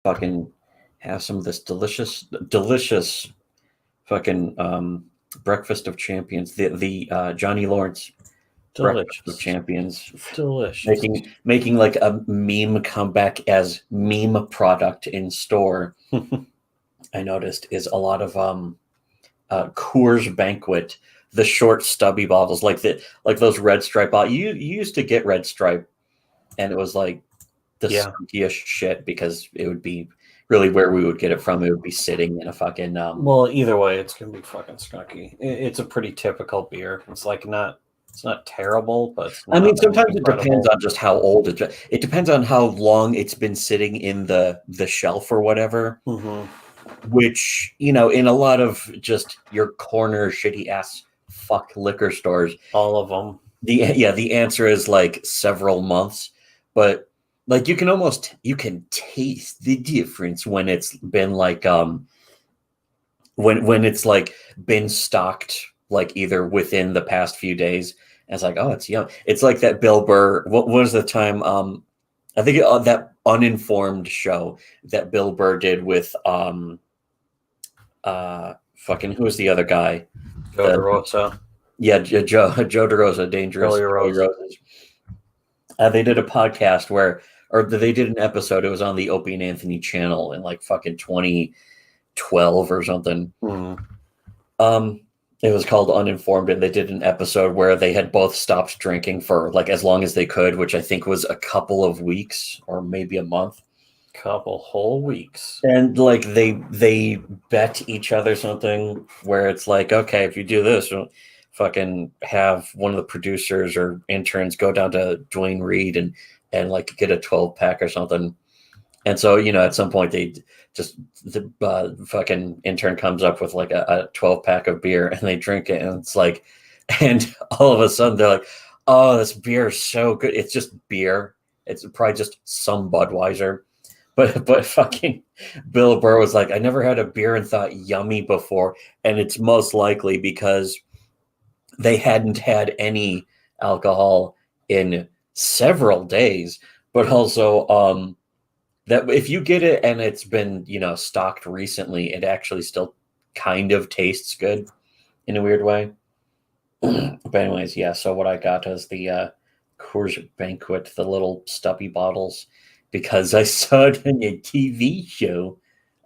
fucking have some of this delicious fucking breakfast of champions. The Johnny Lawrence breakfast of Delicious. champions, Delicious. making like a meme comeback as meme product in store. I noticed is a lot of Coors Banquet, the short stubby bottles, like those Red Stripe bottles. You used to get Red Stripe, and it was like the skunkiest shit because it would be really where we would get it from. It would be sitting in a fucking well, either way, it's gonna be fucking skunky. It's a pretty typical beer. It's like it's not terrible, but it's not, I mean, sometimes incredible. It depends on just how old it depends on how long it's been sitting in the shelf or whatever. Mm-hmm. Which, you know, in a lot of just your corner shitty ass fuck liquor stores, all of them, the answer is like several months. But like you can taste the difference when it's been like when it's like been stocked like either within the past few days. And it's like, oh, it's young. It's like that Bill Burr. What was the time? I think that Uninformed show that Bill Burr did with fucking who was the other guy? Joe DeRosa. Yeah, Joe DeRosa, Dangerous Joey Roses. They did a podcast or they did an episode. It was on the Opie and Anthony channel in like fucking 2012 or something. Mm-hmm. It was called Uninformed, and they did an episode where they had both stopped drinking for like as long as they could, which I think was a couple of weeks or maybe a month. Couple whole weeks. And like they bet each other something where it's like, okay, if you do this, we'll fucking have one of the producers or interns go down to Dwayne Reed and like get a 12-pack or something. And so, you know, at some point they just the fucking intern comes up with like a 12-pack of beer and they drink it, and it's like, and all of a sudden they're like, oh, this beer is so good. It's just beer. It's probably just some Budweiser. But fucking Bill Burr was like, I never had a beer and thought yummy before. And it's most likely because they hadn't had any alcohol in several days. But also that if you get it and it's been, you know, stocked recently, it actually still kind of tastes good in a weird way. But anyways, yeah, so what I got is the Coors Banquet, the little stubby bottles. Because I saw it in a TV show.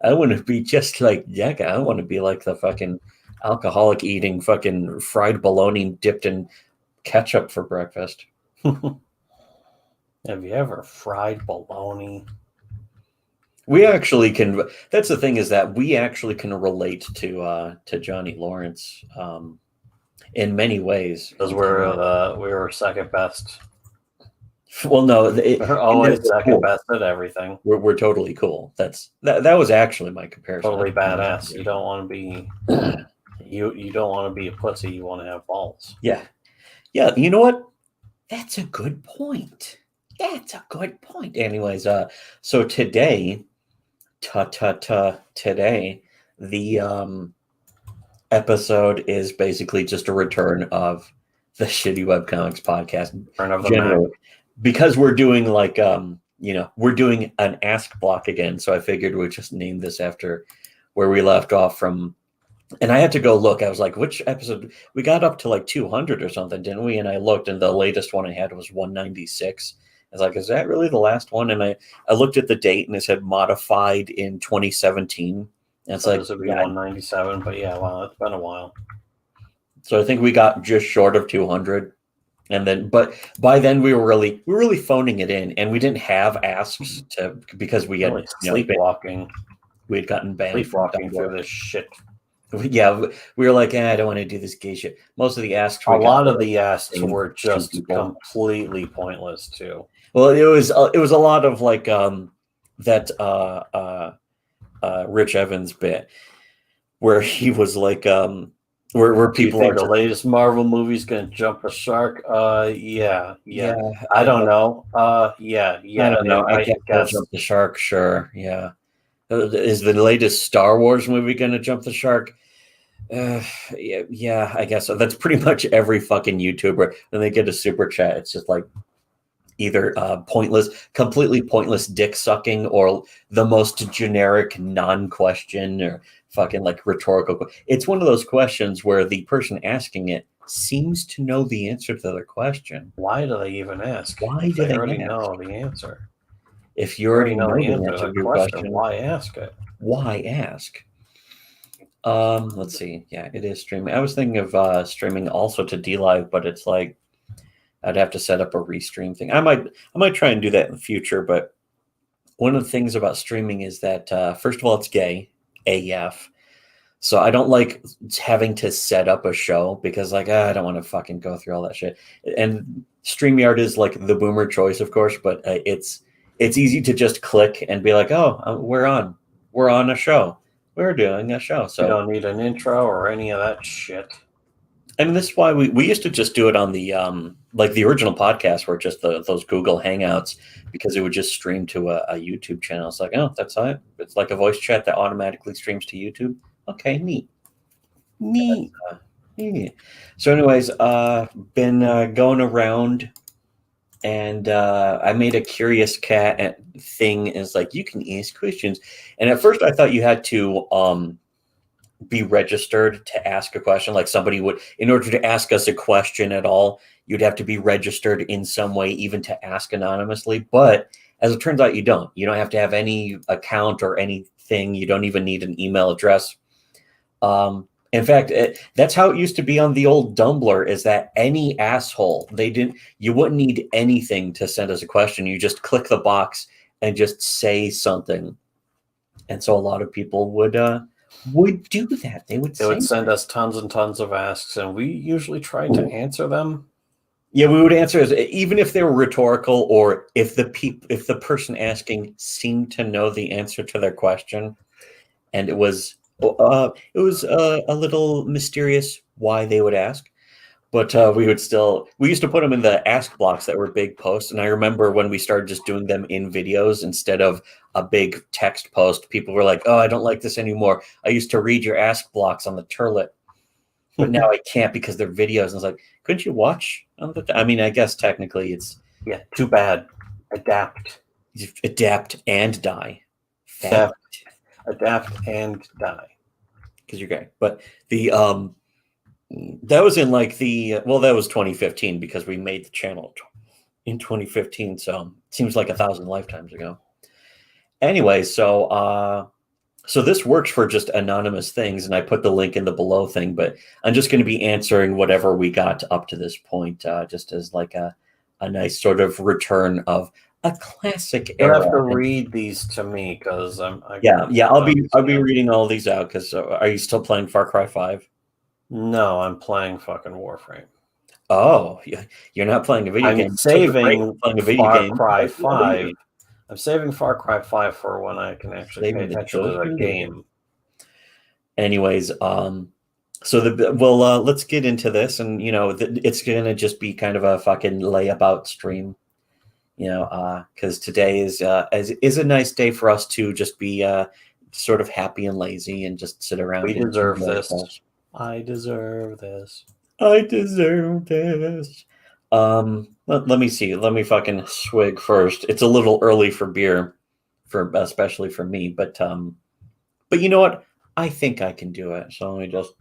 I want to be just like that guy. I want to be like the fucking alcoholic eating fucking fried bologna dipped in ketchup for breakfast. Have you ever fried bologna? We actually can. That's the thing, is that we actually can relate to Johnny Lawrence in many ways. Because we were second best. Well, no, we're always second best at everything. We're totally cool. That was actually my comparison. Totally badass. You don't want to be you don't want to be a pussy. You want to have balls. Yeah. You know what? That's a good point. Anyways, so today, today, the episode is basically just a return of the Shitty Webcomics podcast. Return of the Mack. Because we're doing like we're doing an ask block again, so I figured we'd just name this after where we left off from. And I had to go look. I was like, which episode? We got up to like 200 or something, didn't we? And I looked, and the latest one I had was 196. I was like, is that really the last one? And I looked at the date, and it said modified in 2017. And it's like, this would be 197, but yeah, wow, it's been a while. So I think we got just short of 200. And then, but by then we were really phoning it in, and we didn't have asks because we had sleepwalking. We had gotten banned sleepwalking for this shit. Yeah, we were like, I don't want to do this gay shit. Most of the asks, a lot of the asks were just completely pointless too. Well, it was a lot of like that Rich Evans bit where he was like where people are the latest Marvel movie's gonna jump a shark. Yeah. I don't know. Yeah. I don't know. I guess jump the shark. Sure. Yeah. Is the latest Star Wars movie gonna jump the shark? Yeah. I guess so. That's pretty much every fucking YouTuber. When they get a super chat, it's just like, either completely pointless dick sucking, or the most generic non-question or fucking like rhetorical. It's one of those questions where the person asking it seems to know the answer to their question. Why do they even ask? Why If do they already ask? know the answer? If you already know the the answer answer to to the your question, question, why ask it? why ask? Let's see. Yeah, it is streaming. I was thinking of streaming also to DLive, but it's like I'd have to set up a restream thing. I might try and do that in the future, but one of the things about streaming is that first of all, it's gay AF. So I don't like having to set up a show because like I don't want to fucking go through all that shit. And StreamYard is like the boomer choice, of course, but it's easy to just click and be like, oh, we're on a show. We're doing a show. So you don't need an intro or any of that shit. I mean, this is why we used to just do it on the like the original podcast where just those Google Hangouts, because it would just stream to a YouTube channel. It's like, oh, that's it. It's like a voice chat that automatically streams to YouTube. Okay, neat. Yeah. So, anyways, been going around, and I made a curious cat thing. Is like you can ask questions, and at first I thought you had to be registered to ask a question. Like somebody would, in order to ask us a question at all, you'd have to be registered in some way, even to ask anonymously. But as it turns out, you don't. You don't have to have any account or anything. You don't even need an email address. In fact, that's how it used to be on the old Dumbler, is that any asshole, you wouldn't need anything to send us a question. You just click the box and just say something. And so a lot of people would do that. They would send us tons and tons of asks, and we usually try to answer them. Yeah, we would answer even if they were rhetorical, or if the person asking seemed to know the answer to their question, and it was a little mysterious why they would ask. But we used to put them in the ask blocks that were big posts. And I remember when we started just doing them in videos instead of a big text post, people were like, oh, I don't like this anymore. I used to read your ask blocks on the Turlet, but now I can't because they're videos. And I was like, couldn't you watch on the I mean, I guess technically it's... Yeah, too bad. Adapt and die. Adapt and die. Because you're gay. But the... that was in like that was 2015 because we made the channel in 2015. So it seems like 1,000 lifetimes ago. Anyway, so this works for just anonymous things, and I put the link in the below thing, but I'm just going to be answering whatever we got up to this point, just as like a nice sort of return of a classic era. You have to read these to me because I'll be reading all these out. Because are you still playing Far Cry 5? No, I'm playing fucking Warframe. Oh, you're not playing a video game. I'm saving playing a video game. Far Cry 5. I'm saving Far Cry 5 for when I can actually pay attention to the game. Anyways, let's get into this, and it's gonna just be kind of a fucking layabout stream, because today is a nice day for us to just be sort of happy and lazy and just sit around. We deserve this. I deserve this. I deserve this. Let me see. Let me fucking swig first. It's a little early for beer, especially for me. But you know what? I think I can do it. So let me just.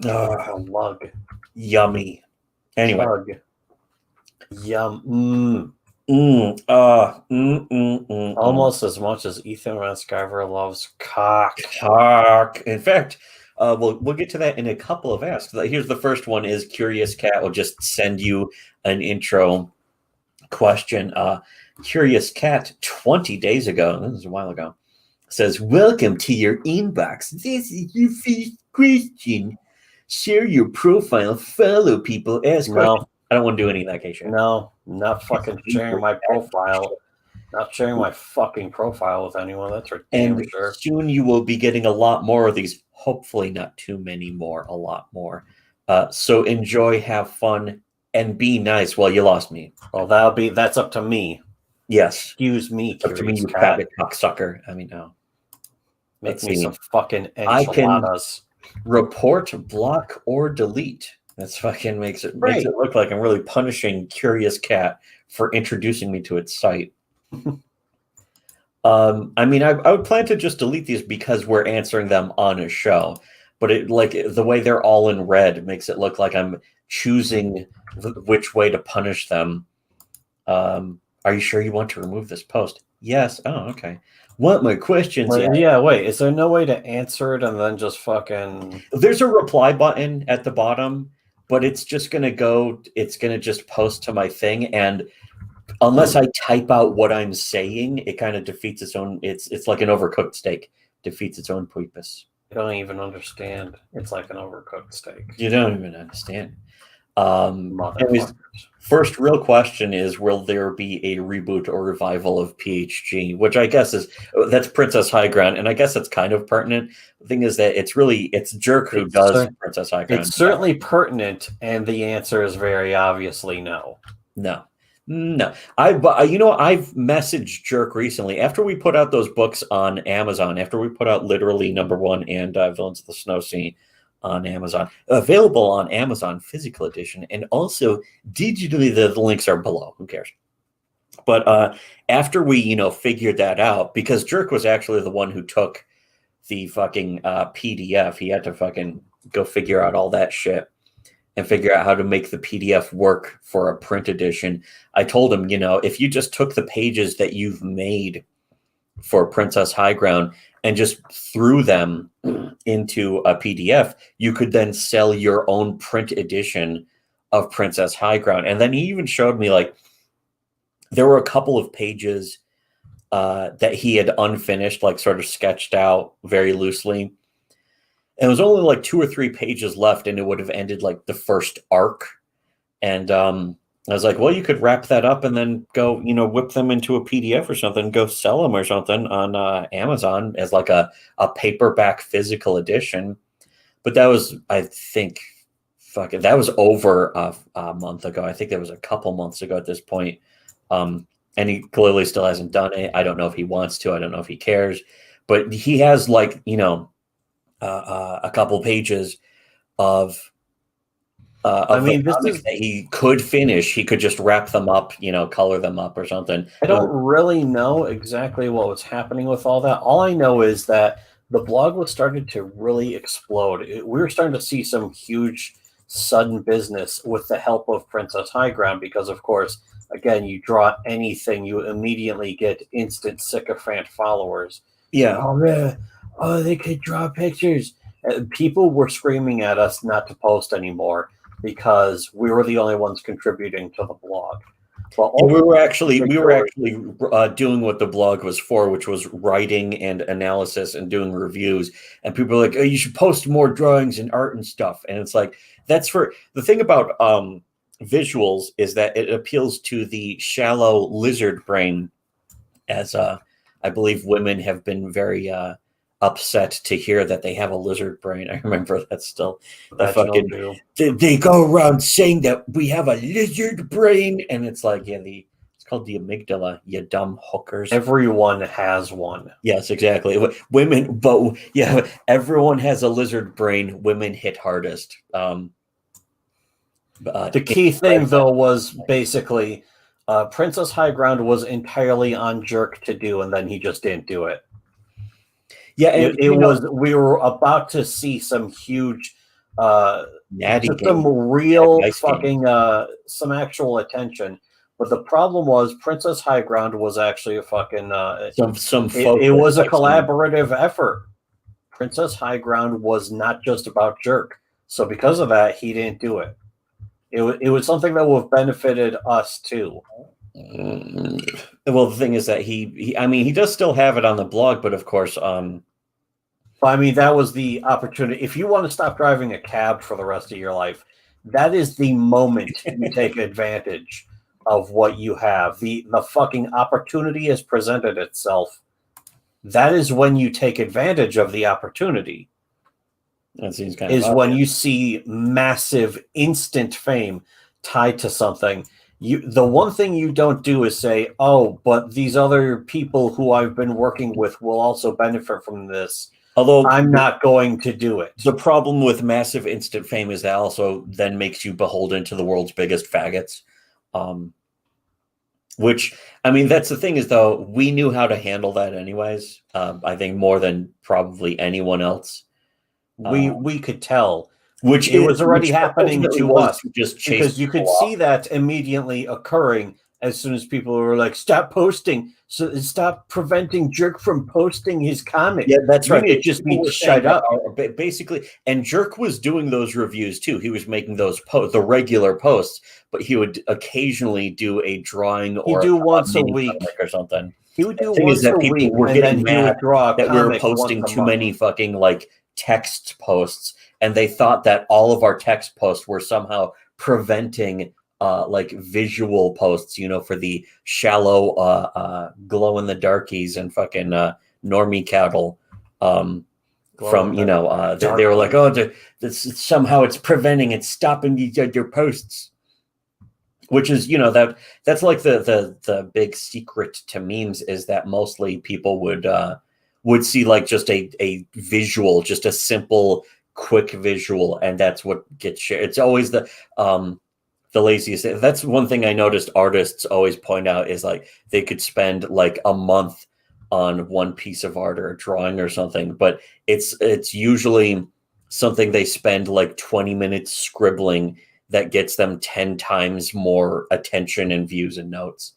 Lug. Yummy. Anyway. Lug. Yum. Almost as much as Ethan Ranskyver loves cock. In fact, we'll get to that in a couple of asks. Here's the first one: is Curious Cat will just send you an intro question. Curious Cat 20 days ago, this is a while ago, says, "Welcome to your inbox. This is your first question. Share your profile, follow people, ask questions." I don't want to do any of that, Keisha. No, not fucking sharing my profile. Not sharing my fucking profile with anyone. That's for damn sure. Soon you will be getting a lot more of these. Hopefully not too many more, a lot more. So enjoy, have fun, and be nice. Well, you lost me. Well, that's up to me. Yes. Excuse me, it's up to me, you fat cocksucker. I mean, no. Make me some fucking enchiladas. I can report, block, or delete. That's fucking makes it Great. look like I'm really punishing Curious Cat for introducing me to its site. I mean, I would plan to just delete these because we're answering them on a show, but it like the way they're all in red makes it look like I'm choosing which way to punish them. Are you sure you want to remove this post? Yes. Oh, okay. What my questions? Yeah, wait. Is there no way to answer it and then just fucking? There's a reply button at the bottom, but it's just gonna go. It's gonna just post to my thing, and unless I type out what I'm saying, it kind of defeats its own. It's like an overcooked steak defeats its own purpose. I don't even understand. It's like an overcooked steak. You don't even understand. Anyways, first real question is, will there be a reboot or revival of PHG? Which I guess that's Princess High Ground, and I guess that's kind of pertinent. The thing is that it's Jerk who does Princess High Ground. It's certainly pertinent, and the answer is very obviously no. No. I've messaged Jerk recently after we put out those books on Amazon. After we put out literally #1 and Villains of the Snow Sea on Amazon, available on Amazon physical edition, and also digitally. The links are below. Who cares? But after we figured that out, because Jerk was actually the one who took the fucking PDF. He had to fucking go figure out all that shit and figure out how to make the PDF work for a print edition. I told him, if you just took the pages that you've made for Princess High Ground and just threw them into a PDF, you could then sell your own print edition of Princess High Ground. And then he even showed me, like, there were a couple of pages that he had unfinished, like sort of sketched out very loosely. And it was only like 2 or 3 pages left, and it would have ended like the first arc. And I was like, well, you could wrap that up and then go, whip them into a PDF or something, go sell them or something on Amazon as like a paperback physical edition. But that was, I think, that was over a month ago. I think that was a couple months ago at this point. And he clearly still hasn't done it. I don't know if he wants to. I don't know if he cares. But he has like, a couple pages of I mean, this is that he could finish. He could just wrap them up, color them up or something. I don't really know exactly what was happening with all that. All I know is that the blog was starting to really explode. We were starting to see some huge sudden business with the help of Princess High Ground because, of course, again, you draw anything, you immediately get instant sycophant followers. Yeah. Oh, man. Oh, they could draw pictures. People were screaming at us not to post anymore because we were the only ones contributing to the blog. Well, we were actually doing what the blog was for, which was writing and analysis and doing reviews. And people were like, "Oh, you should post more drawings and art and stuff." And it's like, that's for the thing about visuals is that it appeals to the shallow lizard brain, as I believe women have been very upset to hear that they have a lizard brain. I remember that still. They go around saying that we have a lizard brain, and it's like, yeah, it's called the amygdala, you dumb hookers. Everyone has one. Yes, exactly. Women, but yeah, everyone has a lizard brain. Women hit hardest. The key thing, though, was basically Princess High Ground was entirely on Jerk to do, and then he just didn't do it. Yeah, it was. We were about to see some huge, some real fucking, some actual attention. But the problem was Princess High Ground was actually a fucking it was a collaborative effort. Princess High Ground was not just about Jerk, so because of that, he didn't do it. It was something that would have benefited us too. Well, the thing is that he does still have it on the blog, but of course, I mean, that was the opportunity. If you want to stop driving a cab for the rest of your life, that is the moment you take advantage of what you have. The fucking opportunity has presented itself. That is when you take advantage of the opportunity. That seems kind of when you see massive instant fame tied to something. The one thing you don't do is say, "Oh, but these other people who I've been working with will also benefit from this." Although I'm not going to do it. The problem with massive instant fame is that also then makes you beholden to the world's biggest faggots. Which, I mean, that's the thing is, though, we knew how to handle that anyways. I think more than probably anyone else. We could tell. Which it was already happening to us, just because you could see that immediately occurring as soon as people were like, stop posting, so stop preventing Jerk from posting his comic. Yeah, that's right. It just needs to shut up. Basically, and Jerk was doing those reviews too. He was making those the regular posts, but he would occasionally do a drawing or do once a week or something. He would do once a week, and then he would draw a that we were posting too many fucking like text posts, and they thought that all of our text posts were somehow preventing like visual posts, you know, for the shallow glow in the darkies and fucking normie cattle from, you know, they were like, oh, somehow it's preventing, it's stopping your posts, which is, you know, that's like the big secret to memes, is that mostly people would see like just a visual, just a simple quick visual, and that's what gets shared. It's always the laziest. That's one thing I noticed artists always point out, is like they could spend like a month on one piece of art or a drawing or something, but it's usually something they spend like 20 minutes scribbling that gets them 10 times more attention and views and notes.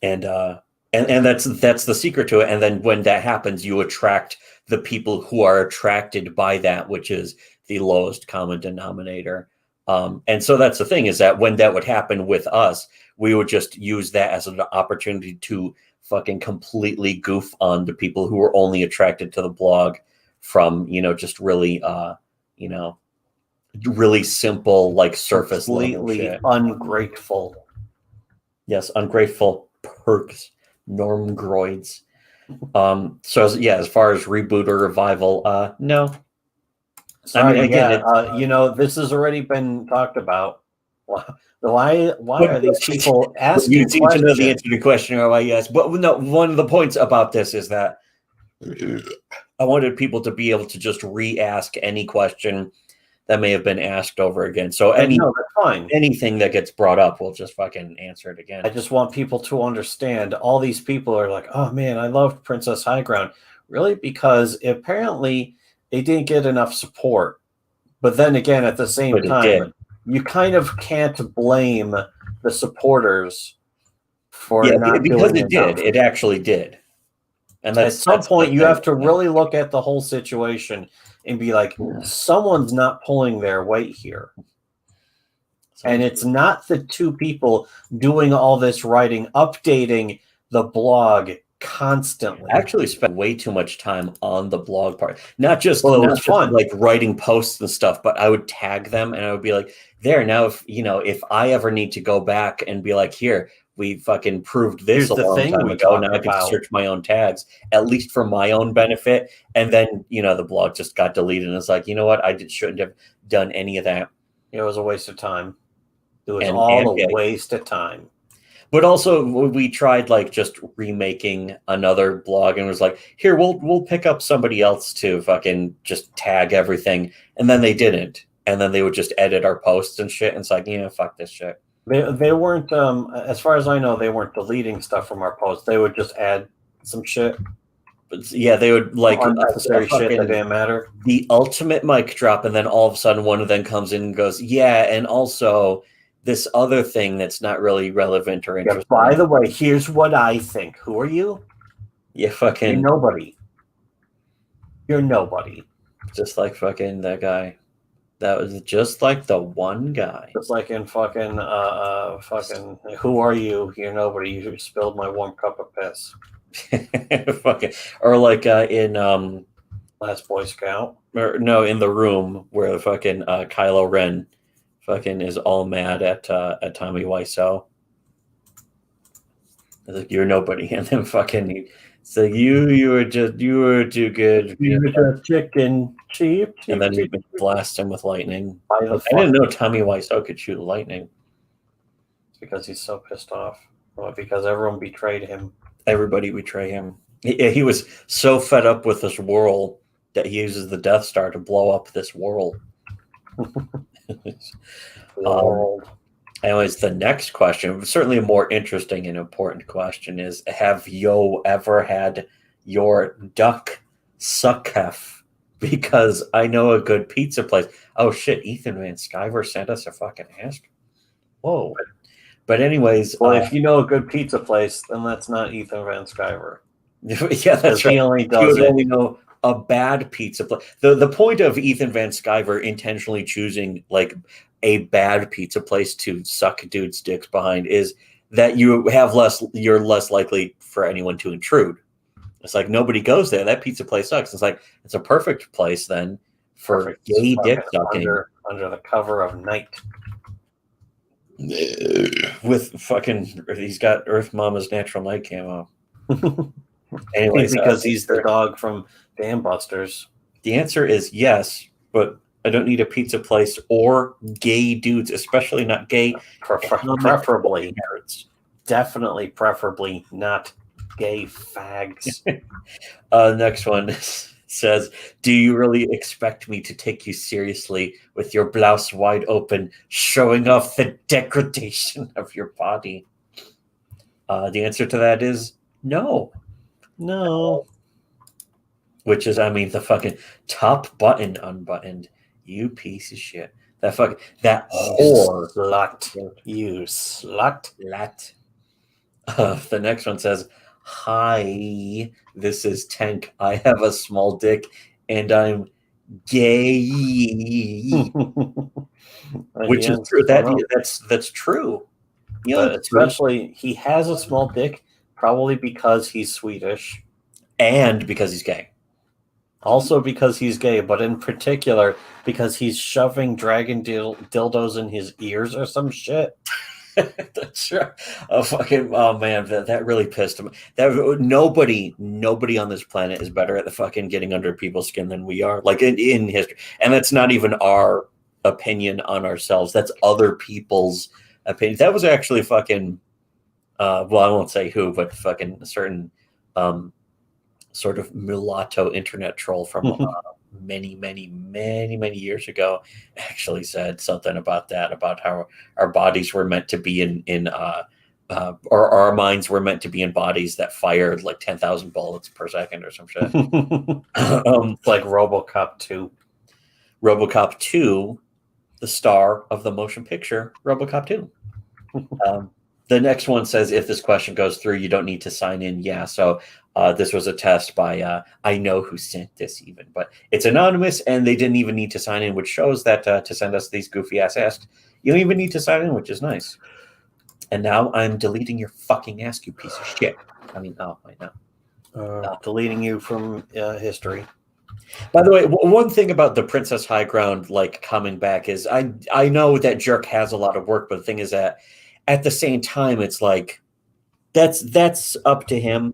And that's the secret to it. And then when that happens, you attract the people who are attracted by that, which is the lowest common denominator. And so that's the thing, is that when that would happen with us, we would just use that as an opportunity to fucking completely goof on the people who were only attracted to the blog from, you know, just really, you know, really simple, like surface completely ungrateful. Yes, ungrateful perks, normgroids. So yeah, as far as reboot or revival, no. Sorry, I mean, again, you know, this has already been talked about. Why are these people asking? You seem to know the answer to the question, or why yes. But no, one of the points about this is that I wanted people to be able to just re-ask any question that may have been asked over again. So that's fine. Anything that gets brought up, we'll just fucking answer it again. I just want people to understand. All these people are like, oh man, I love Princess High Ground. Really? Because apparently they didn't get enough support. But then again, at the same time, you kind of can't blame the supporters for not because doing it enough. It actually did. And at some point, you have to really look at the whole situation and be like, someone's not pulling their weight here. And it's not the two people doing all this writing, updating the blog constantly. I actually spent way too much time on the blog part. Not just like writing posts and stuff, but I would tag them and I would be like, there, now if I ever need to go back and be like, here, we fucking proved this a long time ago. Now I can search my own tags, at least for my own benefit. And then, you know, the blog just got deleted, and it's like, you know what? shouldn't have done any of that. It was a waste of time. It was all a waste of time. But also, we tried like just remaking another blog, and was like, here, we'll pick up somebody else to fucking just tag everything. And then they didn't. And then they would just edit our posts and shit. And it's like, yeah, fuck this shit. They weren't, as far as I know, they weren't deleting stuff from our posts. They would just add some shit. But yeah, they would like unnecessary shit that didn't matter. The ultimate mic drop, and then all of a sudden one of them comes in and goes, yeah, and also this other thing that's not really relevant or interesting. Yeah, by the way, here's what I think. Who are you? Yeah, fucking You're nobody. You're nobody. Just like fucking that guy. That was just like the one guy. Just like in fucking who are you? You're nobody. You spilled my warm cup of piss. Fucking, or like in Last Boy Scout. Or no, in The Room, where fucking Kylo Ren fucking is all mad at Tommy Wiseau. Like, you're nobody, and then fucking it's like you were too good. You were just chicken cheap. And then we blast him with lightning. I didn't know Tommy Wiseau could shoot lightning. It's because he's so pissed off. Well, because everyone betrayed him. Everybody betrayed him. He was so fed up with this whirl that he uses the Death Star to blow up this whirl. Anyways, the next question, certainly a more interesting and important question, is: have you ever had your duck succef? Because I know a good pizza place. Oh shit! Ethan Van Sciver sent us a fucking ask. Whoa! But anyways, well, if you know a good pizza place, then that's not Ethan Van Sciver. Yeah, that's right. He only does it. Only know a bad pizza place. The point of Ethan Van Sciver intentionally choosing like a bad pizza place to suck dudes' dicks behind is that you're less likely for anyone to intrude. It's like nobody goes there. That pizza place sucks. It's like it's a perfect place then for gay dick sucking under the cover of night. With fucking, he's got Earth Mama's natural night camo. Anyways, because he's the dog from Dam Busters. The answer is yes, but I don't need a pizza place or gay dudes, especially not gay. Preferably, definitely, preferably not gay fags. Next one says, "Do you really expect me to take you seriously with your blouse wide open, showing off the degradation of your body?" The answer to that is no. No. Which is, I mean, the fucking top button unbuttoned. You piece of shit. That whore. Slut. You slut. The next one says, "Hi, this is Tank. I have a small dick and I'm gay." Which is true. That's true. But especially, he has a small dick, probably because he's Swedish. And because he's gay. Also because he's gay, but in particular because he's shoving dragon dildos in his ears or some shit. That's right. Oh man, that really pissed him. Nobody on this planet is better at the fucking getting under people's skin than we are. Like in history, and that's not even our opinion on ourselves. That's other people's opinion. That was actually fucking. Well, I won't say who, but fucking a certain sort of mulatto internet troll from many years ago actually said something about that, about how our bodies were meant to be or our minds were meant to be in bodies that fired like 10,000 bullets per second or some shit. Like RoboCop 2. RoboCop 2, the star of the motion picture RoboCop 2. The next one says, if this question goes through, you don't need to sign in. Yeah, so this was a test by, I know who sent this even, but it's anonymous and they didn't even need to sign in, which shows that to send us these goofy ass asks, you don't even need to sign in, which is nice. And now I'm deleting your fucking ask, you piece of shit. I mean, oh, wait, no. Deleting you from history. By the way, one thing about the Princess High Ground, like, coming back is I know that Jerk has a lot of work, but the thing is that at the same time, it's like, that's up to him.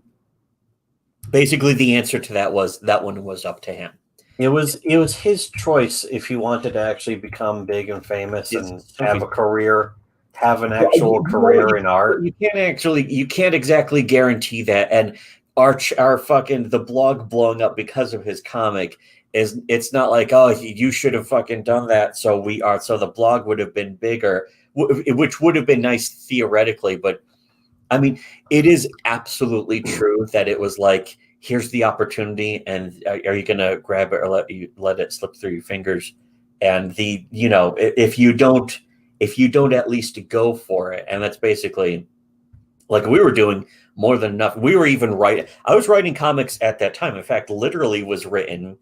Basically, the answer to that one was up to him. It was his choice if he wanted to actually become big and famous and have a career, have an actual career in art. You can't exactly guarantee that. And our fucking the blog blowing up because of his comic it's not like, oh, you should have fucking done that. So the blog would have been bigger, which would have been nice theoretically, but I mean, it is absolutely true that it was like, here's the opportunity, and are you going to grab it or let it slip through your fingers? And if you don't at least go for it, and that's basically like we were doing more than enough. We were even writing. I was writing comics at that time. In fact, literally was written.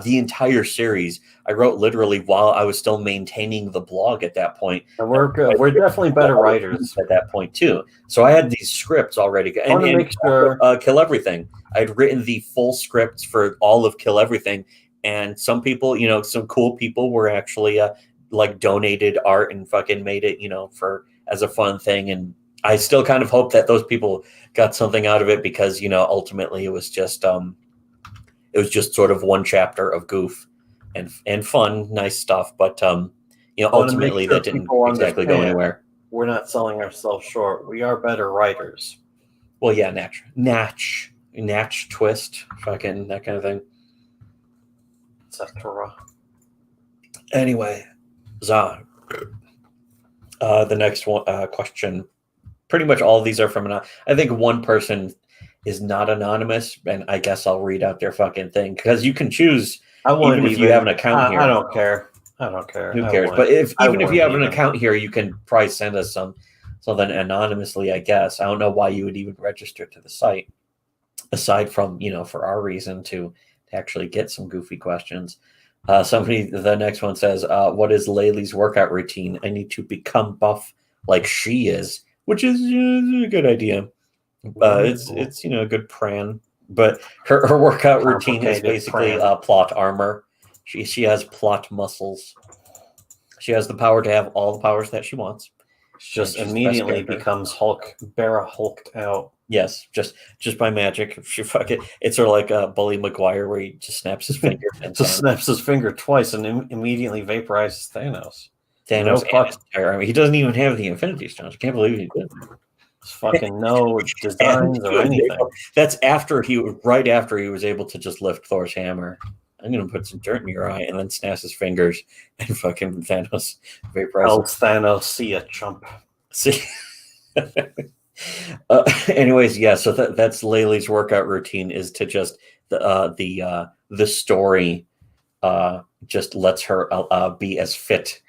The entire series I wrote literally while I was still maintaining the blog at that point. And we're good. We're definitely better writers at that point too. So I had these scripts already. I want to make sure Kill Everything. I'd written the full scripts for all of Kill Everything, and some people, some cool people were actually like donated art and fucking made it, for as a fun thing. And I still kind of hope that those people got something out of it because ultimately it was just sort of one chapter of goof and fun, nice stuff. But ultimately that didn't exactly go anywhere. We're not selling ourselves short. We are better writers. Well, yeah, Natch twist, fucking that kind of thing. Etc. Anyway, Za. The next one question. Pretty much all of these are from I think one person is not anonymous, and I guess I'll read out their fucking thing because you can choose. Even if you have an account here, I don't care. Who cares? But even if you have an account here, you can probably send us something anonymously. I guess I don't know why you would even register to the site, aside from for our reason to actually get some goofy questions. The next one says, "What is Laylee's workout routine? I need to become buff like she is," which is a good idea. It's a good plan. But her workout routine is basically plot armor. She has plot muscles. She has the power to have all the powers that she wants. She just immediately becomes hulked out. Yes, just by magic. She it's sort of like a Bully Maguire where he just snaps his finger. Snaps his finger twice and immediately vaporizes Thanos. Thanos and his entire army. He doesn't even have the Infinity Stones. I can't believe he did. Fucking no designs or anything. That's right after he was able to just lift Thor's hammer. I'm gonna put some dirt in your eye, and then snaps his fingers, and fucking Thanos vaporizes. Thanos, see ya, chump. See. Anyways, yeah. So that's Laylee's workout routine is to just the story just lets her be as fit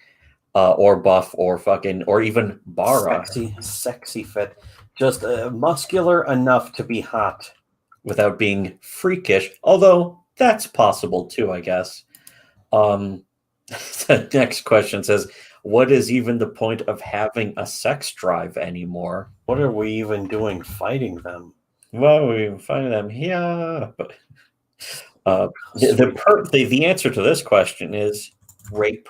or buff or even bara, sexy fit, just muscular enough to be hot without being freakish. Although that's possible too, I guess. The next question says, "What is even the point of having a sex drive anymore? What are we even doing fighting them?" Well, we find them here, but the answer to this question is rape,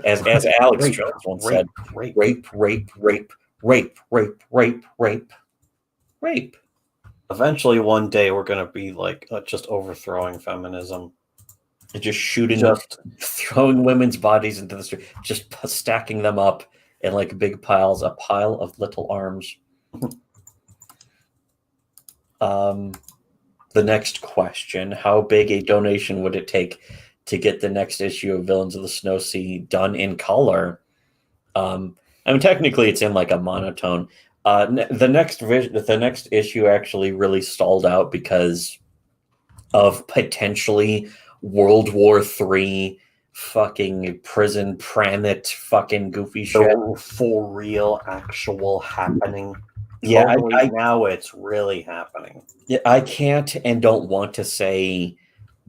as Alex Jones once said, rape. Eventually, one day, we're going to be like just overthrowing feminism. Just throwing women's bodies into the street, just stacking them up in like big piles, a pile of little arms. The next question, how big a donation would it take to get the next issue of Villains of the Snow Sea done in color? I mean, technically it's in like a monotone. The next issue actually really stalled out because of potentially World War III fucking prison pranit fucking goofy shit. For real, actual happening. Yeah, now it's really happening. Yeah, I can't and don't want to say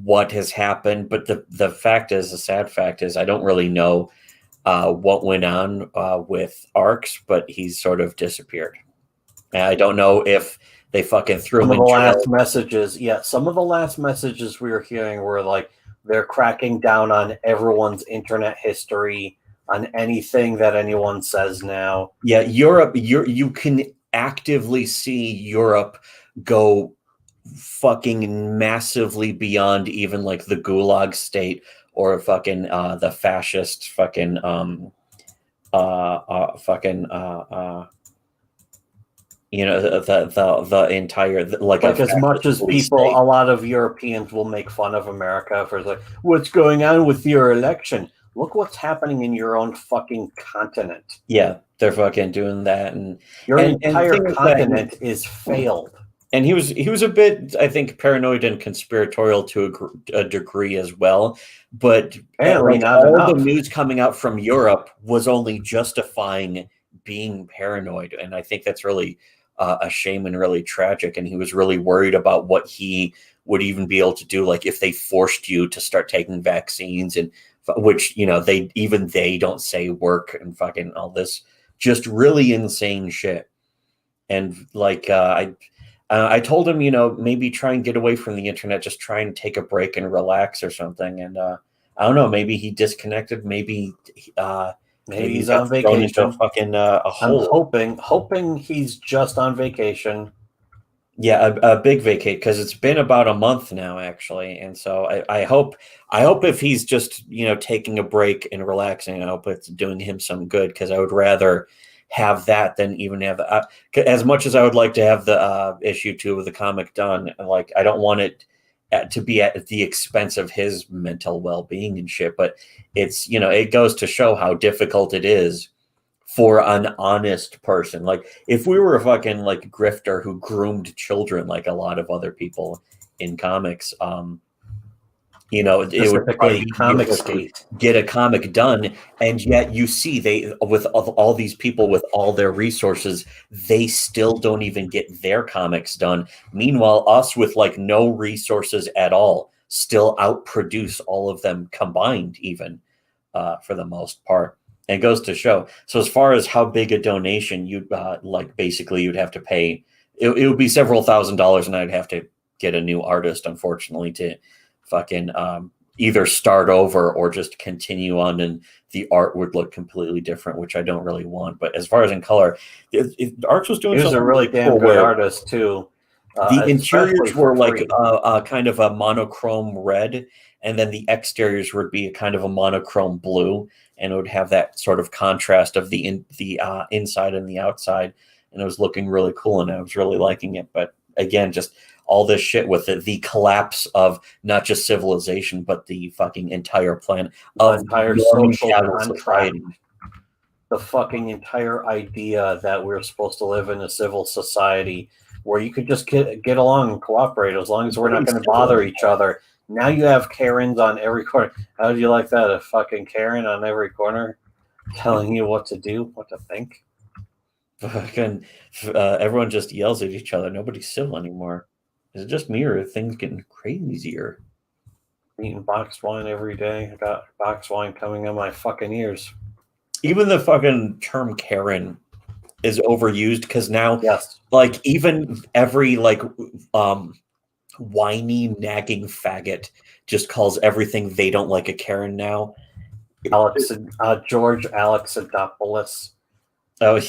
what has happened, but the sad fact is, I don't really know what went on with Arcs, but he's sort of disappeared. And I don't know if they fucking threw him in jail. Some of the last messages we were hearing were like they're cracking down on everyone's internet history, on anything that anyone says now. Yeah, Europe, you can actively see Europe go fucking massively beyond even like the Gulag state or fucking the fascist fucking the entire like as much as people state. A lot of Europeans will make fun of America for like, what's going on with your election? Look what's happening in your own fucking continent. Yeah, they're fucking doing that, and your entire continent is failed. And he was a bit, I think, paranoid and conspiratorial to a degree as well. But all the news coming out from Europe was only justifying being paranoid, and I think that's really a shame and really tragic. And he was really worried about what he would even be able to do, like if they forced you to start taking vaccines, and which they don't say work, and fucking all this just really insane shit. And like I told him, maybe try and get away from the internet, just try and take a break and relax or something. And I don't know, maybe he disconnected, maybe he's on vacation. A hole. I'm hoping he's just on vacation. Yeah, a big vacate, because it's been about a month now, actually. And so I hope if he's just taking a break and relaxing, I hope it's doing him some good, because I would rather have that than even have as much as I would like to have the issue 2 of the comic done. Like, I don't want it to be at the expense of his mental well-being and shit. But it's, it goes to show how difficult it is for an honest person. Like, if we were a fucking like grifter who groomed children, like a lot of other people in comics, it would probably be get a comic done, and yet you see they with all these people with all their resources, they still don't even get their comics done. Meanwhile, us with like no resources at all still outproduce all of them combined, even for the most part. And it goes to show. So as far as how big a donation you'd basically you'd have to pay, it would be several $1,000s, and I'd have to get a new artist, unfortunately, to fucking either start over or just continue on, and the art would look completely different, which I don't really want. But as far as in color, Arcs was doing something a really damn good artist too. The interiors were like kind of a monochrome red, and then the exteriors would be a kind of a monochrome blue, and it would have that sort of contrast of the inside and the outside, and it was looking really cool, and I was really liking it. But again, just all this shit with the collapse of not just civilization, but the fucking entire planet, the entire social contract, the fucking entire idea that we're supposed to live in a civil society where you could just get along and cooperate as long as we're not going to bother each other. Now you have Karens on every corner. How do you like that? A fucking Karen on every corner telling you what to do, what to think. Fucking everyone just yells at each other. Nobody's civil anymore. Is it just me, or are things getting crazier? Eating boxed wine every day. I got boxed wine coming in my fucking ears. Even the fucking term Karen is overused, because now, yes, like, even every like whiny, nagging faggot just calls everything they don't like a Karen now. George Alexopoulos. Oh,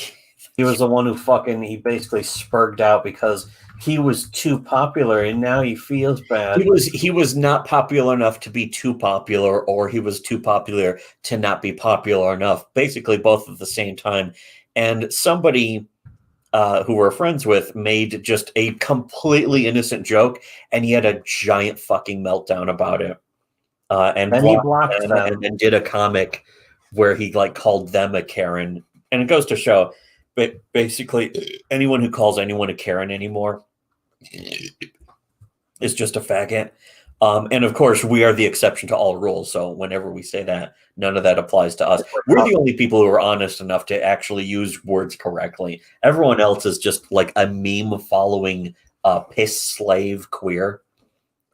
he was the one who he basically spurged out because he was too popular, and now he feels bad. He was not popular enough to be too popular, or he was too popular to not be popular enough. Basically, both at the same time. And somebody who we're friends with made just a completely innocent joke, and he had a giant fucking meltdown about it. And then he blocked them, and then did a comic where he like called them a Karen. And it goes to show, but basically anyone who calls anyone a Karen anymore is just a faggot. And of course, we are the exception to all rules. So whenever we say that, none of that applies to us. We're the only people who are honest enough to actually use words correctly. Everyone else is just like a meme following piss slave queer.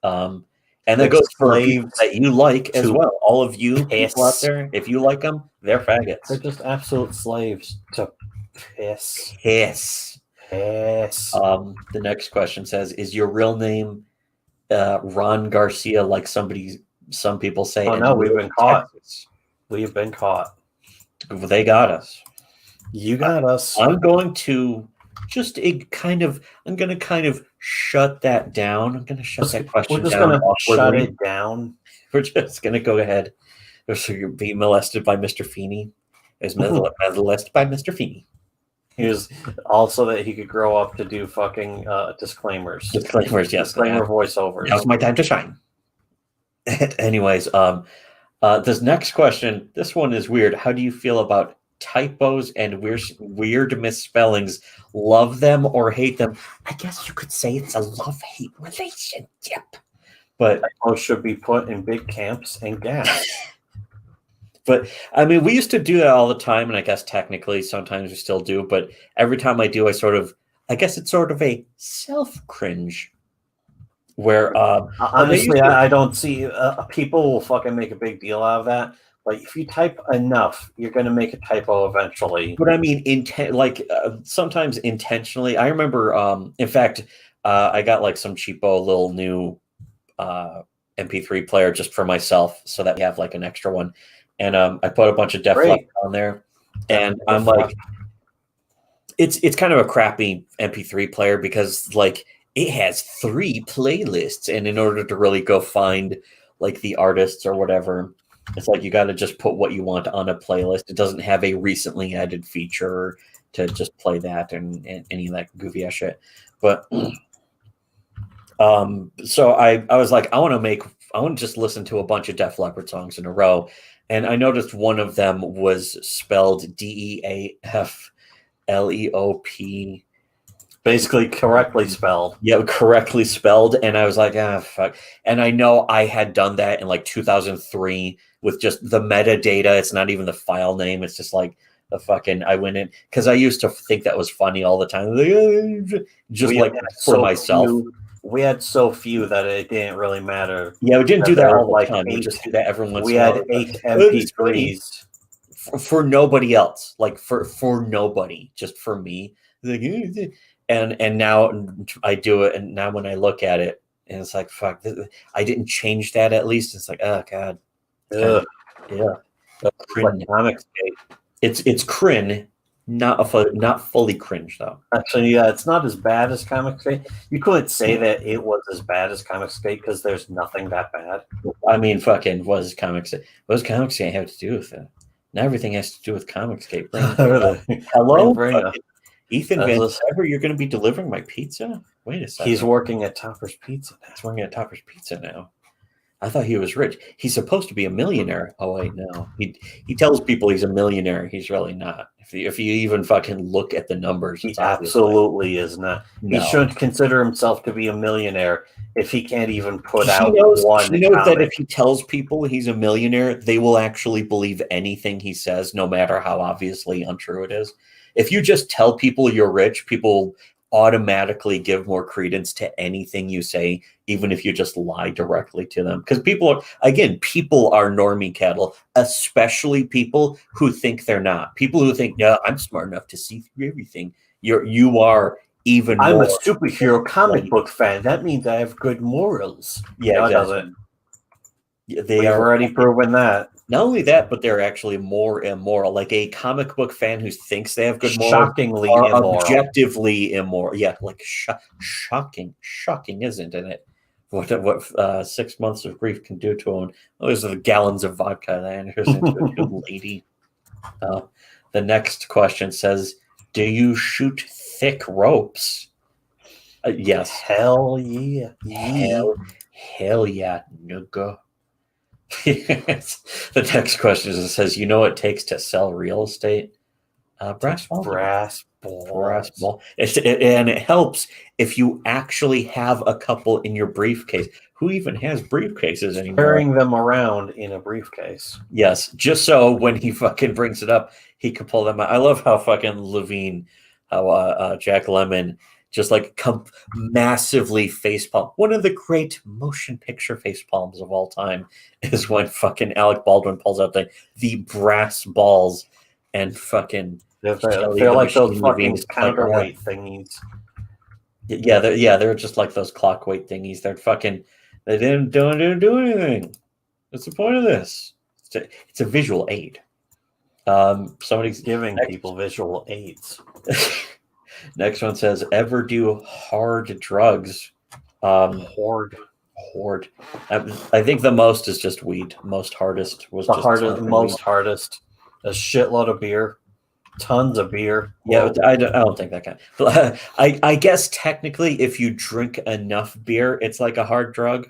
And that goes for people that you like as well. All of you people out there, if you like them, they're faggots. They're just absolute slaves to piss. Piss. Piss. The next question says, is your real name Ron Garcia, like some people say? Oh no, we've been caught. We've been caught. They got us. You got us. I'm going to kind of shut that down. I'm going to shut that question down. We're just going to shut it down. We're just going to go ahead. So you're being molested by Mr. Feeney. Is molested by Mr. Feeney. He was also that he could grow up to do fucking disclaimers. Disclaimers, yes. Disclaimer voiceovers. Now's my time to shine. Anyways, this next question, this one is weird. How do you feel about typos and weird misspellings? Love them or hate them? I guess you could say it's a love-hate relationship. But typos should be put in big camps and gas. But I mean, we used to do that all the time, and I guess technically sometimes we still do. But every time I do, I guess it's sort of a self-cringe. Where honestly, I don't see people will fucking make a big deal out of that. But if you type enough, you're going to make a typo eventually. But I mean, sometimes intentionally. I remember, in fact, I got like some cheapo little new MP3 player just for myself, so that we have like an extra one. And I put a bunch of Def Leppard on there, and I'm like, it's kind of a crappy MP3 player because like it has 3 playlists, and in order to really go find like the artists or whatever, it's like you got to just put what you want on a playlist. It doesn't have a recently added feature, to just play that and any of that goofy ass shit. But so I was like, I want to just listen to a bunch of Def Leppard songs in a row. And I noticed one of them was spelled DEAFLEOP. Basically correctly spelled. Yeah, correctly spelled. And I was like, fuck. And I know I had done that in like 2003 with just the metadata. It's not even the file name. It's just like the fucking, I went in because I used to think that was funny all the time. Just like for myself. We had so few that it didn't really matter. Yeah, we didn't do that all the time. We just do that every once in a while. We had 8 MP3s. For nobody else. Like for nobody. Just for me. And now I do it, and now when I look at it, and it's like, fuck, I didn't change that at least. It's like, oh god, yeah, like Comicsgate. It's cringe, not fully cringe though. Actually, yeah, it's not as bad as Comicsgate. You couldn't say that it was as bad as Comicsgate because there's nothing that bad. I mean, fucking, what does Comicsgate have to do with it? Now everything has to do with Comicsgate. Hello. Ethan Van Sciver, you're going to be delivering my pizza? Wait a second. He's working at Topper's Pizza now. He's working at Topper's Pizza now. I thought he was rich. He's supposed to be a millionaire. Oh, wait, no. He tells people he's a millionaire. He's really not. If you even fucking look at the numbers. He absolutely is not. No. He shouldn't consider himself to be a millionaire if he can't even put out one. He knows that if he tells people he's a millionaire, they will actually believe anything he says, no matter how obviously untrue it is. If you just tell people you're rich, people automatically give more credence to anything you say, even if you just lie directly to them. Because people are normie cattle, especially people who think they're not. People who think, yeah, I'm smart enough to see through everything. You are even I'm more. a superhero comic book fan. That means I have good morals. Yeah, exactly. We've already proven that. Not only that, but they're actually more immoral. Like a comic book fan who thinks they have good morals, shockingly immoral, objectively immoral. Yeah, like shocking, isn't it? What 6 months of grief can do to him? Those are the gallons of vodka that enters into a lady. The next question says, "Do you shoot thick ropes?" Yes. Hell yeah. Hell yeah, nigga. The next question says, "You know what it takes to sell real estate?" Brass balls. Brass ball. And it helps if you actually have a couple in your briefcase. Who even has briefcases anymore? Carrying them around in a briefcase. Yes, just so when he fucking brings it up, he can pull them out. I love how fucking Levine, Jack Lemmon, just like massively facepalm. One of the great motion picture facepalms of all time is when fucking Alec Baldwin pulls out the brass balls and fucking. They're like those fucking counterweight thingies. Yeah, they're just like those clockweight thingies. They're fucking. They didn't do anything. What's the point of this? It's a visual aid. Somebody's giving people visual aids. Next one says, "Ever do hard drugs?" Hard. I think the most is just weed. Hardest was the just hardest. Hardest. A shitload of beer. Tons of beer. Yeah, I don't think that kind. But I guess technically, if you drink enough beer, it's like a hard drug.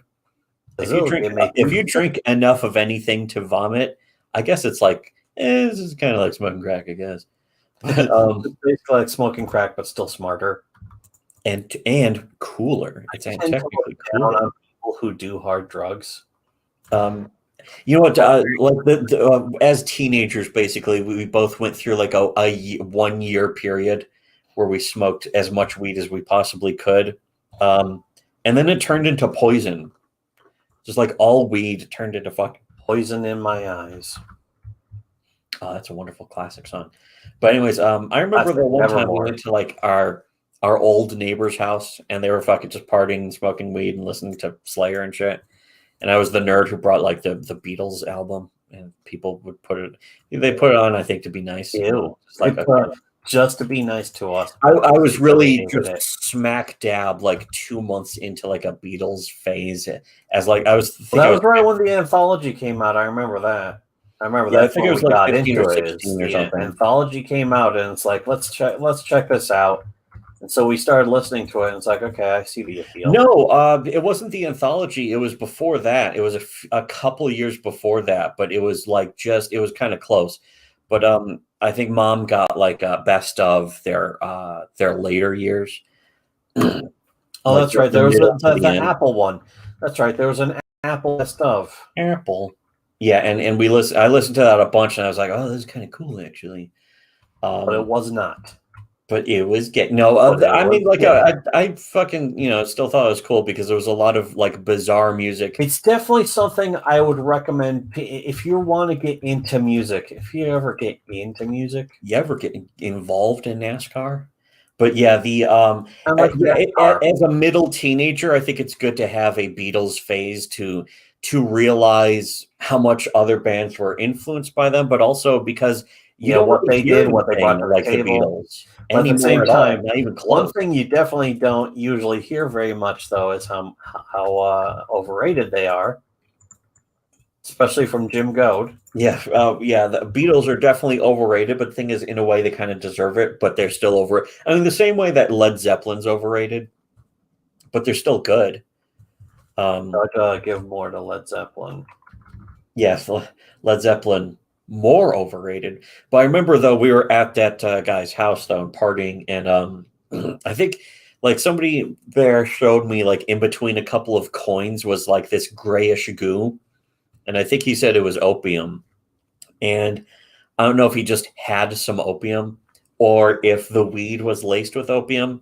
If you drink enough of anything to vomit, I guess it's like this is kind of like smoking crack, I guess. It's basically like smoking crack, but still smarter and cooler. It's technically cooler on people who do hard drugs. You know what? As teenagers, basically, we both went through like a 1 year period where we smoked as much weed as we possibly could, and then it turned into poison. Just like all weed turned into fucking poison in my eyes. Oh, that's a wonderful classic song. But anyways, I remember the one time we went to like our old neighbor's house, and they were fucking just partying and smoking weed and listening to Slayer and shit. And I was the nerd who brought like the Beatles album, and people would put it on, I think, to be nice. Ew. Just to be nice to us. I was really just smack dab like 2 months into like a Beatles phase, as like I was. That was right when the anthology came out. I remember that. I remember Yeah, I that's think when it was we like got 15 into or it. Is 16 or the something. anthology came out, and it's like let's check this out. And so we started listening to it, and it's like, okay, I see the appeal. No, it wasn't the anthology. It was before that. It was a couple years before that, but it was like it was kind of close. But I think Mom got like a best of their later years. Oh, Like that's right. the There was middle to the the end. Apple one. That's right. There was an Apple best of. Apple. Yeah, and I listened to that a bunch, and I was like, oh, this is kind of cool actually. But it was not. But it was getting no. But it I mean, was like getting. I fucking still thought it was cool because there was a lot of like bizarre music. It's definitely something I would recommend if you want to get into music. If you ever get into music, You ever get involved in NASCAR? But yeah, I like yeah, NASCAR. as a middle teenager, I think it's good to have a Beatles phase to realize how much other bands were influenced by them, but also because you don't What really they hear did, what they brought anything to the like the table. Beatles But at the anymore same at all, time, not even one close. thing you definitely don't usually hear very much, though, is how overrated they are, especially from Jim Goad. Yeah, yeah, the Beatles are definitely overrated, but the thing is, in a way, they kind of deserve it, but they're still over it. I mean, the same way that Led Zeppelin's overrated, but they're still good. I'd give more to Led Zeppelin. Yes, Led Zeppelin more overrated. But I remember though we were at that guy's house though and partying, and I think like somebody there showed me like in between a couple of coins was like this grayish goo, and I think he said it was opium. And I don't know if he just had some opium or if the weed was laced with opium.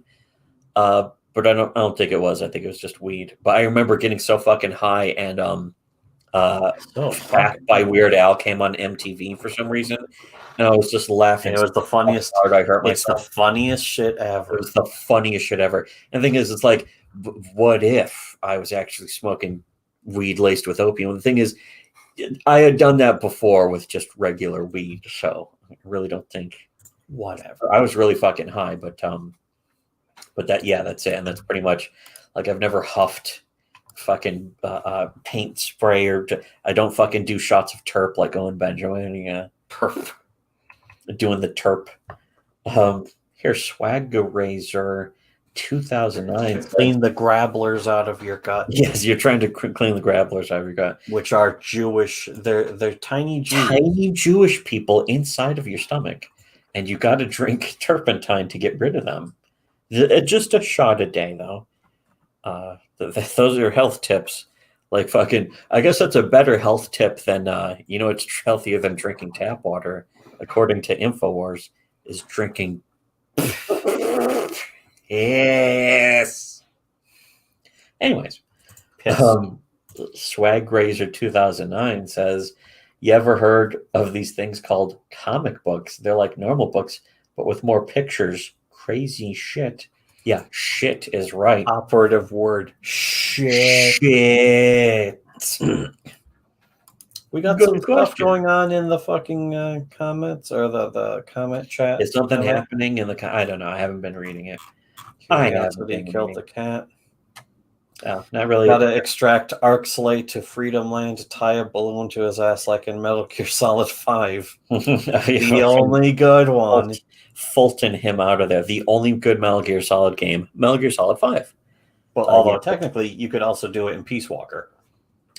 But I don't think it was. I think it was just weed. But I remember getting so fucking high and Back by Weird Al came on MTV for some reason, and I was just laughing And it was the so fucking funniest. hard I hurt It's the myself. funniest shit It ever. was the funniest shit ever. And the thing is, it's like, what if I was actually smoking weed laced with opium? The thing is, I had done that before with just regular weed, so I really don't think whatever. I was really fucking high, but that yeah, that's it, and that's pretty much like I've never huffed fucking paint spray or I don't fucking do shots of terp like Owen Benjamin. Yeah, perf, doing the terp. Here's Swag Razor 2009. Clean the grabblers out of your gut. Yes, you're trying to clean the grabblers out of your gut, which are Jewish. They're tiny Jews. Tiny Jewish people inside of your stomach, and you got to drink turpentine to get rid of them. Just a shot a day, though. Those are your health tips. Like fucking, I guess that's a better health tip than it's healthier than drinking tap water, according to Infowars. Is drinking. Yes. Anyways, Swag Razor 2009 says, "You ever heard of these things called comic books? They're like normal books, but with more pictures. Crazy shit." Yeah, shit is right. Operative word. Shit. Shit. We got some stuff going on in the fucking comments or the comment chat. Is something happening in the? I don't know. I haven't been reading it. Curiosity killed the cat. Oh, not really. Got to extract Arcslay to Freedom Land to tie a balloon to his ass like in Metal Gear Solid 5. The only good one. Fulton him out of there. The only good Metal Gear Solid game, Metal Gear Solid 5. Well, although technically you could also do it in Peace Walker.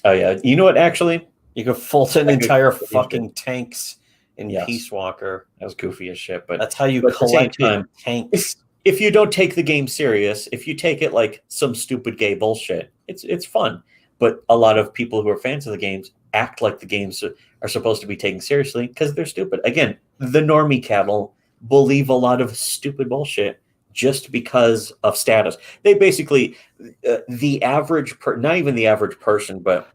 Oh yeah, you know what? Actually, you could Fulton entire fucking tanks in Peace Walker. That was goofy as shit, but that's how you collect tanks. If you don't take the game serious, if you take it like some stupid gay bullshit, it's fun. But a lot of people who are fans of the games act like the games are supposed to be taken seriously because they're stupid. Again, the normie cattle believe a lot of stupid bullshit just because of status. They basically, the average, not even the average person, but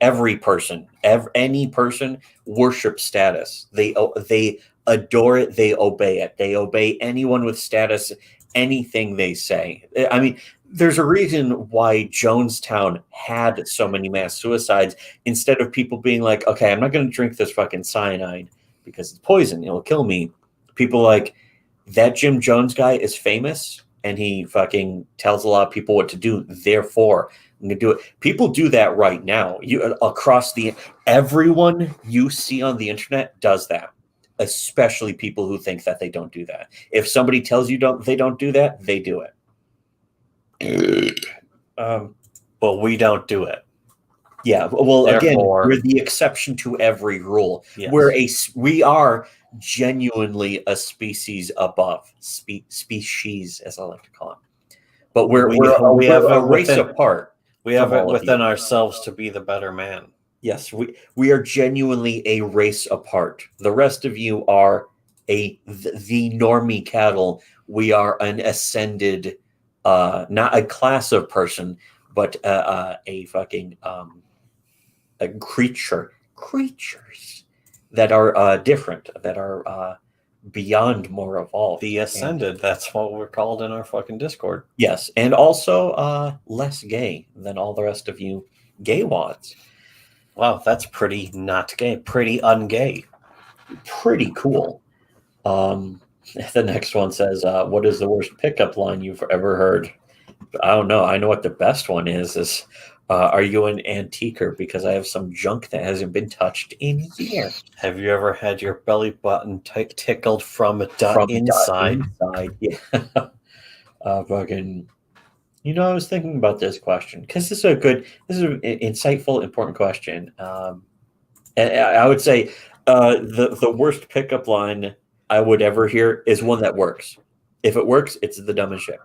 every person, any person worships status. They adore it. They obey it. They obey anyone with status, anything they say. I mean, there's a reason why Jonestown had so many mass suicides instead of people being like, okay, I'm not going to drink this fucking cyanide because it's poison. It'll kill me. People like that Jim Jones guy is famous and he fucking tells a lot of people what to do. Therefore, I'm gonna do it. People do that right now. Everyone you see on the internet does that, especially people who think that they don't do that. If somebody tells you they don't do that, they do it. But we don't do it. Yeah. Well, therefore, again, we're the exception to every rule. Yes. We are genuinely a species above species, as I like to call it. But we're a race apart. We have it within ourselves to be the better man. Yes, we are genuinely a race apart. The rest of you are the normie cattle. We are an ascended, not a class of person, but a fucking a creatures that are different, that are beyond more evolved. The ascended, that's what we're called in our fucking Discord. Yes, and also less gay than all the rest of you gay wads. Wow, that's pretty not gay, pretty ungay. Pretty cool. The next one says, what is the worst pickup line you've ever heard? I don't know. I know what the best one is are you an antiquer? Because I have some junk that hasn't been touched in years. Have you ever had your belly button tickled from inside? Yeah. Fucking. I was thinking about this question because this is an insightful, important question. And I would say the worst pickup line I would ever hear is one that works. If it works, it's the dumbest shit.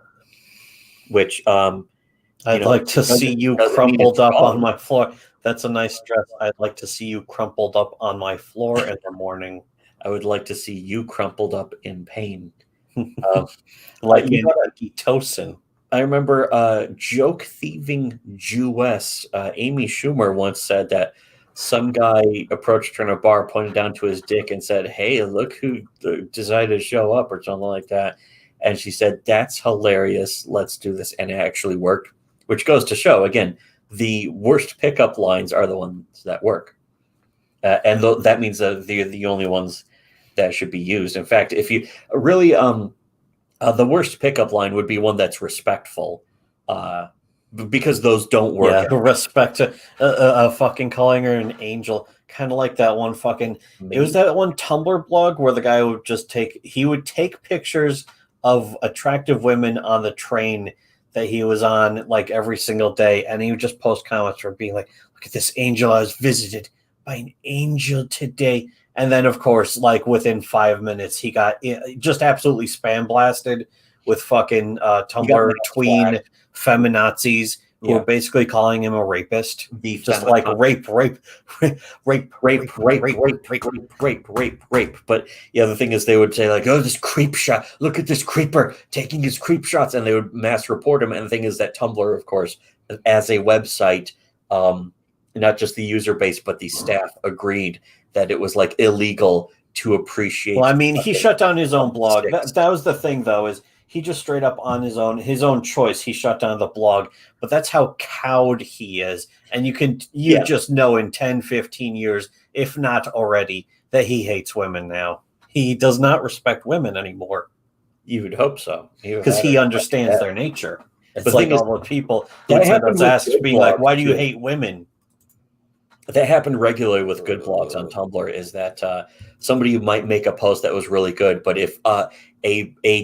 Which I'd like to see you crumpled up on my floor. That's a nice dress. I'd like to see you crumpled up on my floor in the morning. I would like to see you crumpled up in pain. Like in Oxytocin. I remember joke thieving Jewess, Amy Schumer, once said that some guy approached her in a bar, pointed down to his dick and said, "Hey, look who decided to show up," or something like that. And she said, "That's hilarious. Let's do this." And it actually worked, which goes to show, again, the worst pickup lines are the ones that work. And that means that they're the only ones that should be used. In fact, if you really, the worst pickup line would be one that's respectful, because those don't work. Yeah, respect to fucking calling her an angel. Kind of like that one fucking, it was that one Tumblr blog where the guy would just take pictures of attractive women on the train that he was on like every single day, and he would just post comments for being like, "Look at this angel, I was visited by an angel today." And then of course, like within 5 minutes, he got just absolutely spam blasted with fucking Tumblr tween feminazis who were basically calling him a rapist. Just like rape. But yeah, the thing is, they would say like, "Oh, this creep shot! Look at this creeper taking his creep shots," and they would mass report him. And the thing is that Tumblr, of course, as a website, not just the user base but the staff agreed that it was like illegal to appreciate. Well, I mean, he shut down his own blog. That was the thing, though, is he just straight up on his own choice, he shut down the blog. But that's how cowed he is. And you just know in 10, 15 years, if not already, that he hates women now. He does not respect women anymore. You would hope so. Because he understands their nature. It's like all the people that was asked being like, "Why do you hate women?" That happened regularly with good blogs on Tumblr, is that somebody might make a post that was really good, but if a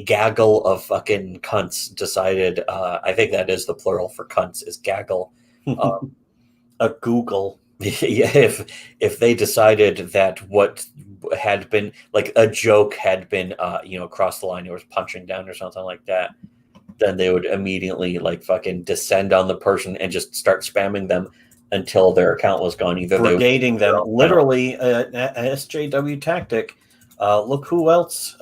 gaggle of fucking cunts decided, I think that is the plural for cunts, is gaggle. A Google. Yeah, if they decided that what had been like a joke had been crossed the line, it was punching down or something like that, then they would immediately like fucking descend on the person and just start spamming them until their account was gone. Either brigading them, literally an SJW tactic. Look who else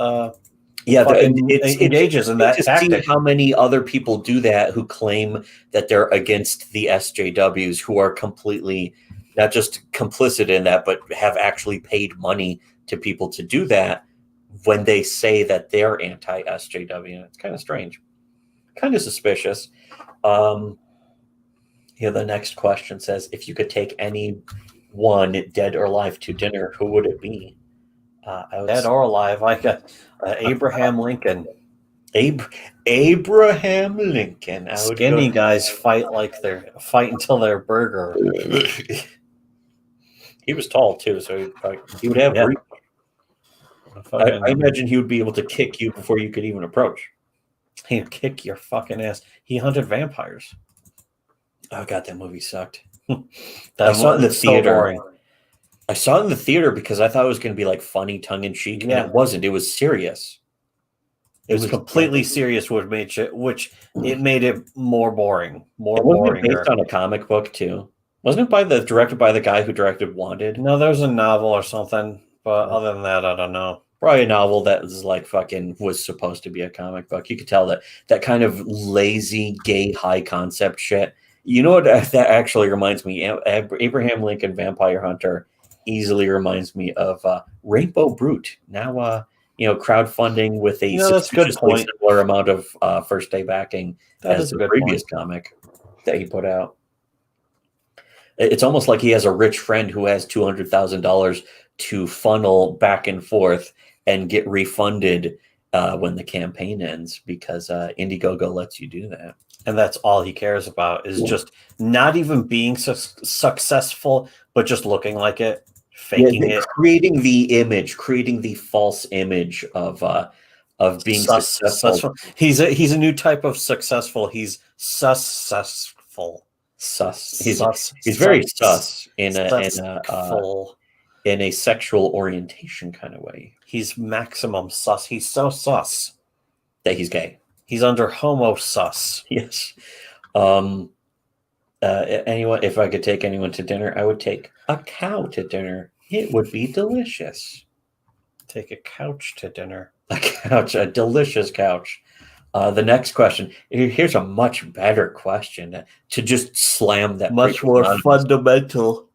engages in that tactic. See how many other people do that who claim that they're against the SJWs, who are completely not just complicit in that, but have actually paid money to people to do that when they say that they're anti-SJW. It's kind of strange, kind of suspicious. Here, the next question says, if you could take anyone, dead or alive, to dinner, who would it be? Dead or alive? I got Abraham Lincoln. Abraham Lincoln. Skinny guys fight until they're burger. He was tall too, so he would have reach. I imagine he would be able to kick you before you could even approach. He'd kick your fucking ass. He hunted vampires. Oh god, that movie sucked. I saw it in the theater. I saw it in the theater because I thought it was going to be like funny, tongue in cheek, and it wasn't. It was serious. It was completely serious, which made it more boring. Wasn't it based on a comic book too? Wasn't it directed by the guy who directed Wanted? No, there's a novel or something, but other than that, I don't know. Probably a novel that was like was supposed to be a comic book. You could tell that kind of lazy, gay, high concept shit. You know what that actually reminds me? Abraham Lincoln Vampire Hunter easily reminds me of Rainbow Brute. Now, crowdfunding with a suspiciously similar amount of first day backing as the previous comic that he put out. It's almost like he has a rich friend who has $200,000 to funnel back and forth and get refunded when the campaign ends, because Indiegogo lets you do that. And that's all he cares about is just not even being successful, but just looking like it, faking it, creating the false image of being successful. He's a new type of successful. He's successful. He's very sus in a sexual orientation kind of way. He's maximum sus. He's so sus that he's gay. He's under homo sus. Yes. Anyone, if I could take anyone to dinner, I would take a cow to dinner. It would be delicious. Take a couch to dinner. A delicious couch. The next question. Here's a much better question to just slam that. Much more fundamental.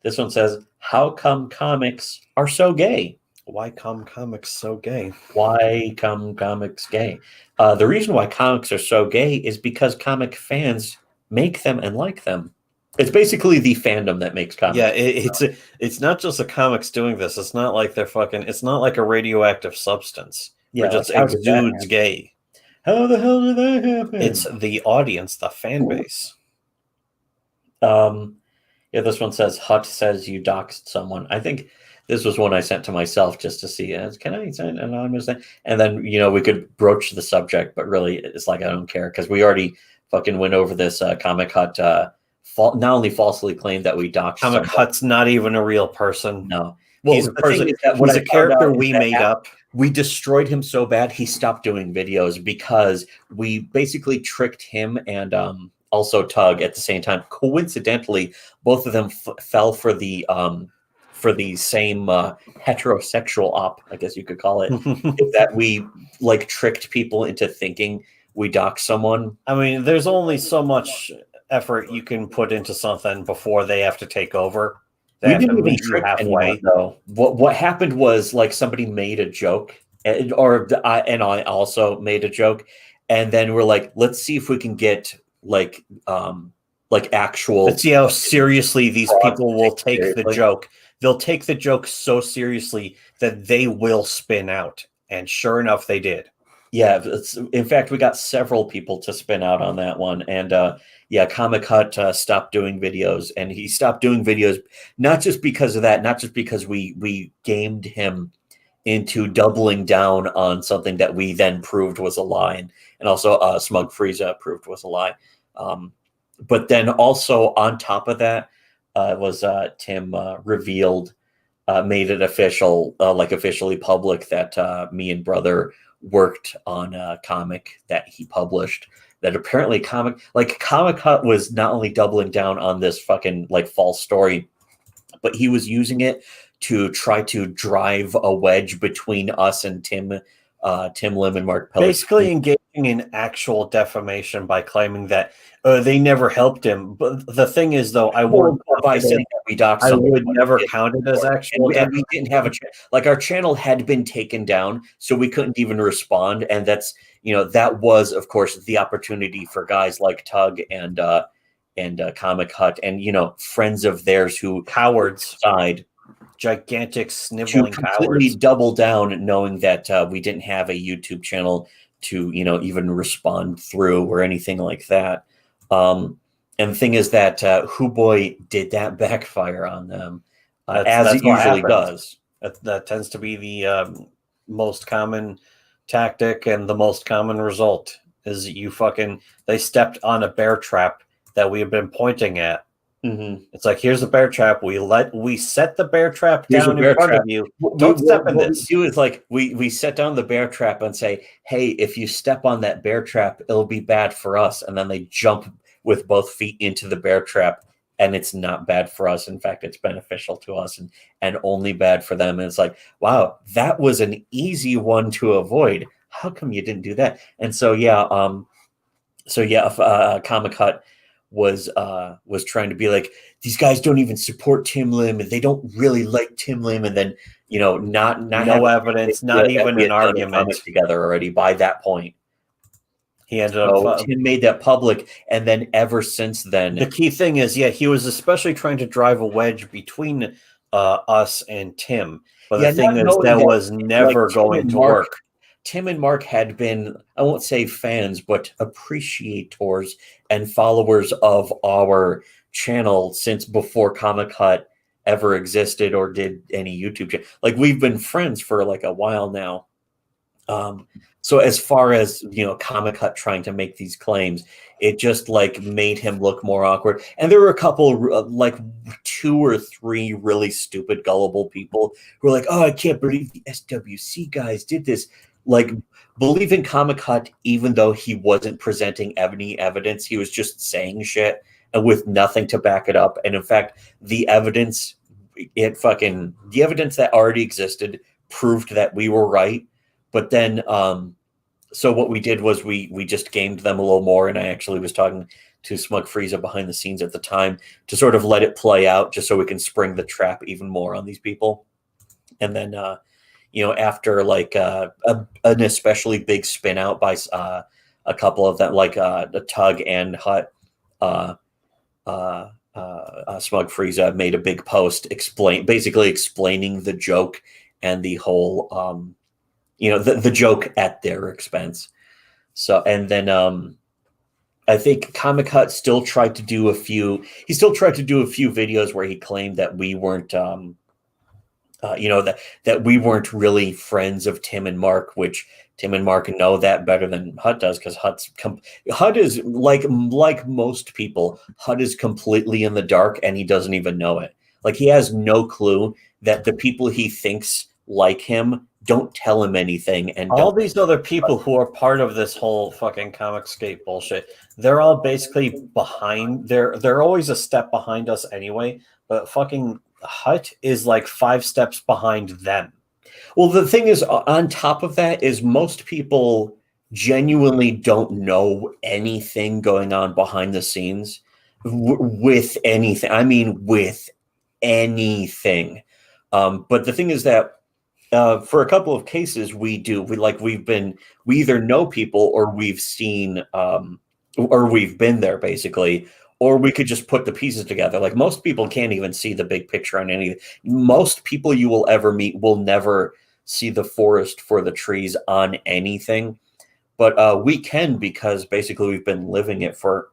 This one says, how come comics are so gay? Why come comics so gay? Why come comics gay? The reason why comics are so gay is because comic fans make them and like them. It's basically the fandom that makes comics. Yeah, it's not just the comics doing this. It's not like it's not like a radioactive substance. Yeah, it just exudes gay. How the hell did that happen? It's the audience, the fan base. Yeah, this one says, Hut says you doxed someone. I think this was one I sent to myself just to see, can I send an anonymous thing? And then, we could broach the subject, but really it's like, I don't care, because we already fucking went over this. Comic Hut not only falsely claimed that we doxed Comic Hut's not even a real person. No. Well, he's a person. He's a character we made up. We destroyed him so bad he stopped doing videos because we basically tricked him and also Tug at the same time. Coincidentally, both of them fell for the same heterosexual op, I guess you could call it, that we tricked people into thinking we doxed someone. I mean, there's only so much effort you can put into something before they have to take over. We didn't even trick anyone, though. What happened was somebody made a joke, and I also made a joke, and then we're like, let's see if we can get actual. Let's see how seriously these people will take the joke. They'll take the joke so seriously that they will spin out, and sure enough, they did. Yeah, in fact, we got several people to spin out on that one, and Comic Hut stopped doing videos, and he stopped doing videos not just because of that, not just because we gamed him into doubling down on something that we then proved was a lie, and also Smug Frieza proved was a lie. But then also on top of that was Tim revealed, made it official, officially public, that me and brother worked on a comic that he published. That apparently Comic Hut was not only doubling down on this fucking false story, but he was using it to try to drive a wedge between us and Tim Lim and Mark Pellet. Basically engaging in actual defamation by claiming that they never helped him. But the thing is, though, I would never count it as actual. And we didn't have our channel had been taken down, so we couldn't even respond. And that's that was, of course, the opportunity for guys like Tug and Comic Hut and friends of theirs who cowards side gigantic to sniveling completely cowards. double down, knowing that we didn't have a YouTube channel to, even respond through or anything like that. And the thing is that Hoo Boy did that backfire on them, as That's it what usually happens. does. That tends to be the most common tactic and the most common result is they stepped on a bear trap that we have been pointing at. Mm-hmm. It's like, here's the bear trap. We set the bear trap Here's a down bear in front trap. of you. Don't step in What this. we do is like we set down the bear trap and say, hey, if you step on that bear trap, it'll be bad for us. And then they jump with both feet into the bear trap, and it's not bad for us. In fact, it's beneficial to us and only bad for them. And it's like, wow, that was an easy one to avoid. How come you didn't do that? And so Comic Hut was trying to be like, these guys don't even support Tim Lim and they don't really like Tim Lim, and then not No having evidence, not even we an had done a argument. comic together already by that point. He ended So up. Tim made that public, and then ever since then, The key thing is, he was especially trying to drive a wedge between us and Tim. But the thing is, that was never going to work. Tim and Mark had been, I won't say fans, but appreciators and followers of our channel since before Comic Hut ever existed or did any YouTube channel. Like, we've been friends for like a while now. So as far as, Comic Hut trying to make these claims, it just like made him look more awkward. And there were a couple, like 2 or 3 really stupid, gullible people who were like, oh, I can't believe the SWC guys did this. Like, believe in Comic Hut, even though he wasn't presenting any evidence, he was just saying shit and with nothing to back it up. And in fact, the evidence that already existed proved that we were right. But then, so what we did was we just gamed them a little more, and I actually was talking to Smug Frieza behind the scenes at the time to sort of let it play out, just so we can spring the trap even more on these people. And then, after like an especially big spin out by a couple of them, like the Tug and Hut, Smug Frieza made a big post basically explaining the joke and the whole. The joke at their expense. So, and then I think Comic Hut still tried to do a few videos where he claimed that we weren't, that we weren't really friends of Tim and Mark, which Tim and Mark know that better than Hut does, because Hut is like most people, Hut is completely in the dark and he doesn't even know it. Like, he has no clue that the people he thinks like him don't tell him anything, and all these other people who are part of this whole fucking Comicscape bullshit, they're all basically behind. They're always a step behind us anyway, but fucking Hut is like 5 steps behind them. Well, the thing is, on top of that, is most people genuinely don't know anything going on behind the scenes with anything. I mean, with anything. But the thing is that for a couple of cases, we either know people, or we've seen, or we've been there basically, or we could just put the pieces together. Like, most people can't even see the big picture on anything. Most people you will ever meet will never see the forest for the trees on anything, but we can, because basically we've been living it for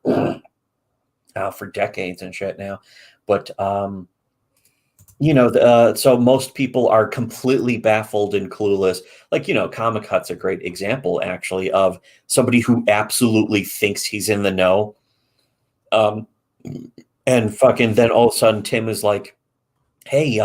decades and shit now. But so most people are completely baffled and clueless. Like, Comic Hut's a great example, actually, of somebody who absolutely thinks he's in the know. And fucking then all of a sudden Tim is like, hey,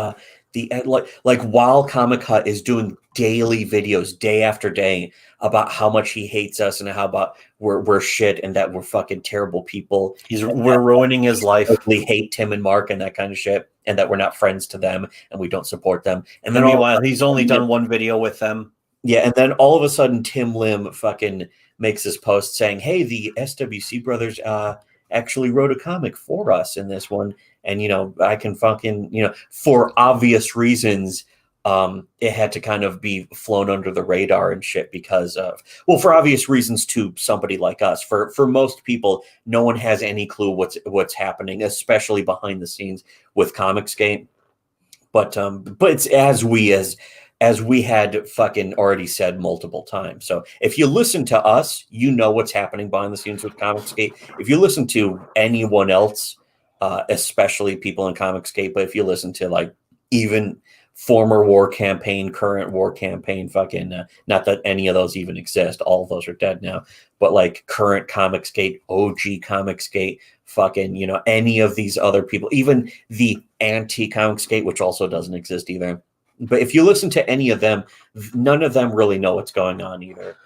while Comic Hut is doing daily videos day after day about how much he hates us and how about we're shit and that we're fucking terrible people. We're ruining his life. We hate Tim and Mark and that kind of shit, and that we're not friends to them and we don't support them. And then meanwhile, he's only done one video with them. Yeah, and then all of a sudden Tim Lim fucking makes this post saying, hey, the SWC brothers actually wrote a comic for us in this one. And, I can fucking, for obvious reasons, it had to kind of be flown under the radar and shit because of, for obvious reasons to somebody like us. For most people, no one has any clue what's happening, especially behind the scenes with Comicsgate. but it's as we had fucking already said multiple times. So if you listen to us, you know what's happening behind the scenes with Comicsgate. If you listen to anyone else, especially people in Comicsgate, but if you listen to like even former war campaign, current war campaign, fucking not that any of those even exist, all of those are dead now, but like current Comicsgate, OG Comicsgate, fucking, you know, any of these other people, even the anti Comicsgate, which also doesn't exist either. But if you listen to any of them, none of them really know what's going on either.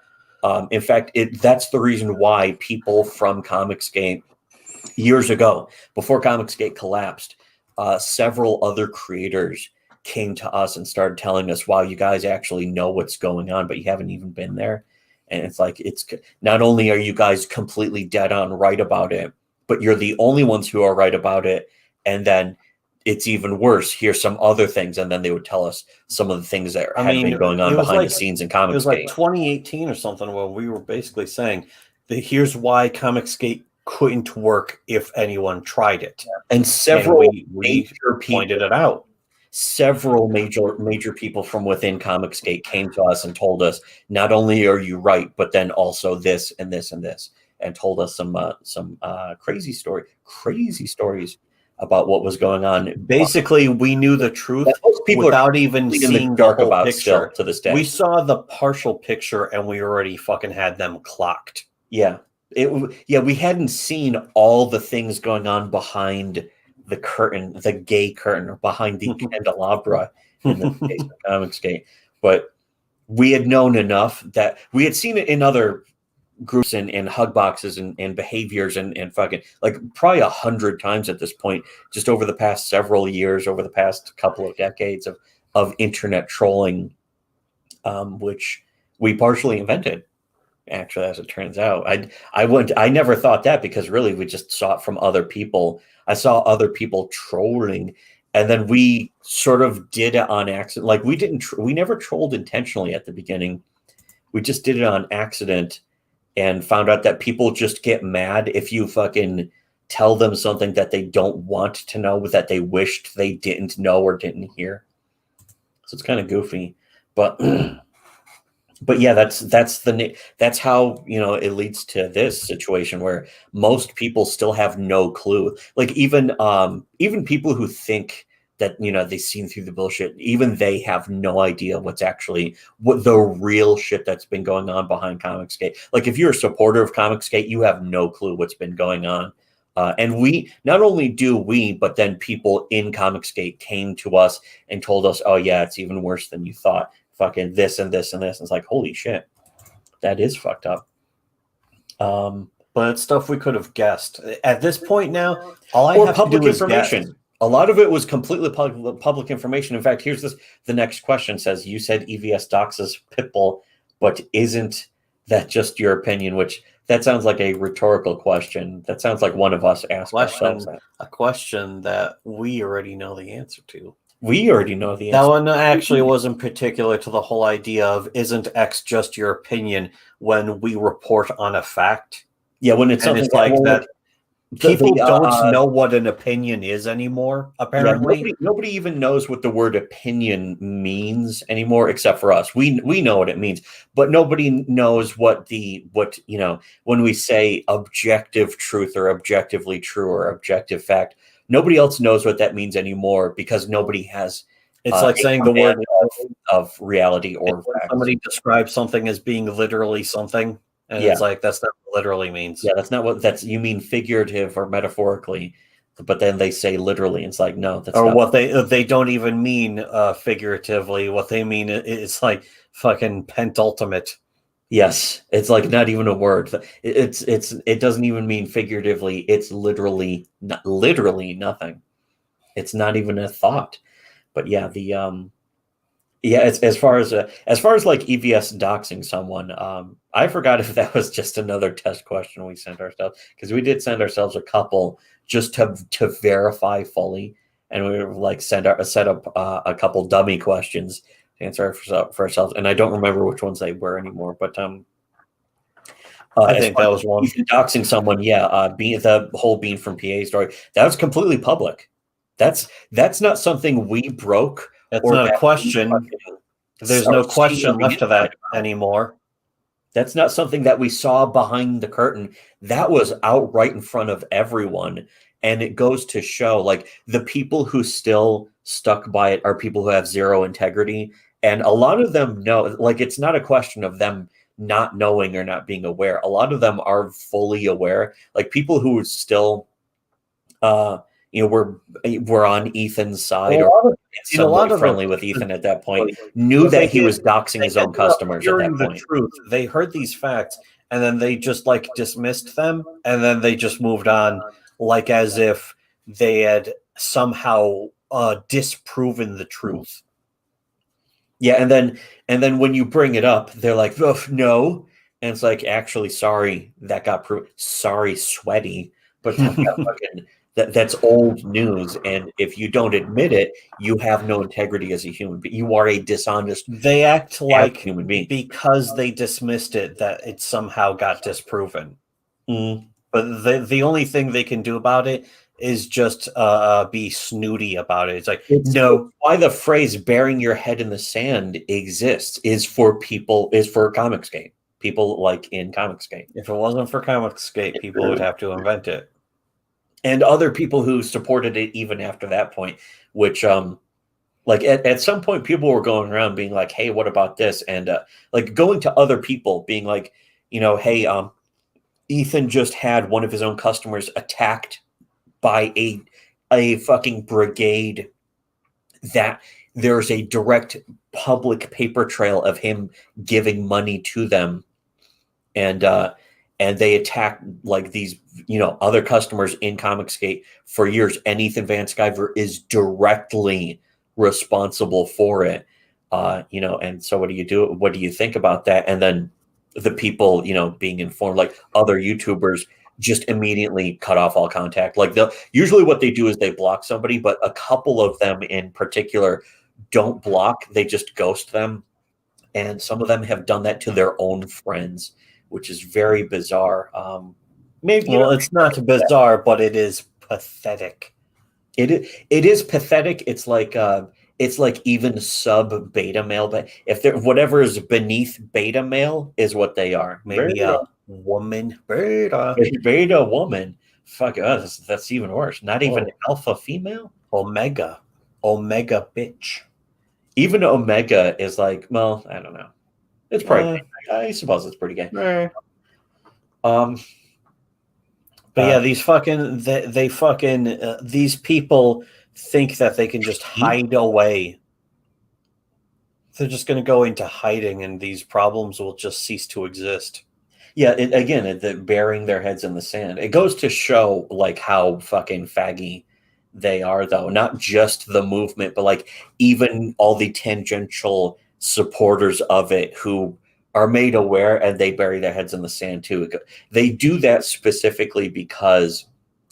In fact, that's the reason why people from Comicsgate years ago, before Comicsgate collapsed, several other creators came to us and started telling us, wow, you guys actually know what's going on, but you haven't even been there. And it's like, it's not only are you guys completely dead on right about it, but you're the only ones who are right about it. And then it's even worse. Here's some other things. And then they would tell us some of the things that had been going on behind the scenes in Comicsgate. It was like 2018 or something where we were basically saying that here's why Comicsgate couldn't work if anyone tried it. And several we pointed it out. Several major people from within Comicsgate came to us and told us, not only are you right, but then also this and this and this, and told us some crazy stories about what was going on. Basically, we knew the truth without even seeing the dark about picture. To this day, we saw the partial picture and we already fucking had them clocked. Yeah, we hadn't seen all the things going on behind the curtain, the gay curtain, or behind the candelabra in the case of Comicsgate. But we had known enough that we had seen it in other groups and hug boxes and behaviors and fucking like probably 100 times at this point, just over the past several years, over the past couple of decades of internet trolling, which we partially invented. Actually, as it turns out, I never thought that, because really we just saw it from other people. I saw other people trolling, and then we sort of did it on accident. Like we never trolled intentionally at the beginning. We just did it on accident and found out that people just get mad if you fucking tell them something that they don't want to know, that they wished they didn't know or didn't hear. So it's kind of goofy, but yeah, that's how, you know, it leads to this situation where most people still have no clue. Like even people who think that, you know, they've seen through the bullshit, even they have no idea what the real shit that's been going on behind Comicsgate. Like if you're a supporter of Comicsgate, you have no clue what's been going on. And we, not only do we, but then people in Comicsgate came to us and told us, oh yeah, it's even worse than you thought. Fucking this and this and this. And it's like, holy shit, that is fucked up. But it's stuff we could have guessed. At this point now, all I have to do is guess. A lot of it was completely public information. In fact, here's the next question says, you said EVS doxes Pitbull, but isn't that just your opinion? Which that sounds like a rhetorical question. That sounds like one of us asked ourselves that. A question that we already know the answer to. We already know the answer. That one actually wasn't particular to the whole idea of isn't X just your opinion when we report on a fact. Yeah, when it's something like that. People don't know what an opinion is anymore, apparently. Yeah, nobody even knows what the word opinion means anymore, except for us. We know what it means, but nobody knows what you know, when we say objective truth or objectively true or objective fact, nobody else knows what that means anymore, because nobody has. It's like saying the word of reality or fact. Somebody describes something as being literally something. And it's like, that's not what literally means. Yeah, that's not what you mean figurative or metaphorically, but then they say literally. And it's like, no, that's or not what they don't even mean figuratively. What they mean is like fucking pentultimate. Yes, it's like not even a word. It doesn't even mean figuratively. It's literally nothing. It's not even a thought. But yeah, it's as far as like EVS doxing someone, I forgot if that was just another test question we sent ourselves, because we did send ourselves a couple just to verify fully, and we were like set up a couple dummy questions to answer for ourselves, and I don't remember which ones they were anymore, but I think that was one. Doxing someone, the whole Bean from PA story, that was completely public. That's not something we broke. That's not a question. There's no question left to that anymore. That's not something that we saw behind the curtain. That was out right in front of everyone. And it goes to show, like, the people who still stuck by it are people who have zero integrity. And a lot of them know, like, it's not a question of them not knowing or not being aware. A lot of them are fully aware. Like, people who still, we're on Ethan's side or somewhat friendly with Ethan at that point, knew that he was doxing his own customers at that point. Truth. They heard these facts and then they just like dismissed them and then they just moved on, like as if they had somehow disproven the truth. Yeah, and then when you bring it up, they're like, oh, no. And it's like, actually, sorry, that got proved. Sorry, sweaty. But that got fucking... That's old news, and if you don't admit it, you have no integrity as a human being. You are a dishonest. They act like human being because they dismissed it that it somehow got disproven. But the only thing they can do about it is just be snooty about it. It's like no. Why the phrase "burying your head in the sand" exists is for Comicsgate. People like in Comicsgate. If it wasn't for Comicsgate, people would have to invent it. And other people who supported it even after that point, which like at some point people were going around being like, hey, what about this? And like going to other people being like, hey, Ethan just had one of his own customers attacked by a fucking brigade, that there's a direct public paper trail of him giving money to them. And they attack like these, other customers in Comicsgate for years. And Ethan Van Sciver is directly responsible for it. And so what do you do? What do you think about that? And then the people, being informed, like other YouTubers just immediately cut off all contact. Like usually what they do is they block somebody, but a couple of them in particular don't block. They just ghost them. And some of them have done that to their own friends, which is very bizarre. It's not bizarre, but it is pathetic. It is pathetic. It's like even sub beta male, but if they're whatever is beneath beta male is what they are. Maybe beta. A woman beta woman. Fuck us. That's even worse. Not even alpha female. Omega bitch. Even Omega is like, well, I don't know. It's probably I suppose it's pretty gay. But yeah, these fucking these people think that they can just hide away. They're just going to go into hiding, and these problems will just cease to exist. Yeah, burying their heads in the sand. It goes to show like how fucking faggy they are, though. Not just the movement, but like even all the tangential supporters of it who are made aware and they bury their heads in the sand too. They do that specifically because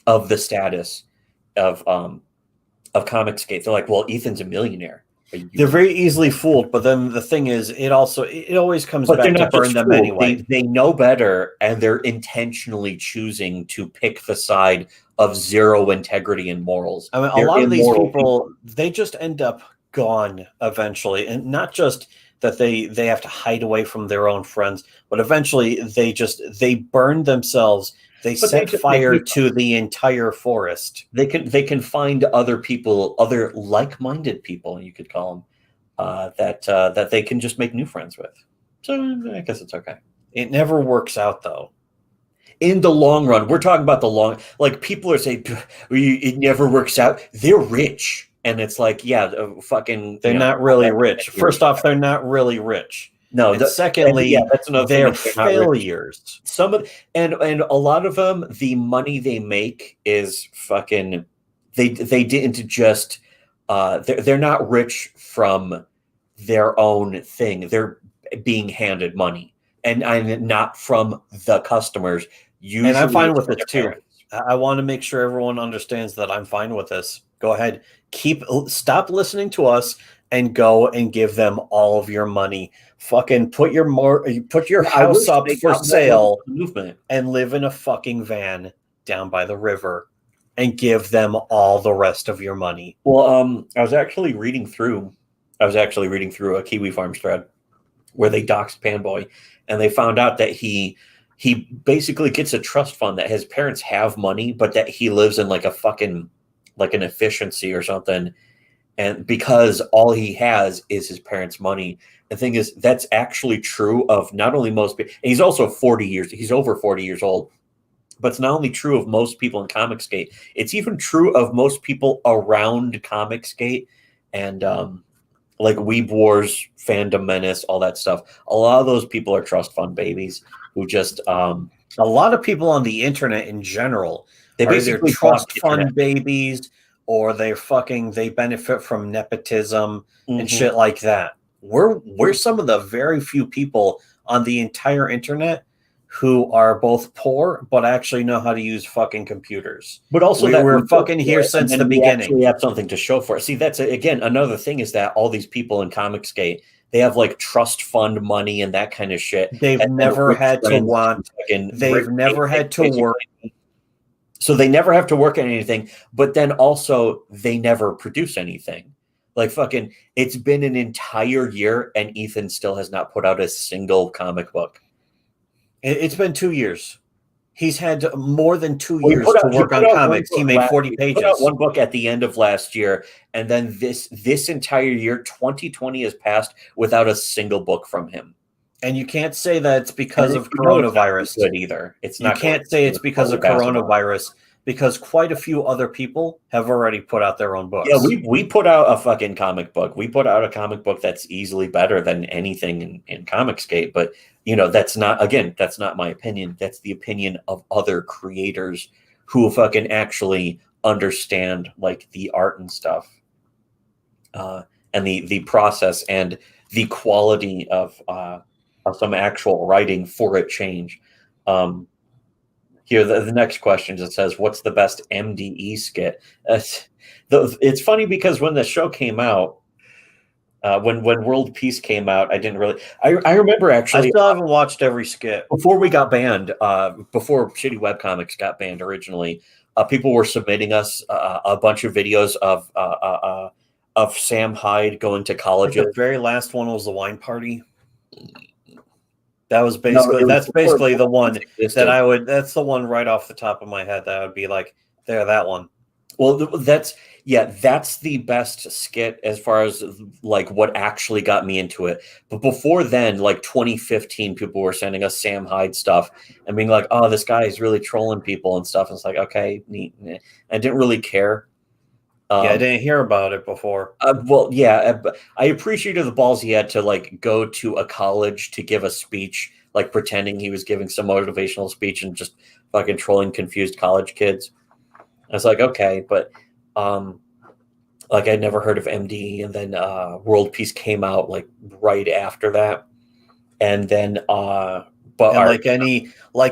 of the status of Comicsgate. They're like, well, Ethan's a millionaire. They're very easily fooled, but then the thing is, it always comes back to burn them anyway. They know better, and they're intentionally choosing to pick the side of zero integrity and morals. I mean, a lot of these people, they just end up gone eventually, and not just that they have to hide away from their own friends, but eventually they burn themselves. They set fire to the entire forest. They can find other people, other like-minded people, you could call them, that they can just make new friends with. So I guess it's okay. It never works out, though. In the long run, we're talking about the long. Like people are saying, it never works out. They're rich, and it's like, yeah, fucking. They're not really rich. First off, they're not really rich. No. Secondly, that's another they're failures. Some of and a lot of them, the money they make is fucking. They didn't just. They're not rich from their own thing. They're being handed money, and not from the customers. Usually, and I'm fine with it too. I want to make sure everyone understands that I'm fine with this. Go ahead, stop listening to us and go and give them all of your money. Fucking put your house up for sale movement and live in a fucking van down by the river. and give them all the rest of your money. Well, I was actually reading through a Kiwi Farms thread where they doxed Panboy, and they found out that he basically gets a trust fund that his parents have money, but that he lives in like a fucking like an efficiency or something. And because all he has is his parents' money. The thing is, that's actually true of not only most people, he's also 40 years, he's over 40 years old, but it's not only true of most people in Comicsgate, it's even true of most people around Comicsgate and like Weeb Wars, Fandom Menace, all that stuff. A lot of those people are trust fund babies who just a lot of people on the internet in general, they basically trust fund babies, or they benefit from nepotism and shit like that. We're some of the very few people on the entire internet who are both poor but actually know how to use fucking computers. But also we're fucking here since the beginning. We have something to show for it. See, that's again another thing is that all these people in Comicsgate, they have like trust fund money and that kind of shit. They've never had to want. They've never had to work. So they never have to work on anything, but then also they never produce anything. Like fucking, it's been an entire year and Ethan still has not put out a single comic book. It's been 2 years. He's had more than 2 years to work on comics. He made 40 pages. Put out one book at the end of last year, and then this entire year, 2020 has passed without a single book from him. And you can't say that it's because of coronavirus. Good either. It's not. You can't say it's because of coronavirus, because quite a few other people have already put out their own books. Yeah, we put out a fucking comic book. We put out a comic book that's easily better than anything in Comicsgate. But you know, that's not my opinion. That's the opinion of other creators who fucking actually understand like the art and stuff, and the process and the quality of some actual writing for a change. Here, the next question just says, what's the best MDE skit? It's funny because when the show came out, when World Peace came out, I didn't really... I remember actually... I still haven't watched every skit. Before we got banned, before Shitty Webcomics got banned originally, people were submitting us a bunch of videos of Sam Hyde going to colleges. The very last one was the wine party. That was basically that's basically the one that I would. That's the one right off the top of my head that I would be like, there, that one. Well, that's the best skit as far as like what actually got me into it. But before then, like 2015, people were sending us Sam Hyde stuff and being like, "Oh, this guy is really trolling people and stuff." And it's like, okay, neat. I didn't really care. I didn't hear about it before. Well, yeah, I appreciated the balls he had to like go to a college to give a speech, like pretending he was giving some motivational speech and just fucking trolling confused college kids. I was like, okay, but like I'd never heard of MD, and then World Peace came out like right after that, and then but like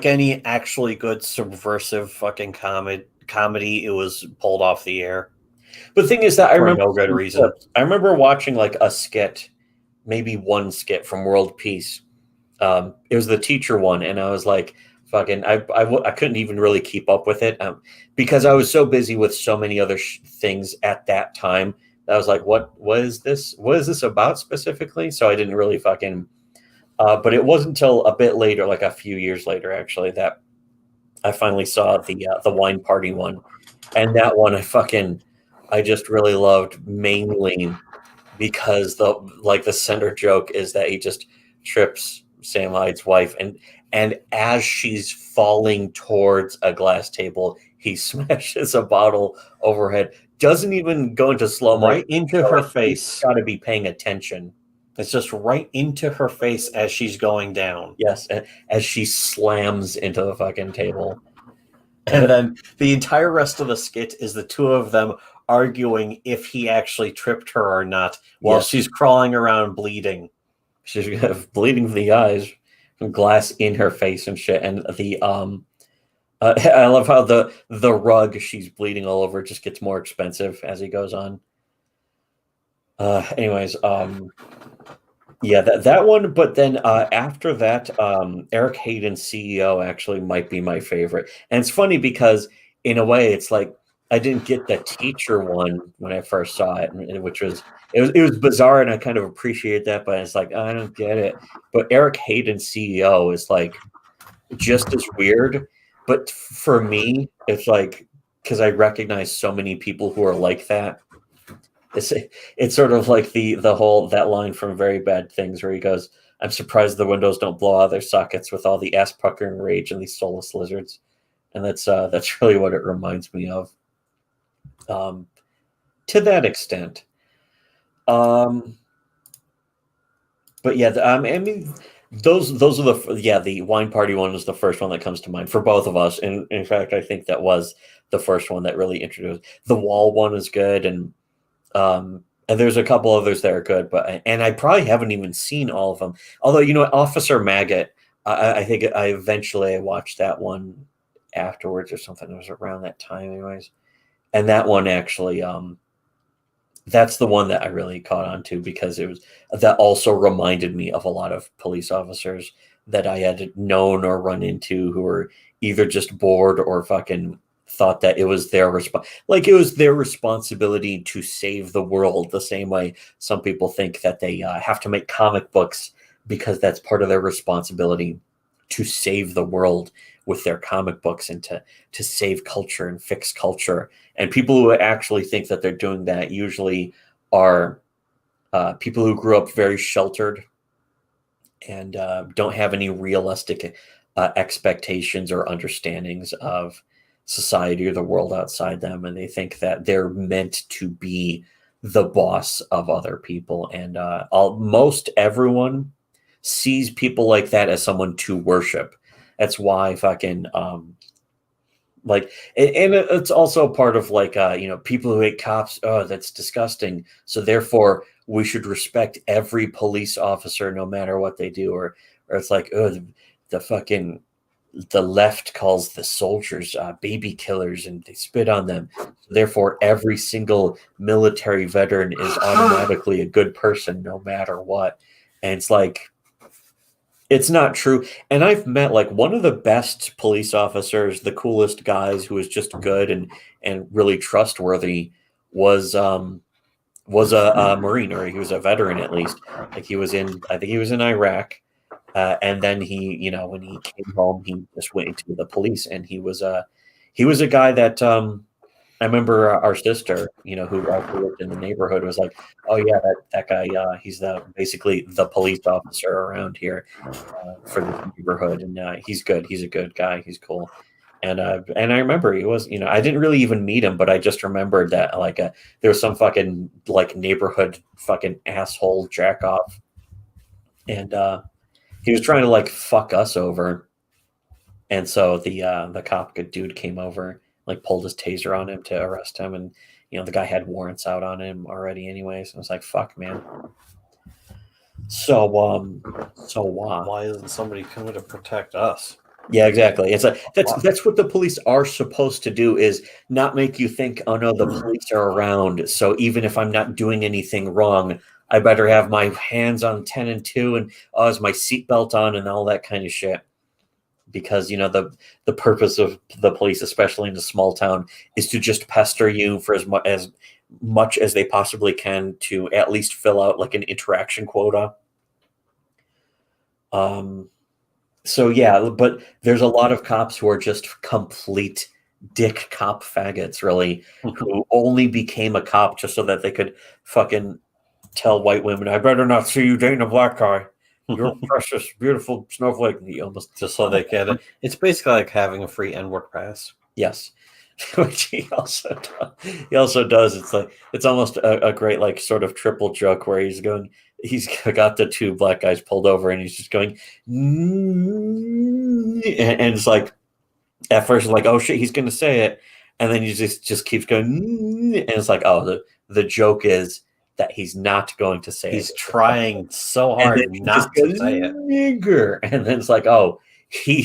any actually good subversive fucking comedy, it was pulled off the air. But the thing is that I remember no good reason. I remember watching like a skit, maybe one skit from World Peace. It was the teacher one, and I was like, fucking, I couldn't even really keep up with it because I was so busy with so many other things at that time. I was like, what is this? What is this about specifically? So I didn't really fucking. But it wasn't until a bit later, like a few years later, actually, that I finally saw the wine party one, and that one I just really loved, mainly because the center joke is that he just trips Sam Hyde's wife, and as she's falling towards a glass table, he smashes a bottle over her head. Doesn't even go into slow-mo. Right into her face. Got to be paying attention. It's just right into her face as she's going down. Yes, as she slams into the fucking table. And then the entire rest of the skit is the two of them arguing if he actually tripped her or not while she's crawling around bleeding. She's bleeding from the eyes, from glass in her face and shit. And the I love how the rug she's bleeding all over just gets more expensive as he goes on. Anyways, yeah, that one. But then after that, Eric Hayden's CEO actually might be my favorite. And it's funny because in a way, it's like I didn't get the teacher one when I first saw it, which was it was bizarre, and I kind of appreciate that, but it's like I don't get it. But Eric Hayden's CEO is like just as weird, but for me, it's like because I recognize so many people who are like that. It's sort of like the whole that line from Very Bad Things where he goes, "I'm surprised the windows don't blow out of their sockets with all the ass puckering rage and these soulless lizards," and that's really what it reminds me of. To that extent. But yeah, I mean, those are the wine party one was the first one that comes to mind for both of us, and in fact, I think that was the first one that really introduced. The wall one is good, and there's a couple others that are good, and I probably haven't even seen all of them. Although Officer Maggot, I think I eventually watched that one afterwards or something. It was around that time, anyways, and that one actually. That's the one that I really caught on to because that also reminded me of a lot of police officers that I had known or run into who were either just bored or fucking thought that it was their responsibility to save the world the same way some people think that they have to make comic books because that's part of their responsibility to save the world with their comic books and to save culture and fix culture. And people who actually think that they're doing that usually are people who grew up very sheltered and don't have any realistic expectations or understandings of society or the world outside them. And they think that they're meant to be the boss of other people. And most everyone sees people like that as someone to worship. That's why fucking and it's also part of people who hate cops. Oh, that's disgusting. So therefore, we should respect every police officer no matter what they do. Or it's like, oh, the left calls the soldiers baby killers and they spit on them. So therefore, every single military veteran is automatically a good person no matter what. And it's like, it's not true. And I've met one of the best police officers, the coolest guys who was just good and really trustworthy was a Marine, or he was a veteran at least. I think he was in Iraq. And then when he came home, he just went into the police, and he was a guy that I remember our sister, who also lived in the neighborhood, was like, "Oh yeah, that guy, he's basically the police officer around here for the neighborhood, and he's good. He's a good guy. He's cool." And I remember he was, I didn't really even meet him, but I just remembered that there was some fucking neighborhood fucking asshole jack off, and he was trying to fuck us over, and so the cop good dude came over. Pulled his taser on him to arrest him, and the guy had warrants out on him already anyway. So I was like, "Fuck, man." So why isn't somebody coming to protect us? Yeah, exactly. It's that's what the police are supposed to do, is not make you think, "Oh no, the police are around. So even if I'm not doing anything wrong, I better have my hands on 10 and 2 and is my seatbelt on and all that kind of shit." Because the purpose of the police, especially in a small town, is to just pester you for as much as they possibly can to at least fill out an interaction quota. So yeah, but there's a lot of cops who are just complete dick cop faggots, really, who only became a cop just so that they could fucking tell white women, "I better not see you dating a black guy. You're precious, beautiful snowflake." Almost just so they get it. It's basically like having a free N-word pass. Yes, which he also does. It's almost a great sort of triple joke where he's got the two black guys pulled over and he's just going, and it's like at first oh shit, he's gonna say it, and then he just keeps going, and it's like, oh, the joke is that he's not going to say it. He's trying so hard not to say it. Nigger. And then it's like, oh, he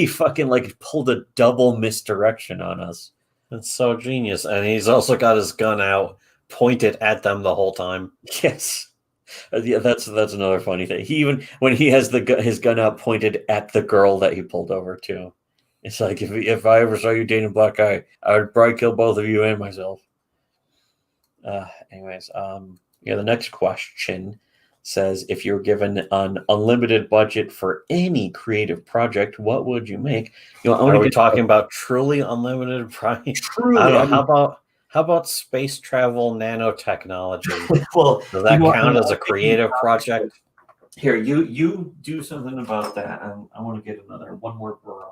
fucking pulled a double misdirection on us. It's so genius. And he's also got his gun out, pointed at them the whole time. Yes. Yeah, that's another funny thing. He even when he has his gun out pointed at the girl that he pulled over too. It's like if I ever saw you dating a black guy, I would probably kill both of you and myself. Anyways, the next question says, if you're given an unlimited budget for any creative project, what would you make? Are we talking about truly unlimited price? Truly, I don't know. How about space travel nanotechnology? Well, does that count as a creative project? Here, you do something about that. I want to get one more burrow.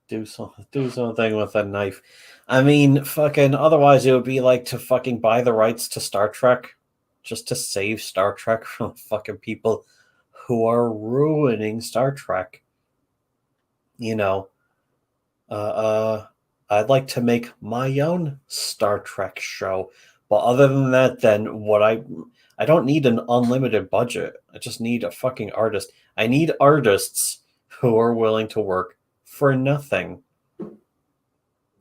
Do something with a knife. I mean, fucking. Otherwise, it would be like to fucking buy the rights to Star Trek, just to save Star Trek from fucking people who are ruining Star Trek. I'd like to make my own Star Trek show. But other than that, then I don't need an unlimited budget. I just need a fucking artist. I need artists who are willing to work for nothing.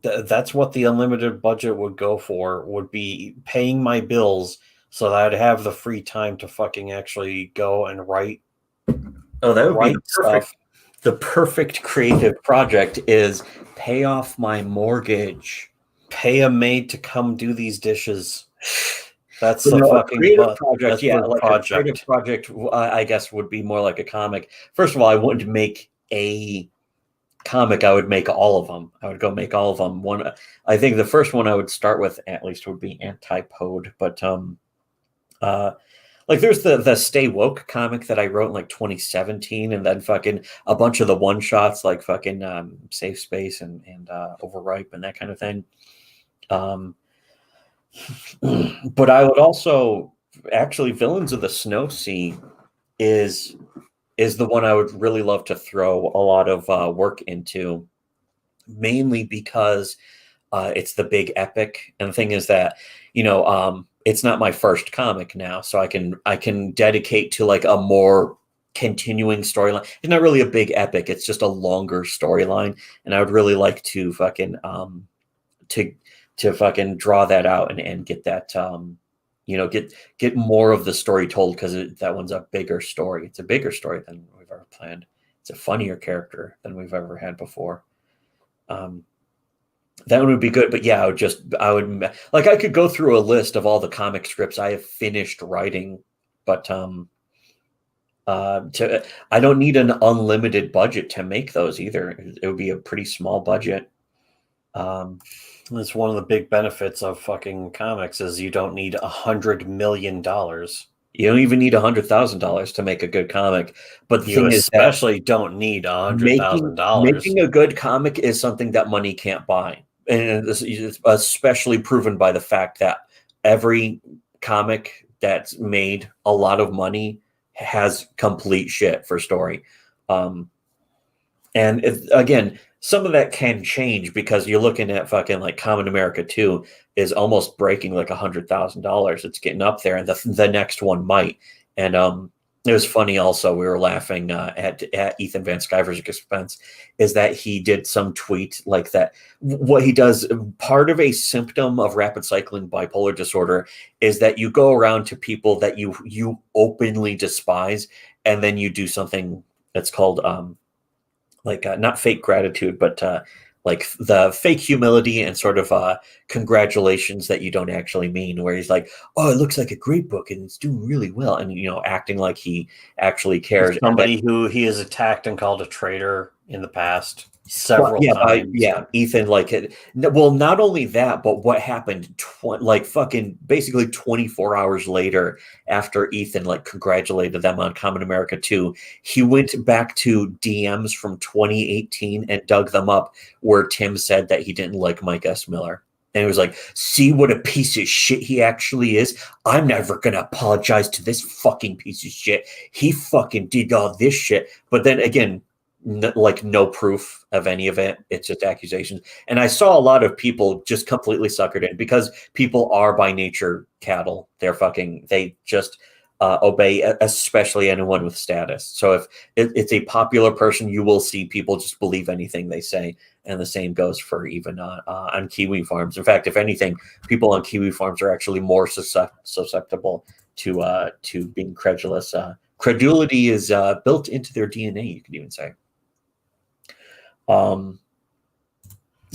That's what the unlimited budget would go for, would be paying my bills so that I'd have the free time to fucking actually go and write. Oh, that would be the perfect creative project is pay off my mortgage. Pay a maid to come do these dishes. That's the fucking creative project. Yeah, like a creative project, I guess, would be more like a comic. First of all, I wouldn't make a comic. I would make all of them. I would go make all of them. I think the first one I would start with at least would be Antipode, but like there's the Stay Woke comic that I wrote in like 2017, and then fucking a bunch of the one shots like fucking Safe Space and Overripe and that kind of thing. But I would also actually Villains of the Snow Sea is the one I would really love to throw a lot of work into, mainly because it's the big epic. And the thing is that, it's not my first comic now, so I can dedicate to like a more continuing storyline. It's not really a big epic, it's just a longer storyline. And I would really like to fucking to fucking draw that out and get that get more of the story told, because that one's a bigger story. It's a bigger story than we've ever planned. It's a funnier character than we've ever had before. That one would be good. But yeah, I would like, I could go through a list of all the comic scripts I have finished writing, but I don't need an unlimited budget to make those either. It would be a pretty small budget. That's one of the big benefits of fucking comics is you don't need $100 million. You don't even need $100,000 to make a good comic. But the you especially don't need $100,000. Making a good comic is something that money can't buy. And this is especially proven by the fact that every comic that's made a lot of money has complete shit for story. And again, some of that can change because you're looking at fucking like Common America 2 is almost breaking like $100,000. It's getting up there, and the next one might. And it was funny also, we were laughing at Ethan Van Sciver's expense, is that he did some tweet like that. What he does, part of a symptom of rapid cycling bipolar disorder is that you go around to people that you openly despise, and then you do something that's called not fake gratitude, but like the fake humility and sort of congratulations that you don't actually mean, where he's like, oh, it looks like a great book and it's doing really well. And, acting like he actually cares. Somebody who he has attacked and called a traitor in the past several times. Ethan, not only that, but what happened fucking basically 24 hours later, after Ethan congratulated them on Common America 2, he went back to DMs from 2018 and dug them up where Tim said that he didn't like Mike S. Miller. And he was like, see what a piece of shit he actually is? I'm never going to apologize to this fucking piece of shit. He fucking did all this shit. But then again, no proof of any of it. It's just accusations. And I saw a lot of people just completely suckered in, because people are by nature cattle. They just obey, especially anyone with status. So if it's a popular person, you will see people just believe anything they say. And the same goes for even on Kiwi farms. In fact, if anything, people on Kiwi farms are actually more susceptible to being credulous. Credulity is built into their DNA, you could even say.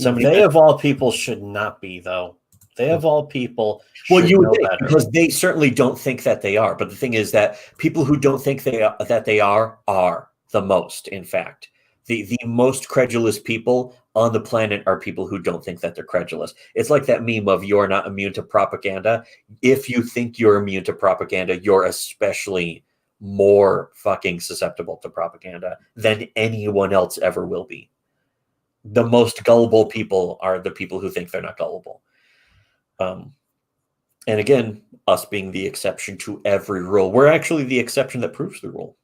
They of all people should not be, though. They of all people well, should you would know think, better. because they certainly don't think that they are. But the thing is that people who don't think that they are the most. In fact, the most credulous people on the planet are people who don't think that they're credulous. It's like that meme of "you're not immune to propaganda." If you think you're immune to propaganda, you're especially more fucking susceptible to propaganda than anyone else ever will be. The most gullible people are the people who think they're not gullible. And again, us being the exception to every rule, we're actually the exception that proves the rule.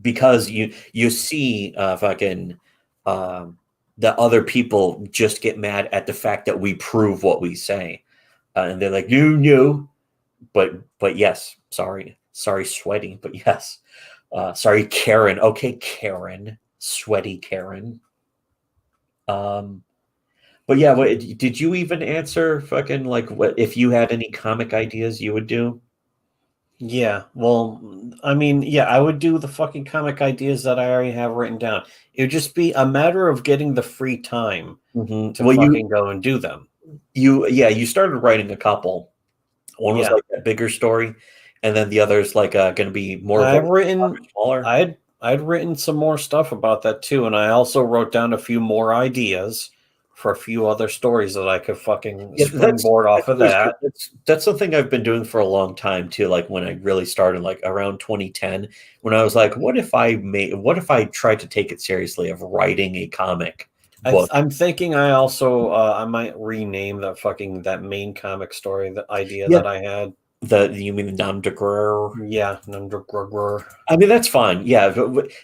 Because you see the other people just get mad at the fact that we prove what we say, and they're like, no, but yes, sorry, sweaty, but yes, sorry, Karen. Okay, Karen, sweaty Karen. But yeah, did you even answer fucking like what if you had any comic ideas you would do? Yeah, well, I mean, yeah, I would do the fucking comic ideas that I already have written down. It would just be a matter of getting the free time to fucking go and do them. You started writing a couple. One was Yeah. like a bigger story, and then the other's like going to be more smaller. I'd written some more stuff about that too, and I also wrote down a few more ideas for a few other stories that I could fucking springboard off of that. That's something I've been doing for a long time too. Like when I really started, like around 2010, when I was like, what if I tried to take it seriously of writing a comic book? I'm thinking I also I might rename that main comic story, the idea that I had. You mean the Namdagrar? Yeah, Namdagrar. I mean, that's fine. Yeah,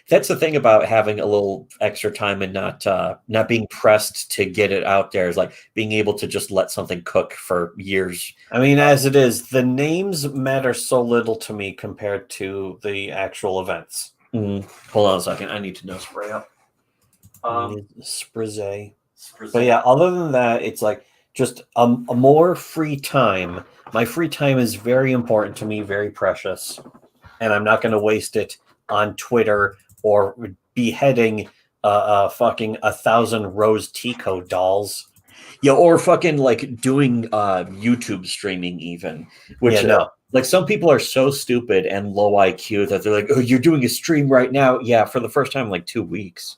that's the thing about having a little extra time and not being pressed to get it out there, is like being able to just let something cook for years. I mean, as it is, the names matter so little to me compared to the actual events. Hold on a second. I need to know spray up. Sprizay. But yeah, other than that, it's like just a more free time. My free time is very important to me, very precious, and I'm not going to waste it on Twitter or beheading fucking 1,000 Rose Tico dolls. Yeah, or fucking like doing YouTube streaming even. Which like some people are so stupid and low IQ that they're like, oh, you're doing a stream right now. Yeah, for the first time in like 2 weeks.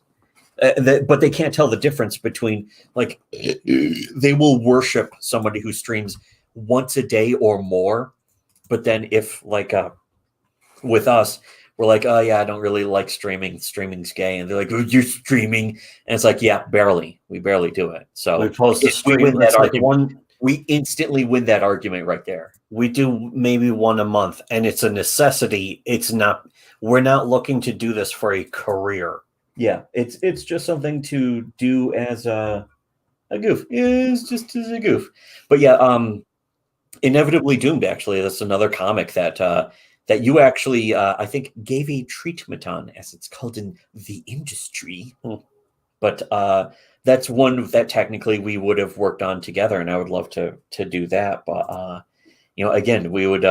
But they can't tell the difference between, like, they will worship somebody who streams once a day or more. But then if like with us, we're like, oh yeah, I don't really like streaming. Streaming's gay. And they're like, oh, you're streaming. And it's like, yeah, barely. We barely do it. So we post a stream, we win that argument. We instantly win that argument right there. We do maybe one a month, and it's a necessity. We're not looking to do this for a career. Yeah, it's just something to do as a goof. It's just as a goof. But yeah, Inevitably Doomed, actually, that's another comic that you actually I think gave a treatment on, as it's called in the industry. But that's one that technically we would have worked on together, and I would love to do that. But again, we would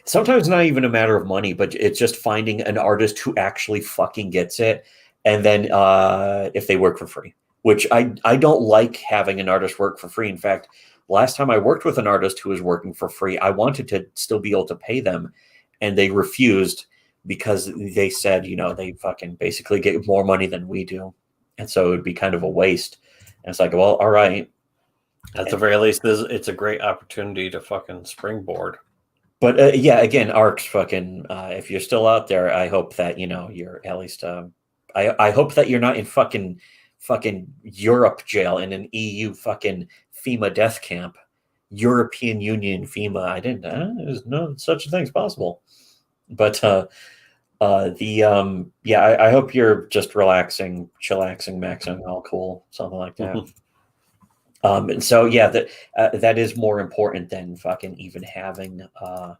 sometimes not even a matter of money, but it's just finding an artist who actually fucking gets it. And then if they work for free, which I don't like having an artist work for free. In fact, last time I worked with an artist who was working for free, I wanted to still be able to pay them, and they refused because they said, they fucking basically get more money than we do. And so it would be kind of a waste. And it's like, well, all right. At the very least, it's a great opportunity to fucking springboard. But yeah, again, ARC's fucking, if you're still out there, I hope that, you're at least, I hope that you're not in fucking Europe jail, in an EU fucking FEMA death camp. European Union FEMA. There's no such a thing as possible. But I hope you're just relaxing, chillaxing, maxing, all cool, something like that. And so yeah, that is more important than fucking even having a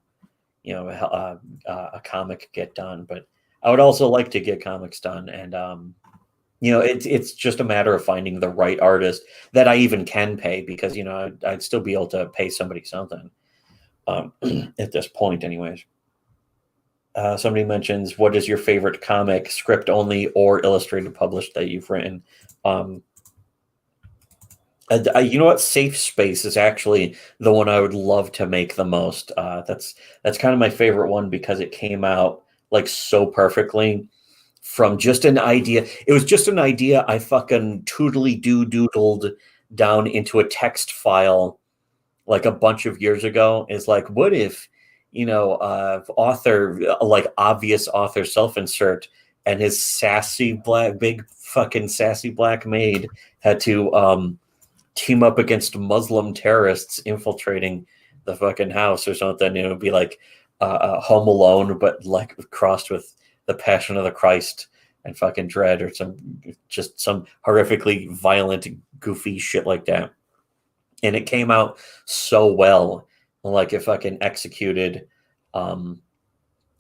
comic get done. But I would also like to get comics done, and it's just a matter of finding the right artist that I even can pay, because I'd still be able to pay somebody something at this point, anyways. Somebody mentions, what is your favorite comic, script only or illustrated published, that you've written? You know what? Safe Space is actually the one I would love to make the most. That's kind of my favorite one because it came out like so perfectly from just an idea. It was just an idea I fucking doodled down into a text file like a bunch of years ago. Is like, what if, author, like obvious author self-insert, and his big fucking sassy black maid had to team up against Muslim terrorists infiltrating the fucking house or something. It would be like Home Alone, but like crossed with the Passion of the Christ and fucking Dread, or some horrifically violent, goofy shit like that. And it came out so well, like it fucking executed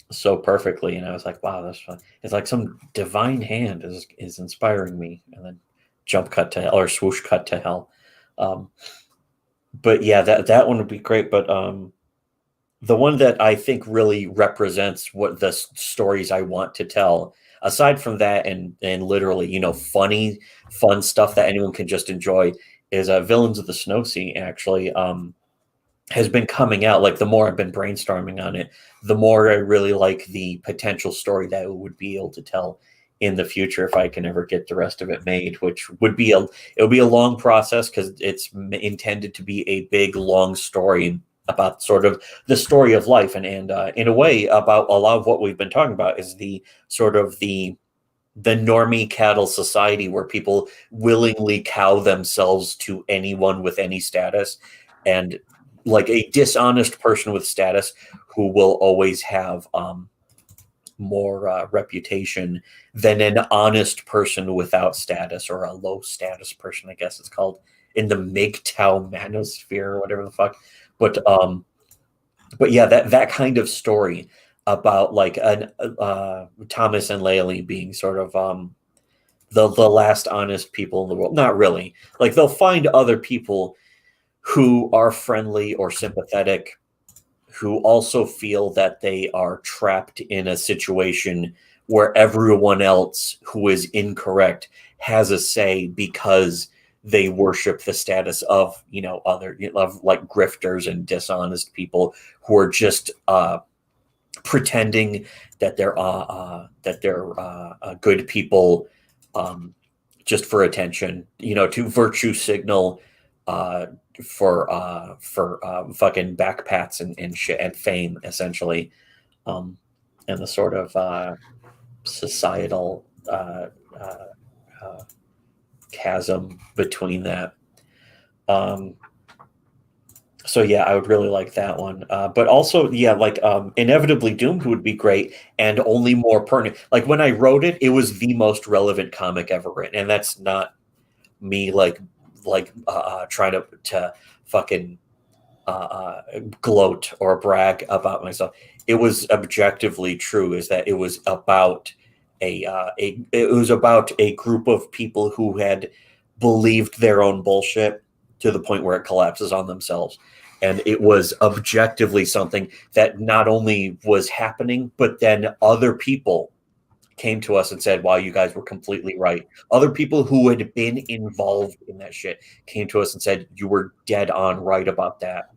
so perfectly. And I was like, wow, that's fun. It's like some divine hand is inspiring me. And then jump cut to hell, or swoosh cut to hell. But yeah, that one would be great. But the one that I think really represents what the stories I want to tell, aside from that, and literally, fun stuff that anyone can just enjoy, is Villains of the Snow Sea. Actually, has been coming out. Like, the more I've been brainstorming on it, the more I really like the potential story that it would be able to tell in the future if I can ever get the rest of it made, which would be it'll be a long process because it's intended to be a big, long story about sort of the story of life, and in a way about a lot of what we've been talking about is the sort of the normie cattle society where people willingly cow themselves to anyone with any status, and like a dishonest person with status who will always have more reputation than an honest person without status, or a low status person, I guess it's called, in the MGTOW manosphere or whatever the fuck. But yeah, that kind of story about like Thomas and Laylee being sort of the last honest people in the world. Not really. Like, they'll find other people who are friendly or sympathetic, who also feel that they are trapped in a situation where everyone else who is incorrect has a say because they worship the status of, other, of like grifters and dishonest people who are just pretending that they're good people, just for attention, to virtue signal, for fucking backpats and shit and fame, essentially, and the sort of societal chasm between that. So yeah, I would really like that one. But also, yeah, like Inevitably Doomed would be great, and only more pertinent. Like, when I wrote it, it was the most relevant comic ever written, and that's not me like trying to fucking gloat or brag about myself. It was objectively true. Is that it was about a group of people who had believed their own bullshit to the point where it collapses on themselves. And it was objectively something that not only was happening, but then other people came to us and said, wow, you guys were completely right. Other people who had been involved in that shit came to us and said, you were dead on right about that,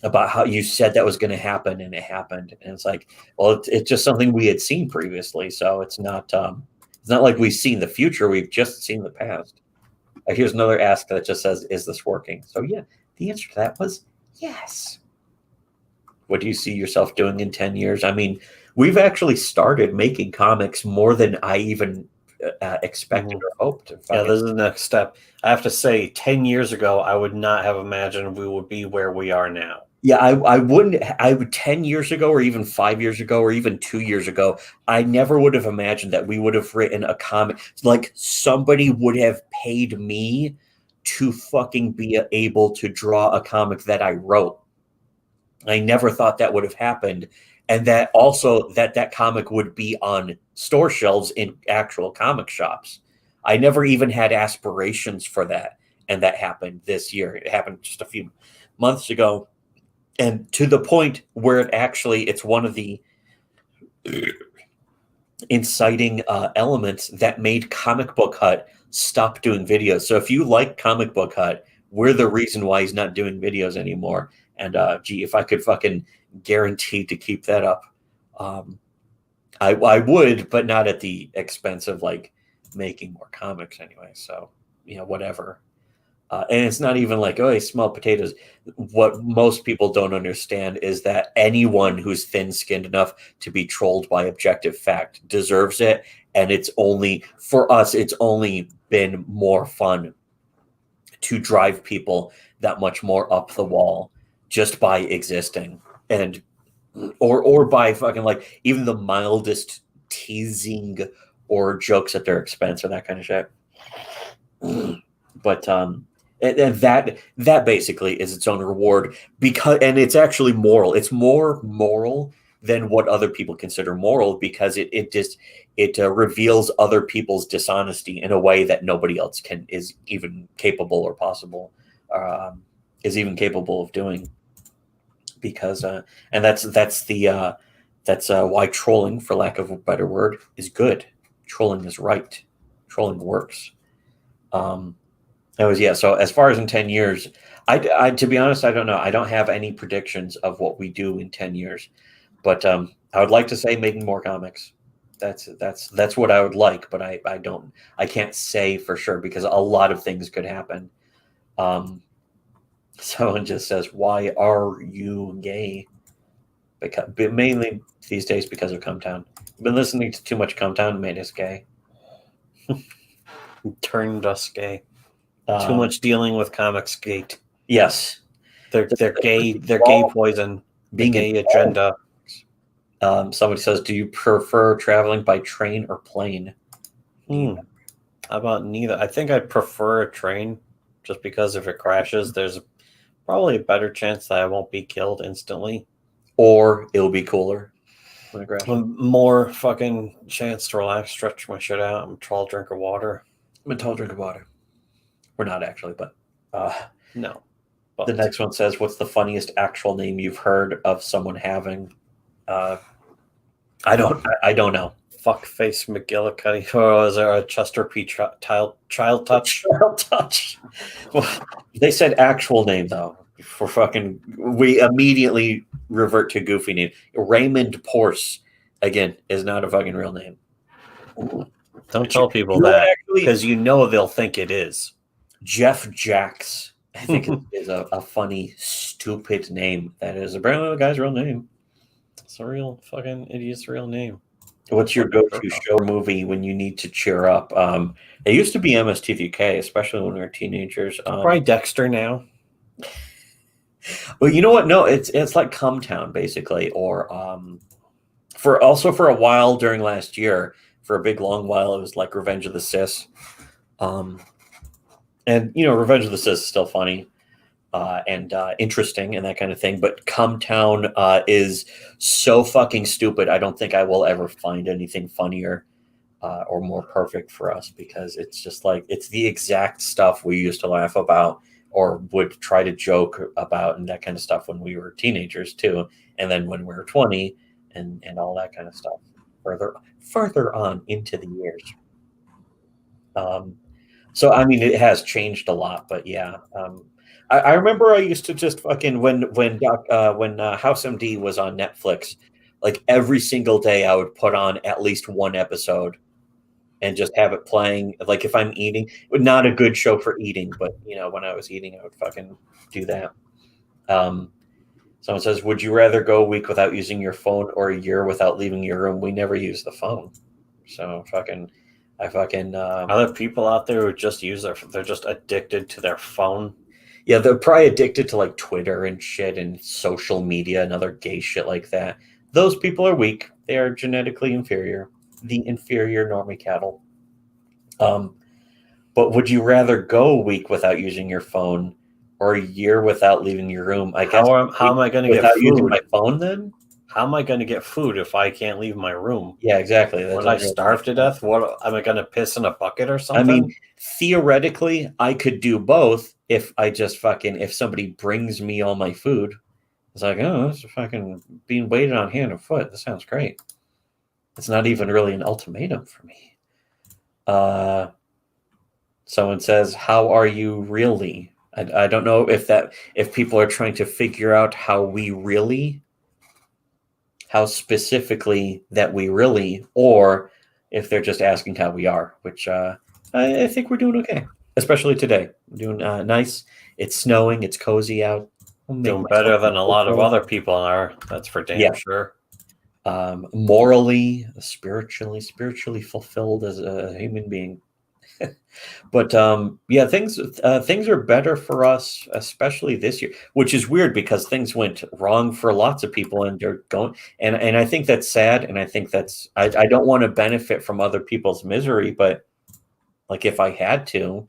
about how you said that was going to happen, and it happened. And it's like, well, it's just something we had seen previously. So it's not like we've seen the future. We've just seen the past. Here's another ask that just says, is this working? So yeah, the answer to that was yes. What do you see yourself doing in 10 years? I mean, we've actually started making comics more than I even expected or hoped. Yeah, this is the next step. I have to say, 10 years ago, I would not have imagined we would be where we are now. Yeah, I wouldn't. 10 years ago, or even 5 years ago, or even 2 years ago, I never would have imagined that we would have written a comic. Like, somebody would have paid me to fucking be able to draw a comic that I wrote. I never thought that would have happened. And that also that comic would be on store shelves in actual comic shops. I never even had aspirations for that. And that happened this year. It happened just a few months ago. And to the point where it's one of the inciting elements that made Comic Book Hut stop doing videos. So if you like Comic Book Hut, we're the reason why he's not doing videos anymore. And gee, if I could fucking guarantee to keep that up, I would, but not at the expense of like making more comics anyway. So, whatever. And it's not even like, oh, I smell potatoes. What most people don't understand is that anyone who's thin-skinned enough to be trolled by objective fact deserves it. And it's only, for us, it's only been more fun to drive people that much more up the wall just by existing. And or by fucking like even the mildest teasing or jokes at their expense or that kind of shit. But and that basically is its own reward, and it's actually moral. It's more moral than what other people consider moral, because it reveals other people's dishonesty in a way that nobody else is even capable or possible is even capable of doing. Because and that's why trolling, for lack of a better word, is good. Trolling is right. Trolling works. So as far as in 10 years, I to be honest, I don't know. I don't have any predictions of what we do in 10 years, but I would like to say making more comics. That's what I would like, but I can't say for sure because a lot of things could happen. Someone just says, "Why are you gay?" Because mainly these days because of Cumtown. I've been listening to too much Cumtown, made us gay. Turned us gay. Too much dealing with Comics Gate. Yes, they're gay. They're gay poison. Being gay agenda. Somebody says, "Do you prefer traveling by train or plane?" How about neither? I think I'd prefer a train, just because if it crashes, there's probably a better chance that I won't be killed instantly, or it'll be cooler when it crashes. More fucking chance to relax, stretch my shit out. I'm a tall drink of water. We're not actually, but no. But the next one says, "What's the funniest actual name you've heard of someone having?" I don't know. Fuckface McGillicuddy, or is there a Chester P. Child Touch? Child Touch. Well, they said actual name though. For fucking, we immediately revert to goofy name. Raymond Porce, again, is not a fucking real name. Don't tell people that, because they'll think it is. Jeff Jacks, I think is a funny, stupid name. That is apparently the guy's real name. It's a real fucking idiot's real name. What's your go-to show movie when you need to cheer up? It used to be MST3K, especially when we were teenagers. Probably Dexter now. Well, you know what? No, it's like Cumtown, basically, or for a while during last year, for a big long while, it was like Revenge of the Sis. And Revenge of the Sis is still funny and interesting and that kind of thing. But Cumtown is so fucking stupid. I don't think I will ever find anything funnier or more perfect for us, because it's just like, it's the exact stuff we used to laugh about or would try to joke about and that kind of stuff when we were teenagers too. And then when we were 20 and all that kind of stuff further on into the years. So, I mean, it has changed a lot, but yeah. I remember I used to just fucking, when House MD was on Netflix, like every single day I would put on at least one episode and just have it playing. Like if I'm eating, not a good show for eating, but when I was eating, I would fucking do that. Someone says, "Would you rather go a week without using your phone or a year without leaving your room?" We never use the phone. So other people out there who just they're just addicted to their phone. Yeah, they're probably addicted to like Twitter and shit and social media and other gay shit like that. Those people are weak. They are genetically inferior. The inferior normie cattle. But would you rather go a week without using your phone or a year without leaving your room? I guess. How am I going to get food? Using my phone then? How am I going to get food if I can't leave my room? Yeah, exactly. Would I starve to death? What am I going to piss in a bucket or something? I mean, theoretically, I could do both if I just if somebody brings me all my food. It's like, oh, this is fucking being waited on hand and foot. This sounds great. It's not even really an ultimatum for me. Someone says, "How are you really?" I don't know if people are trying to figure out how specifically that we really, or if they're just asking how we are, which I think we're doing okay, especially today. We're doing nice. It's snowing. It's cozy out. Doing better than a lot of other people are. That's for damn sure. Morally, spiritually fulfilled as a human being. But yeah, things are better for us, especially this year, which is weird because things went wrong for lots of people, and they're going. And I think that's sad, and I think that's I don't want to benefit from other people's misery, but like if I had to,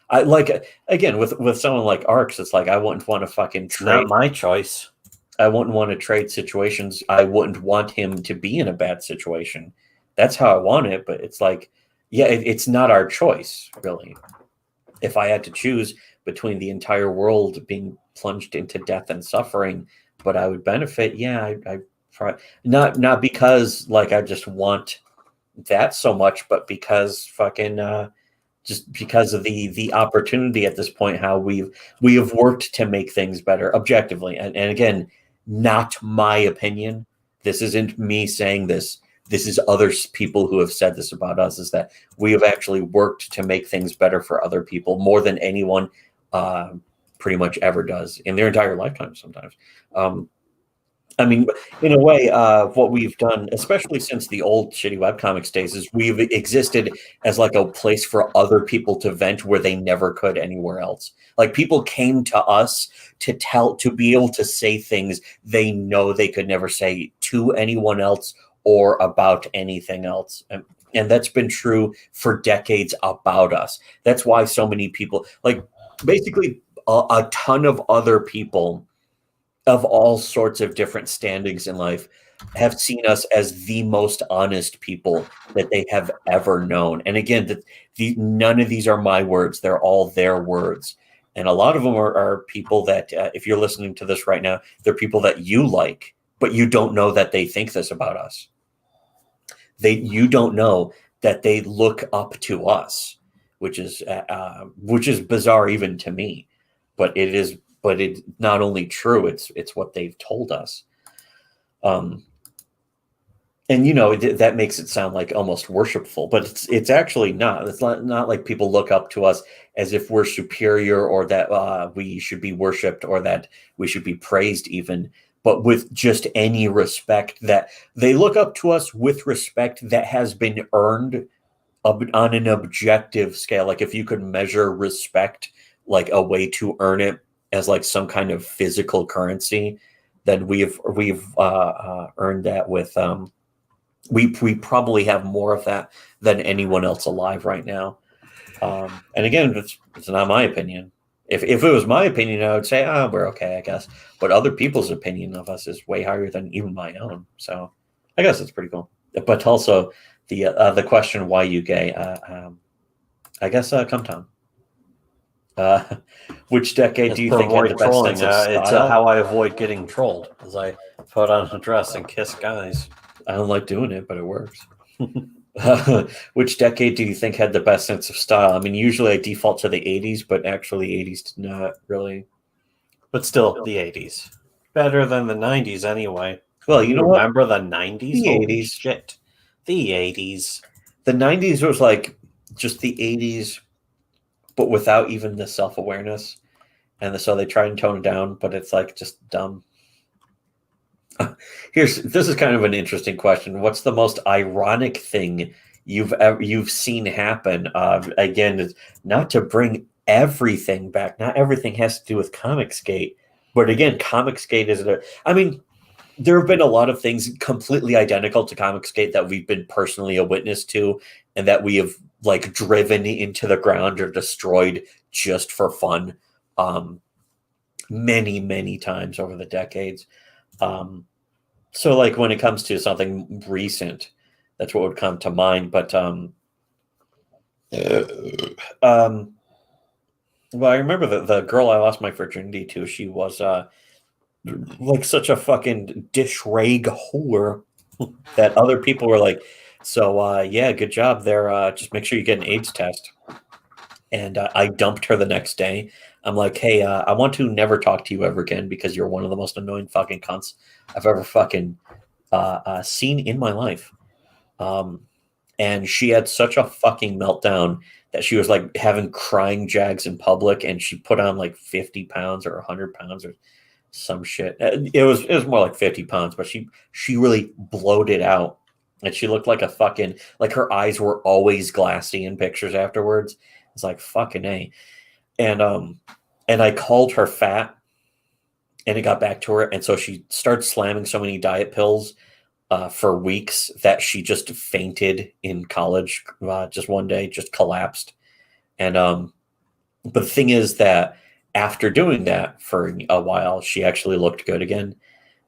I like again with someone like Arcs, it's like I wouldn't want to fucking trade. Not my choice. I wouldn't want to trade situations. I wouldn't want him to be in a bad situation. That's how I want it, but it's like. Yeah, it's not our choice, really. If I had to choose between the entire world being plunged into death and suffering, but I would benefit, yeah, I not because like I just want that so much, but because fucking just because of the opportunity at this point, how we have worked to make things better objectively, and again, not my opinion. This isn't me saying this. This is other people who have said this about us, is that we have actually worked to make things better for other people more than anyone pretty much ever does in their entire lifetime sometimes. I mean, in a way, what we've done, especially since the old Shitty Webcomics days, is we've existed as like a place for other people to vent where they never could anywhere else. Like people came to us to be able to say things they know they could never say to anyone else or about anything else. And that's been true for decades about us. That's why so many people, like basically a ton of other people of all sorts of different standings in life have seen us as the most honest people that they have ever known. And again, none of these are my words. They're all their words. And a lot of them are people that, if you're listening to this right now, they're people that you like, but you don't know that they think this about us. You don't know that they look up to us, which is bizarre even to me, but it's not only true, it's what they've told us. And that makes it sound like almost worshipful, but it's actually not. It's not like people look up to us as if we're superior, or that we should be worshipped, or that we should be praised even. But with just any respect, that they look up to us with respect that has been earned on an objective scale. Like if you could measure respect, like a way to earn it as like some kind of physical currency, then we've earned that with we probably have more of that than anyone else alive right now. And again, it's not my opinion. If it was my opinion, I would say, we're okay, I guess. But other people's opinion of us is way higher than even my own. So I guess it's pretty cool. But also the question, why you gay? I guess come Tom. Which decade do you think had the best sense of style? It's how I avoid getting trolled, as I put on a dress and kiss guys. I don't like doing it, but it works. Which decade do you think had the best sense of style? I mean, usually I default to the 80s, but actually 80s did not really. But still, the 80s. Better than the 90s anyway. Well, you know what? Remember the 90s? The 80s. Shit. The 80s. The 90s was like just the 80s, but without even the self-awareness. And so they try and tone it down, but it's like just dumb. This is kind of an interesting question. What's the most ironic thing you've seen happen? Again, it's not to bring everything back. Not everything has to do with Comicsgate, but again, Comicsgate is I mean, there have been a lot of things completely identical to Comicsgate that we've been personally a witness to, and that we have like driven into the ground or destroyed just for fun, many times over the decades. So like when it comes to something recent, that's what would come to mind. But well, I remember the girl I lost my virginity to. She was like such a fucking dish rag whore. that other people were like, so yeah, good job there. Just make sure you get an AIDS test. And I dumped her the next day. I'm like, hey, I want to never talk to you ever again because you're one of the most annoying fucking cunts I've ever fucking seen in my life. And she had such a fucking meltdown that she was like having crying jags in public, and she put on like 50 pounds or 100 pounds or some shit. It was more like 50 pounds, but she really bloated out, and she looked like a fucking, like her eyes were always glassy in pictures afterwards. It's like fucking A. And I called her fat, and it got back to her, and so she started slamming so many diet pills for weeks that she just fainted in college. Just one day, just collapsed. And but the thing is that after doing that for a while, she actually looked good again.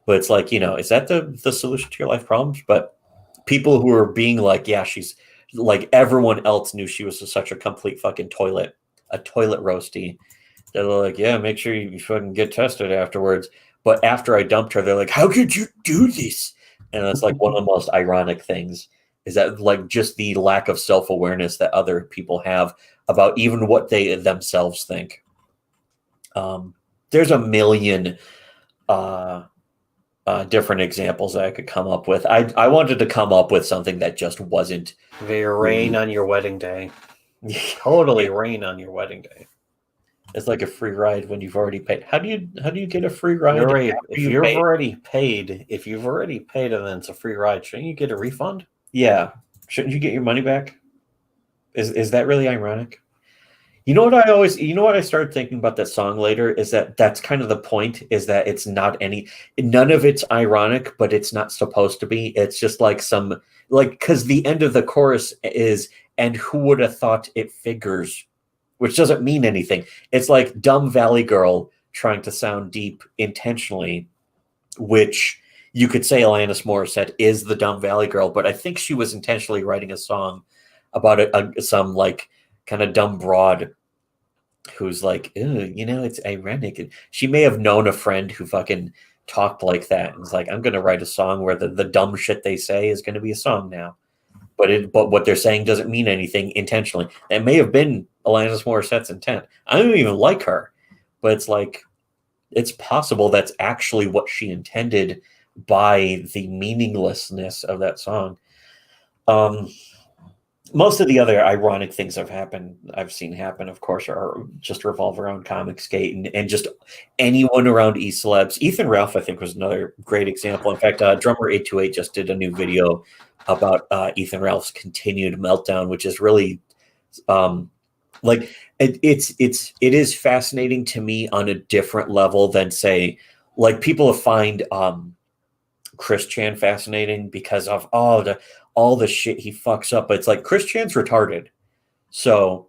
But it's like, is that the solution to your life problems? But people who are being like, yeah, she's like, everyone else knew she was such a complete fucking a toilet roasty. They're like, yeah, make sure you fucking get tested afterwards. But after I dumped her, they're like, how could you do this? And that's like one of the most ironic things, is that like just the lack of self-awareness that other people have about even what they themselves think. There's a million different examples that I could come up with. I wanted to come up with something that just wasn't. They rain on your wedding day. Totally rain on your wedding day. It's like a free ride when you've already paid. How do you get a free ride? If you've already paid, and then it's a free ride, shouldn't you get a refund? Yeah. Shouldn't you get your money back? Is that really ironic? You know what I started thinking about that song later is that that's kind of the point, is that it's not none of it's ironic, but it's not supposed to be. It's just like because the end of the chorus is, and who would have thought it figures, which doesn't mean anything. It's like dumb Valley Girl trying to sound deep intentionally, which you could say Alanis Morissette is the dumb Valley Girl, but I think she was intentionally writing a song about some like kind of dumb broad who's like, it's ironic. And she may have known a friend who fucking talked like that and was like, I'm going to write a song where the dumb shit they say is going to be a song now. But what they're saying doesn't mean anything intentionally. It may have been Alanis Morissette's intent. I don't even like her, but it's like, it's possible that's actually what she intended by the meaninglessness of that song. Most of the other ironic things I've seen happen, of course, are just revolve around Comicsgate and just anyone around E-celebs. Ethan Ralph, I think, was another great example. In fact, Drummer 828 just did a new video about Ethan Ralph's continued meltdown, which is really like it is fascinating to me on a different level than, say, like people find Chris Chan fascinating because of all the shit he fucks up. But it's like, Chris Chan's retarded, so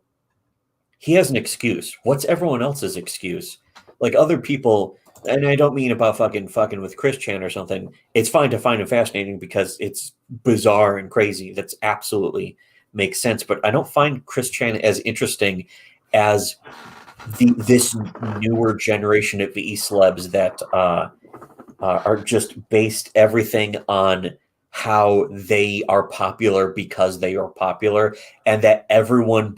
he has an excuse. What's everyone else's excuse? Like other people, and I don't mean about fucking with Chris Chan or something. It's fine to find him fascinating because it's bizarre and crazy. That's absolutely makes sense. But I don't find Chris Chan as interesting as this newer generation of E-celebs that are just based everything on how they are popular because they are popular, and that everyone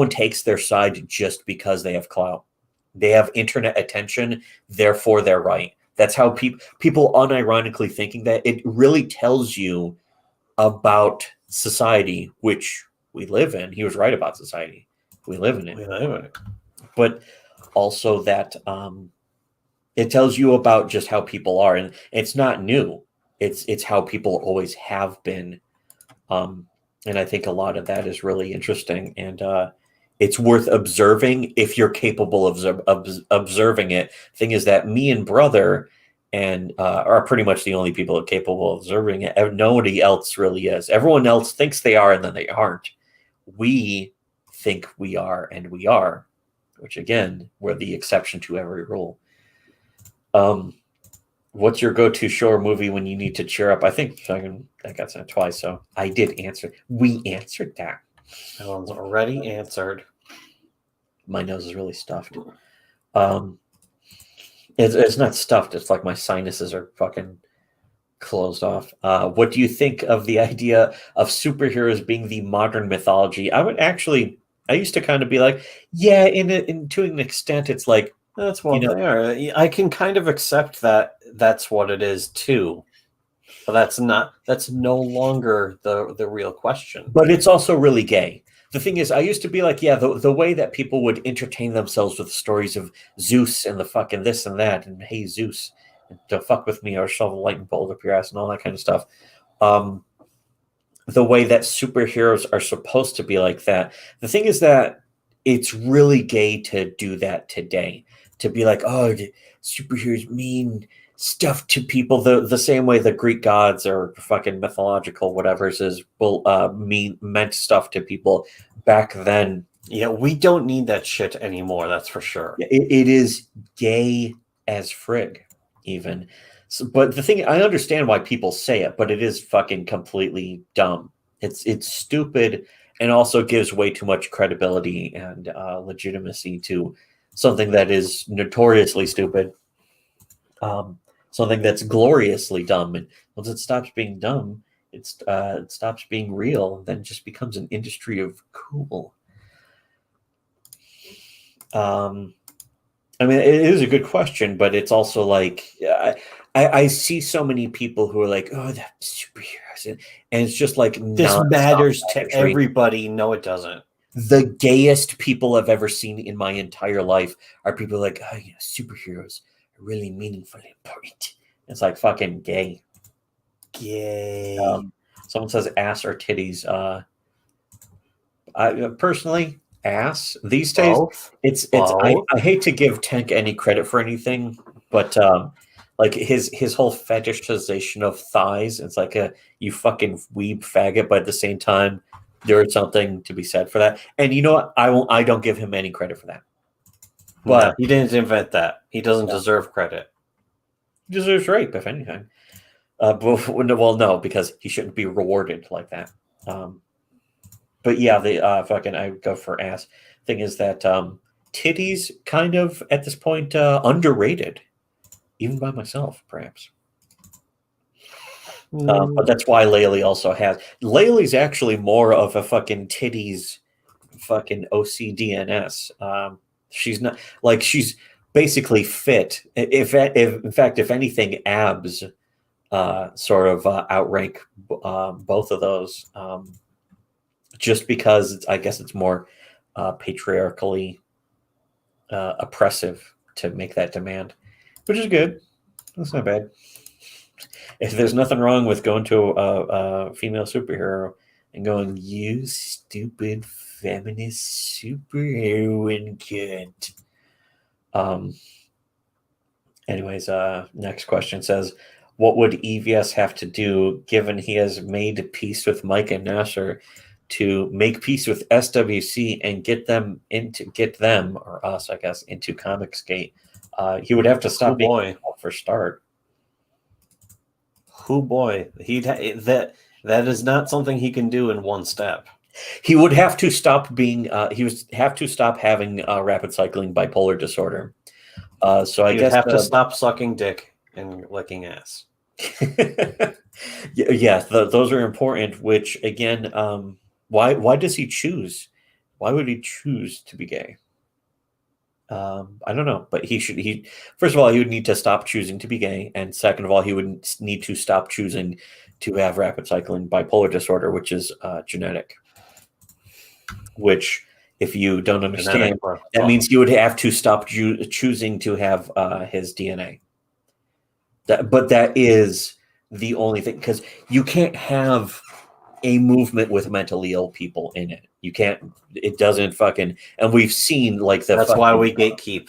takes their side just because they have clout. They have internet attention, therefore they're right. That's how people unironically thinking that. It really tells you about society, which we live in. He was right about society. We live in it. But also that it tells you about just how people are, and it's not new. It's how people always have been, and I think a lot of that is really interesting, and it's worth observing if you're capable of observing it. Thing is that me and brother and are pretty much the only people capable of observing it. Nobody else really is. Everyone else thinks they are, and then they aren't. We think we are, and we are, which again, we're the exception to every rule. What's your go-to show or movie when you need to cheer up? I think I got sent twice, so I did answer. We answered that. That one's already answered. My nose is really stuffed. It's not stuffed. It's like my sinuses are fucking closed off. What do you think of the idea of superheroes being the modern mythology? I used to kind of be like, yeah, to an extent, it's like, that's what they are. I can kind of accept that that's what it is too. But that's no longer the real question. But it's also really gay. The thing is, I used to be like, yeah, the way that people would entertain themselves with stories of Zeus and the fucking this and that, and hey, Zeus, don't fuck with me or shove a lightning bolt up your ass and all that kind of stuff. The way that superheroes are supposed to be like that. The thing is that it's really gay to do that today. To be like, oh, superheroes mean stuff to people the same way the Greek gods or fucking mythological whatever meant stuff to people back then. Yeah, we don't need that shit anymore. That's for sure. It is gay as frig, even. So, but the thing, I understand why people say it, but it is fucking completely dumb. It's stupid, and also gives way too much credibility and legitimacy to something that is notoriously stupid. Something that's gloriously dumb, and once it stops being dumb, it stops being real, and then it just becomes an industry of cool. I mean, it is a good question, but it's also like I see so many people who are like, "Oh, the superheroes," and it's just like this matters to everybody. No, it doesn't. The gayest people I've ever seen in my entire life are people like, "Oh, superheroes are really meaningful and important." It's like fucking gay. Gay. Someone says ass or titties. I personally. Ass these days. It's I hate to give Tank any credit for anything, but like his whole fetishization of thighs, it's like you fucking weeb faggot, but at the same time there is something to be said for that. And you know what, I don't give him any credit for that, but he didn't invent that. He doesn't deserve credit. He deserves rape, if anything. Well, no, because he shouldn't be rewarded like that. But yeah, I go for ass. Thing is that titties kind of at this point underrated, even by myself, perhaps. But that's why Laylee also has. Laylee's actually more of a fucking titties, fucking OCDNS. She's not like she's basically fit. If anything, abs sort of outrank both of those. Just because I guess it's more patriarchally oppressive to make that demand, which is good. That's not bad. If there's nothing wrong with going to a female superhero and going, "You stupid feminist superheroine cunt." Anyways, next question says, what would EVS have to do given he has made peace with Mike and Nasser to make peace with SWC and get them or us, I guess, into Comicsgate? He would have to stop being for start. That is not something he can do in one step. He would have to stop being. He would have to stop having rapid cycling bipolar disorder. So I guess have to stop sucking dick and licking ass. Yeah, those are important. Which again, why does he choose? Why would he choose to be gay? I don't know, but first of all, he would need to stop choosing to be gay, and second of all, he would need to stop choosing to have rapid cycling bipolar disorder, which is genetic. Which, if you don't understand, that means you would have to stop choosing to have his DNA. But that is the only thing, because you can't have a movement with mentally ill people in it. You can't. It doesn't fucking. And we've seen like the. That's why we gatekeep.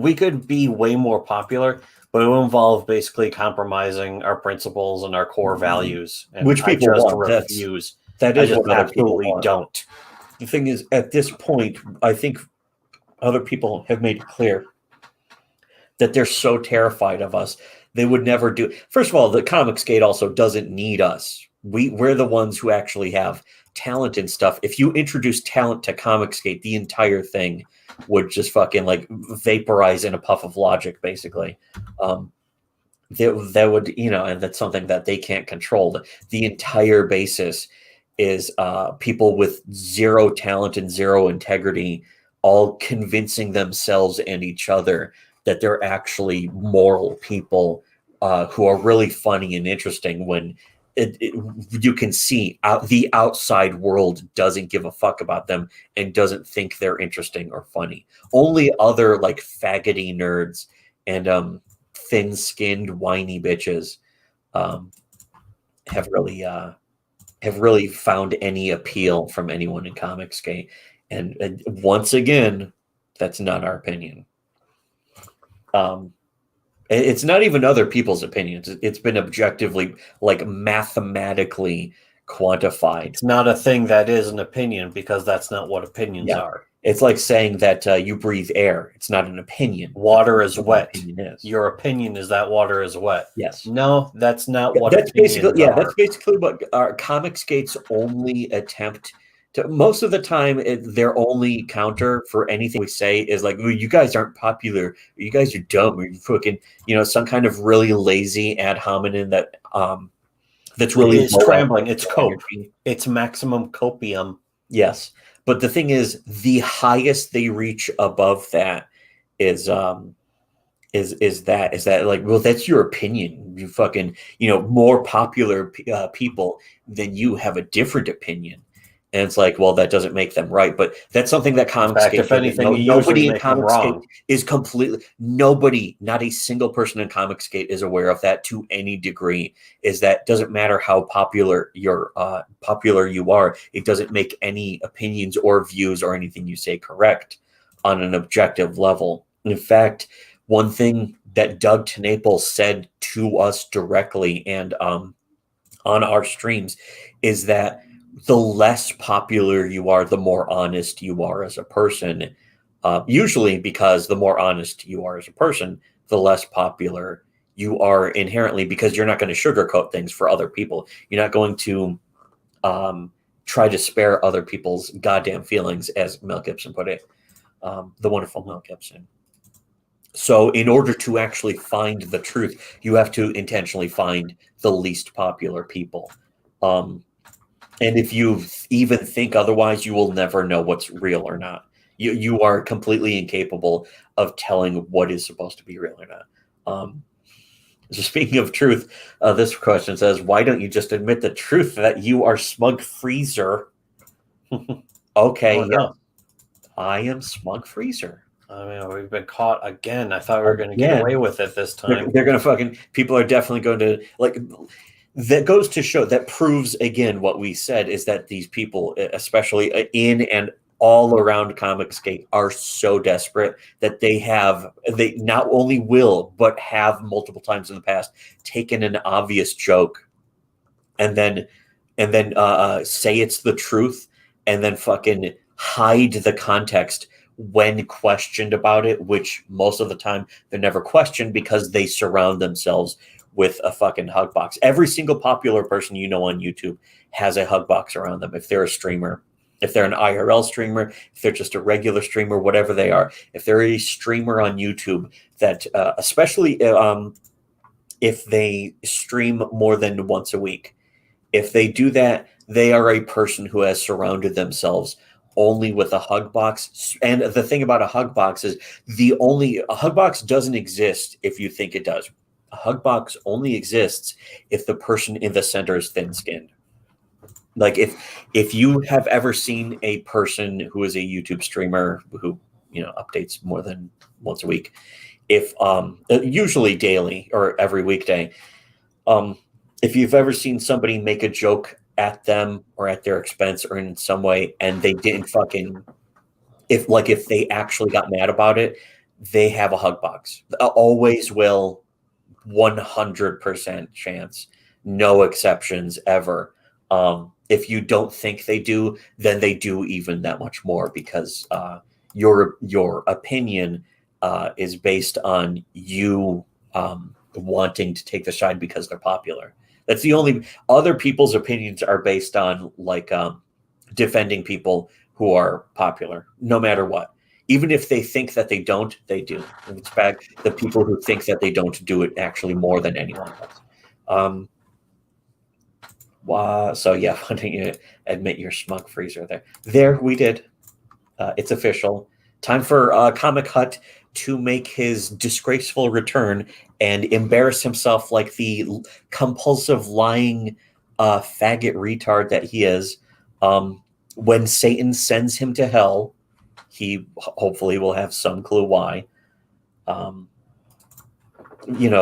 We could be way more popular, but it will involve basically compromising our principles and our core values, and which people refuse. That is what absolutely don't. The thing is, at this point, I think other people have made it clear that they're so terrified of us, they would never do. First of all, the Comicsgate also doesn't need us. We're the ones who actually have talent and stuff. If you introduce talent to Comicsgate, the entire thing would just fucking like vaporize in a puff of logic, basically. that would, and that's something that they can't control. The entire basis is people with zero talent and zero integrity all convincing themselves and each other that they're actually moral people who are really funny and interesting, when you can see the outside world doesn't give a fuck about them and doesn't think they're interesting or funny. Only other like faggoty nerds and thin-skinned whiny bitches have really found any appeal from anyone in Comicsgate. And once again, that's not our opinion. It's not even other people's opinions. It's been objectively, like mathematically quantified. It's not a thing that is an opinion, because that's not what opinions are. It's like saying that you breathe air. It's not an opinion. Water is wet. Opinion is. Your opinion is that water is wet. Yes. No, that's not what that's basically are. That's basically what our Comicsgate's only attempt to. Most of the time, their only counter for anything we say is like, "Well, you guys aren't popular. Or you guys are dumb. Or you fucking, some kind of really lazy ad hominem that that's really scrambling. It's cope. It's maximum copium. Yes. But the thing is, the highest they reach above that is that like, well, that's your opinion. You fucking, more popular people than you have a different opinion. And it's like, well, that doesn't make them right. But that's something that Comicsgate, if anything, nobody in Comicsgate is completely, nobody, not a single person in Comicsgate is aware of that to any degree. Is that doesn't matter how popular you are. It doesn't make any opinions or views or anything you say correct on an objective level. In fact, one thing that Doug TenNapel said to us directly and on our streams is that the less popular you are, the more honest you are as a person. Usually because the more honest you are as a person, the less popular you are inherently, because you're not going to sugarcoat things for other people. You're not going to try to spare other people's goddamn feelings, as Mel Gibson put it, the wonderful Mel Gibson. So in order to actually find the truth, you have to intentionally find the least popular people. And if you even think otherwise, you will never know what's real or not. You are completely incapable of telling what is supposed to be real or not. So speaking of truth, this question says, why don't you just admit the truth that you are Smug Freezer? Okay, oh, no. I am Smug Freezer. I mean, we've been caught again. I thought we were going to get away with it this time. They're going to people are definitely going to, like, that goes to show, that proves again what we said, is that these people, especially in and all around Comicsgate, are so desperate that they not only will, but have multiple times in the past taken an obvious joke and then say it's the truth and then fucking hide the context when questioned about it, which most of the time they're never questioned because they surround themselves with a fucking hug box. Every single popular person on YouTube has a hug box around them. If they're a streamer, if they're an IRL streamer, if they're just a regular streamer, whatever they are, if they're a streamer on YouTube that, especially if they stream more than once a week, if they do that, they are a person who has surrounded themselves only with a hug box. And the thing about a hug box is a hug box doesn't exist if you think it does. A hug box only exists if the person in the center is thin-skinned. Like if you have ever seen a person who is a YouTube streamer who updates more than once a week, if usually daily or every weekday, if you've ever seen somebody make a joke at them or at their expense or in some way, and they didn't if they actually got mad about it, they have a hug box. Always will. 100% chance, no exceptions ever. If you don't think they do, then they do even that much more, because your opinion is based on you wanting to take the side because they're popular. That's the only other people's opinions are based on, like, defending people who are popular, no matter what. even if they think that they don't, they do. It's bad. The people who think that they don't do it actually more than anyone does. So yeah, why don't you admit your smug freezer there? There, we did. It's official. Time for Comic Hut to make his disgraceful return and embarrass himself like the compulsive lying faggot retard that he is. When Satan sends him to hell, he hopefully will have some clue why.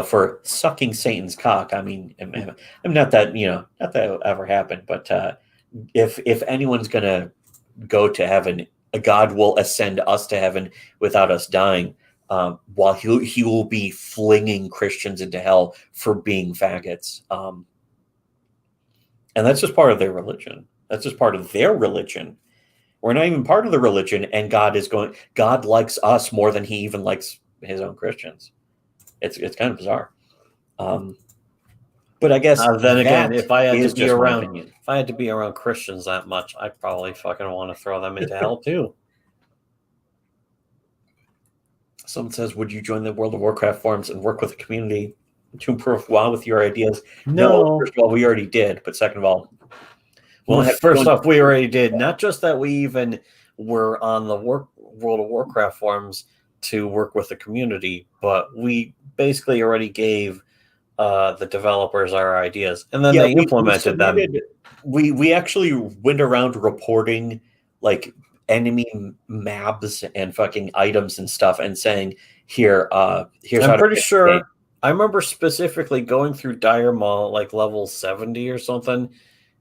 For sucking Satan's cock. I mean, I'm not that, not that it'll ever happen, but if anyone's gonna go to heaven, God will ascend us to heaven without us dying, while he will be flinging Christians into hell for being faggots. And that's just part of their religion. That's just part of their religion. We're not even part of the religion, and God likes us more than he even likes his own Christians. It's kind of bizarre. But I guess then again, if I had to be around Christians that much, I'd probably fucking want to throw them into hell too. Someone says, "Would you join the World of Warcraft forums and work with the community to improve WoW with your ideas?" No. First of all, we already did. But second of all, first off, we already did. Not just that we even were on the World of Warcraft forums to work with the community, but we basically already gave the developers our ideas, and then they implemented them. We actually went around reporting like enemy maps and fucking items and stuff, and saying, here's I'm pretty sure I remember specifically going through Dire Maul like level 70 or something,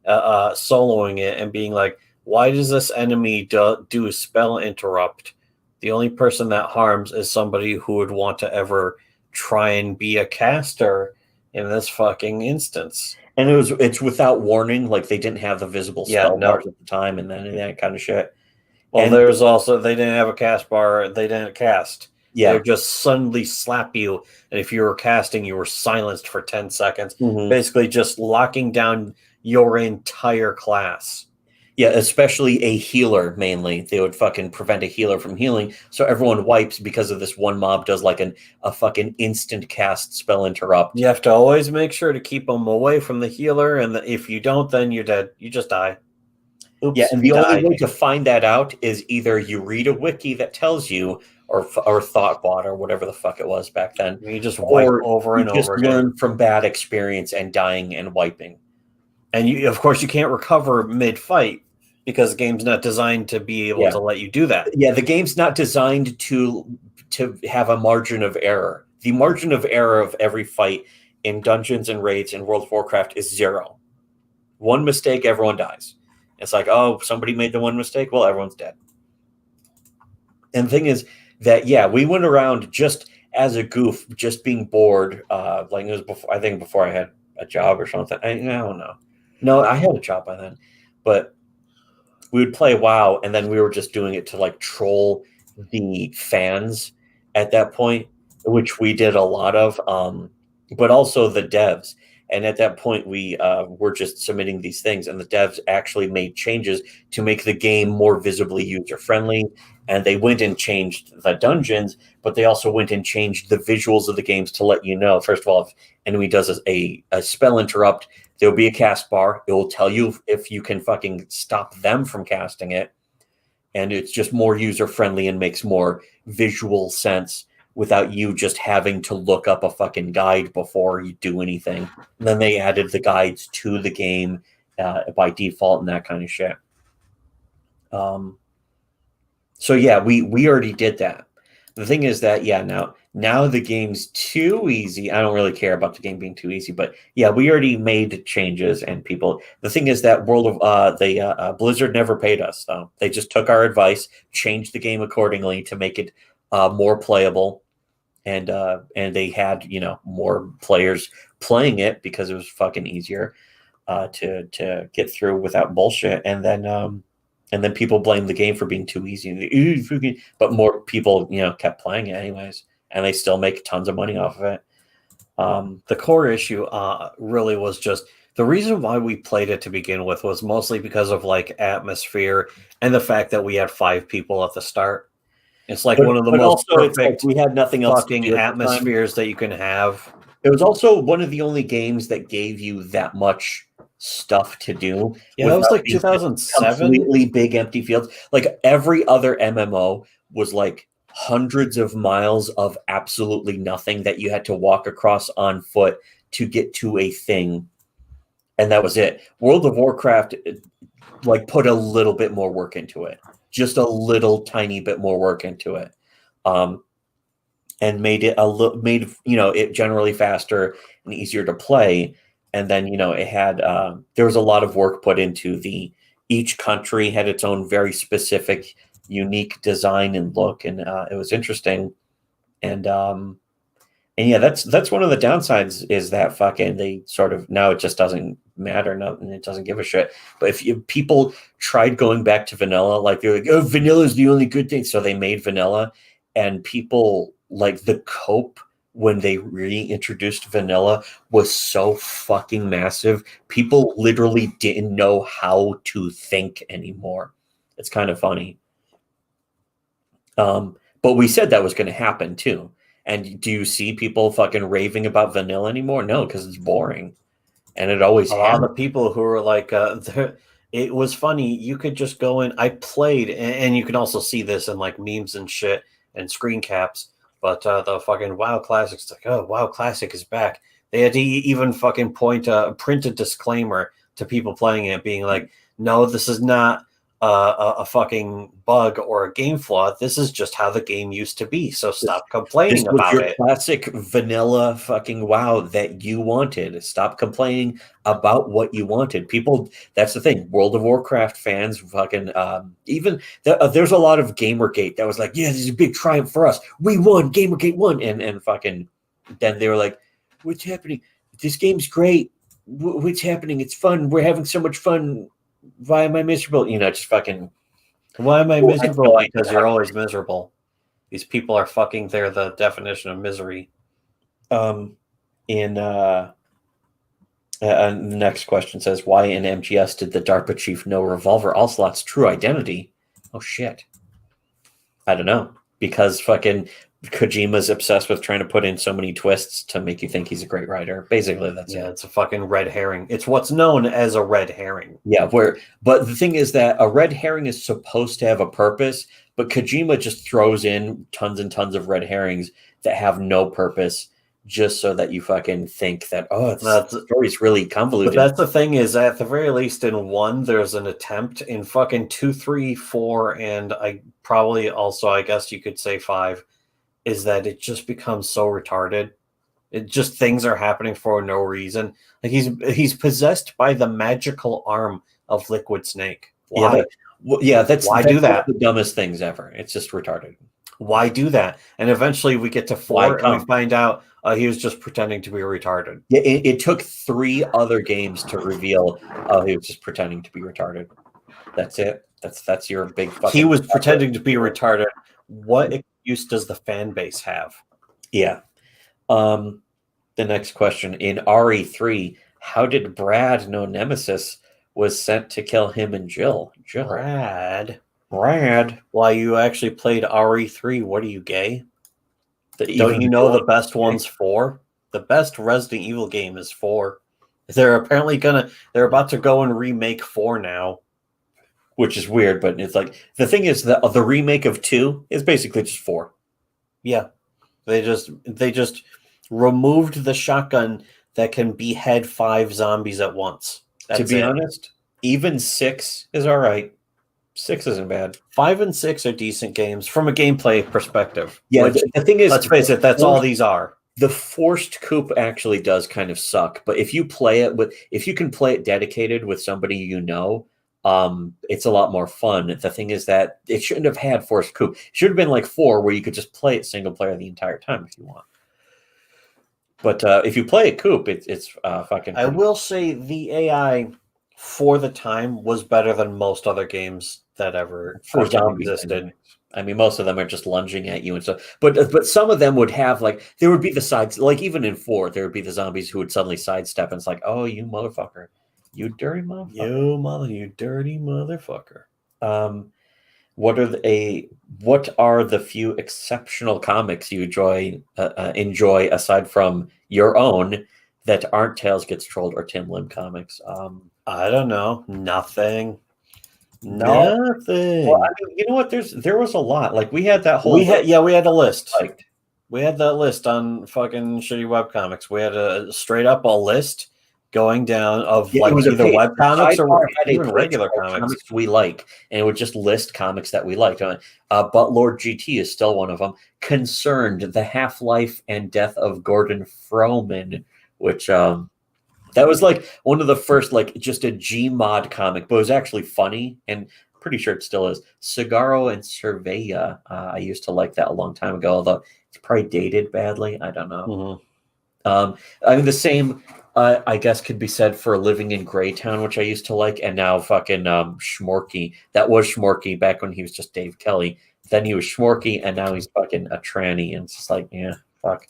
soloing it and being like, why does this enemy do a spell interrupt? The only person that harms is somebody who would want to ever try and be a caster in this fucking instance. And it's without warning, like they didn't have the visible spell bars at the time, and then that kind of shit. Well, and there's also, they didn't have a cast bar, they didn't cast. Yeah. They just suddenly slap you, and if you were casting, you were silenced for 10 seconds, basically just locking down your entire class. Yeah, especially a healer, mainly. They would fucking prevent a healer from healing, so everyone wipes because of this one mob does like a fucking instant cast spell interrupt. You have to always make sure to keep them away from the healer, and if you don't, then you're dead. You just die. Oops, yeah, and the only way to find that out is either you read a wiki that tells you, or ThoughtBot, or whatever the fuck it was back then. You just wipe over and over again. Learn from bad experience and dying and wiping. And of course, you can't recover mid-fight, because the game's not designed to be able to let you do that. Yeah, the game's not designed to have a margin of error. The margin of error of every fight in dungeons and raids in World of Warcraft is 0. One mistake, everyone dies. It's like, oh, somebody made the one mistake? Well, everyone's dead. And the thing is that, we went around just as a goof, just being bored. Like it was before I had a job or something. I don't know. No, I had a job by then. But we would play WoW, and then we were just doing it to like troll the fans at that point, which we did a lot of, but also the devs. And at that point, we were just submitting these things, and the devs actually made changes to make the game more visibly user-friendly. And they went and changed the dungeons, but they also went and changed the visuals of the games to let you know, first of all, if enemy does a spell interrupt, there'll be a cast bar. It will tell you if you can fucking stop them from casting it. And it's just more user-friendly and makes more visual sense without you just having to look up a fucking guide before you do anything. And then they added the guides to the game by default and that kind of shit. So yeah, we already did that. The thing is that, now the game's too easy. I don't really care about the game being too easy, but we already made changes, and people. The thing is that Blizzard never paid us, though. They just took our advice, changed the game accordingly to make it more playable, and they had more players playing it because it was fucking easier to get through without bullshit, and then people blame the game for being too easy, but more people kept playing it anyways. And they still make tons of money off of it. The core issue really was just the reason why we played it to begin with was mostly because of like atmosphere and the fact that we had 5 people at the start. It's like one of the most also, perfect we had nothing else to fucking do at the time. atmospheres that you can have. It was also one of the only games that gave you that much stuff to do. Yeah, that was without like these 2007. completely big empty fields. Like every other MMO was like hundreds of miles of absolutely nothing that you had to walk across on foot to get to a thing, and that was it. World of Warcraft like put a little bit more work into it, just a little tiny bit more work into it. And made it it generally faster and easier to play. And then it had there was a lot of work put into each country had its own very specific unique design and look, and it was interesting. And yeah, that's one of the downsides is that fucking they sort of now it just doesn't matter, and it doesn't give a shit. But if people tried going back to vanilla, like they're like, oh, vanilla is the only good thing, so they made vanilla, and people like the cope when they reintroduced vanilla was so fucking massive. People literally didn't know how to think anymore. It's kind of funny. But we said that was going to happen too. And do you see people fucking raving about vanilla anymore? No, because it's boring. And it always A lot of the people who were like, it was funny. You could just go in. I played, and you can also see this in like memes and shit and screen caps. But the fucking WoW Classic's like, oh, WoW Classic is back. They had to even fucking print a disclaimer to people playing it, being like, no, this is not a fucking bug or a game flaw. This is just how the game used to be. So stop complaining about it. Classic vanilla fucking WoW that you wanted. Stop complaining about what you wanted. People, that's the thing. World of Warcraft fans fucking there's a lot of Gamergate that was like, yeah, this is a big triumph for us. We won. Gamergate won. And fucking then they were like, what's happening? This game's great. What's happening? It's fun. We're having so much fun. Why am I miserable? Just fucking. Why am I miserable? Because you're always miserable. These people are fucking. They're the definition of misery. The next question says, why in MGS did the DARPA chief know Revolver Ocelot's true identity? Oh shit. I don't know. Because fucking Kojima's obsessed with trying to put in so many twists to make you think he's a great writer. Basically, that's it. It's a fucking red herring. It's what's known as a red herring. Yeah, but the thing is that a red herring is supposed to have a purpose, but Kojima just throws in tons and tons of red herrings that have no purpose just so that you fucking think that, the story's really convoluted. But that's the thing is, at the very least in 1, there's an attempt. In fucking 2, 3, 4, and I probably also, I guess you could say 5, is that it just becomes so retarded. It just things are happening for no reason. Like he's possessed by the magical arm of Liquid Snake. Why? That's why do that? The dumbest things ever. It's just retarded. Why do that? And eventually we get to 4 and we find out he was just pretending to be retarded. Yeah, it took 3 other games to reveal he was just pretending to be retarded. That's it. That's your big fucking. He was pretending to be retarded. What excuse does the fan base have? Yeah. The next question. In RE3, how did Brad know Nemesis was sent to kill him and Jill? Brad. Why, you actually played RE3. What are you, gay? Don't you know the best one's 4? The best Resident Evil game is 4. They're about to go and remake 4 now. Which is weird, but it's like, the thing is that the remake of 2 is basically just 4. Yeah. They just removed the shotgun that can behead 5 zombies at once. To be honest, even 6 is all right. 6 isn't bad. 5 and 6 are decent games from a gameplay perspective. Yeah, the thing is, let's face it, that's all these are. The forced coup actually does kind of suck, but if you can play it dedicated with somebody it's a lot more fun. The thing is that it shouldn't have had forced coup. It should have been like 4, where you could just play it single player the entire time if you want. But if you play it coup, it's fucking. I will say the AI for the time was better than most other games that ever existed. I mean, most of them are just lunging at you and stuff. But some of them would have there would be the sides, like even in 4, there would be the zombies who would suddenly sidestep, and it's like, oh, you motherfucker. You dirty motherfucker. You dirty motherfucker. what are the few exceptional comics you enjoy aside from your own that aren't Tails Gets Trolled or Tim Lim comics? I don't know. Nothing. Well, Nothing. I mean, you know what? There was a lot. Like we had that whole we had a list. Like we had that list on fucking Shitty Webcomics. We had a straight up a list going down of like either webcomics or even regular comics we like, and it would just list comics that we liked. But Lord GT is still one of them. Concerned, the Half-Life and Death of Gordon Froman, which that was like one of the first, like just a Gmod comic, but it was actually funny, and pretty sure it still is. Cigaro and Cervea. I used to like that a long time ago, although it's probably dated badly. I don't know. I mean, the same, I guess, could be said for Living in Greytown, which I used to like, and now fucking Schmorky. That was Schmorky back when he was just Dave Kelly. Then he was Schmorky, and now he's fucking a tranny, and it's just like, yeah, fuck.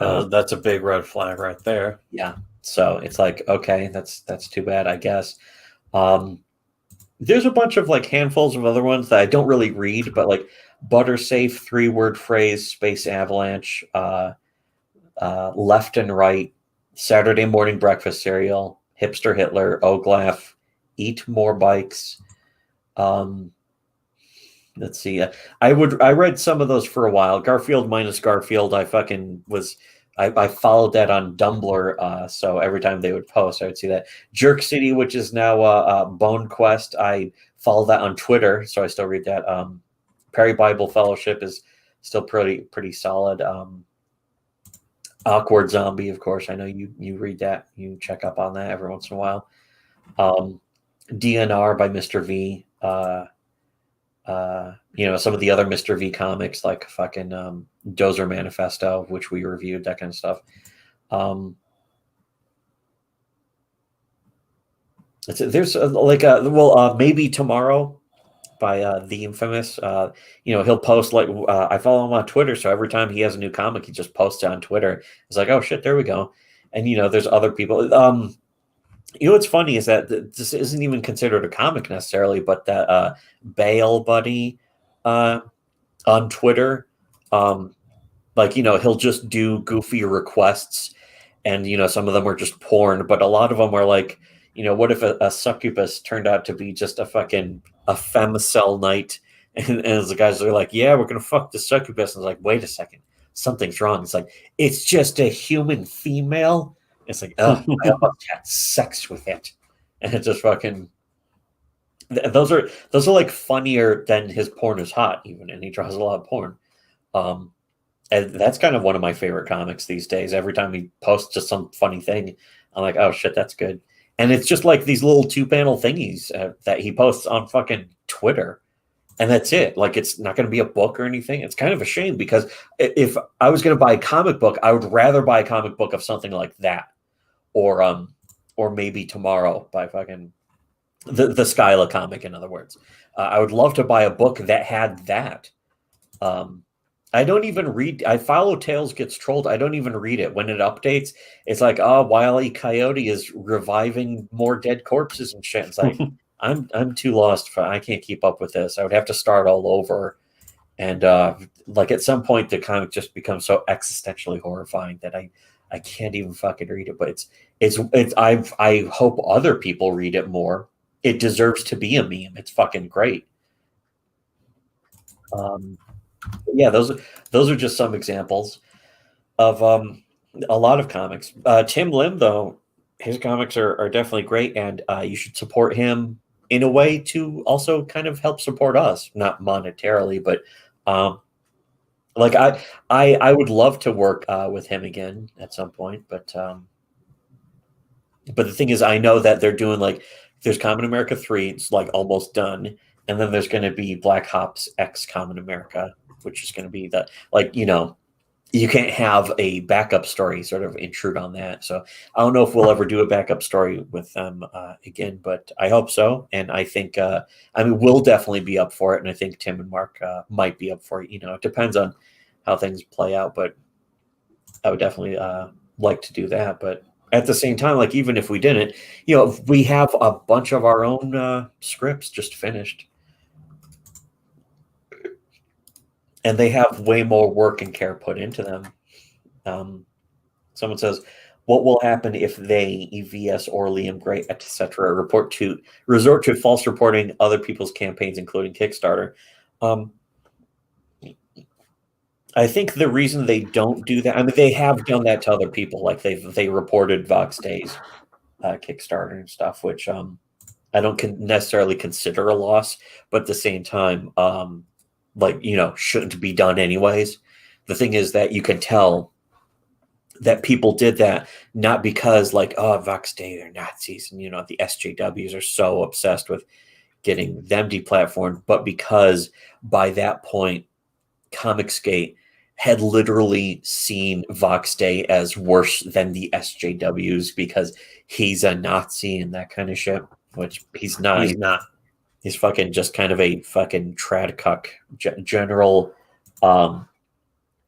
That's a big red flag right there. Yeah. So it's like, okay, that's too bad, I guess. There's a bunch of like handfuls of other ones that I don't really read, but like Buttersafe, 3-word phrase, Space Avalanche, Left and Right, Saturday Morning Breakfast Cereal, Hipster Hitler, Oglaf, Eat More Bikes. Let's see. I read some of those for a while. Garfield minus Garfield. I followed that on Dumbler, so every time they would post, I would see that. Jerk City, which is now Bone Quest, I follow that on Twitter, so I still read that. Perry Bible Fellowship is still pretty solid. Awkward Zombie, of course. I know you read that. You check up on that every once in a while. DNR by Mr. V. Some of the other Mr. V comics, like fucking Dozer Manifesto, which we reviewed, that kind of stuff. There's Maybe Tomorrow by the infamous. He'll post like I follow him on Twitter, so every time he has a new comic, he just posts it on Twitter. It's like, oh shit, there we go. And there's other people. What's funny is that this isn't even considered a comic necessarily, but that Bale Buddy on Twitter, he'll just do goofy requests, and some of them are just porn, but a lot of them are like, what if a succubus turned out to be just a fucking femicel knight, and the guys are like, yeah, we're gonna fuck the succubus, and it's like, wait a second, something's wrong. It's like, it's just a human female. It's like, oh, I almost had sex with it, and it's just fucking. Those are like funnier than his porn is hot, even, and he draws a lot of porn. And that's kind of one of my favorite comics these days. Every time he posts just some funny thing, I'm like, oh shit, that's good. And it's just like these little 2-panel thingies that he posts on fucking Twitter, and that's it. Like, it's not going to be a book or anything. It's kind of a shame, because if I was going to buy a comic book, I would rather buy a comic book of something like that. Or Maybe Tomorrow by fucking the Skyla comic, in other words. I would love to buy a book that had that. I don't even read. I follow Tails Gets Trolled. I don't even read it. When it updates, it's like, oh, Wile E. Coyote is reviving more dead corpses and shit. It's like, I'm too lost. I can't keep up with this. I would have to start all over. And like at some point, the comic just becomes so existentially horrifying that I can't even fucking read it. But I hope other people read it more. It deserves to be a meme. It's fucking great. Yeah, those are just some examples of a lot of comics. Tim Lim, though, his comics are definitely great, and you should support him in a way to also kind of help support us, not monetarily, but like I would love to work with him again at some point, but the thing is, I know that they're doing like, there's Common America 3, it's like almost done, and then there's going to be Black Ops X Common America, which is going to be the, like, you can't have a backup story sort of intrude on that. So I don't know if we'll ever do a backup story with them again, but I hope so. And I think, we'll definitely be up for it. And I think Tim and Mark might be up for it. It depends on how things play out, but I would definitely like to do that. But at the same time, like, even if we didn't, we have a bunch of our own scripts just finished. and they have way more work and care put into them. Someone says, "What will happen if they, EVS or Liam Gray, etc., resort to false reporting other people's campaigns, including Kickstarter?" I think the reason they don't do that, I mean, they have done that to other people. Like they reported Vox Day's Kickstarter and stuff, which I don't necessarily consider a loss, but at the same time, like, shouldn't be done anyways. The thing is that you can tell that people did that not because like, oh, Vox Day, they're Nazis, and the SJWs are so obsessed with getting them deplatformed, but because by that point, Comicsgate had literally seen Vox Day as worse than the SJWs because he's a Nazi and that kind of shit, which he's not. He's not. He's fucking just kind of a fucking tradcuck, general,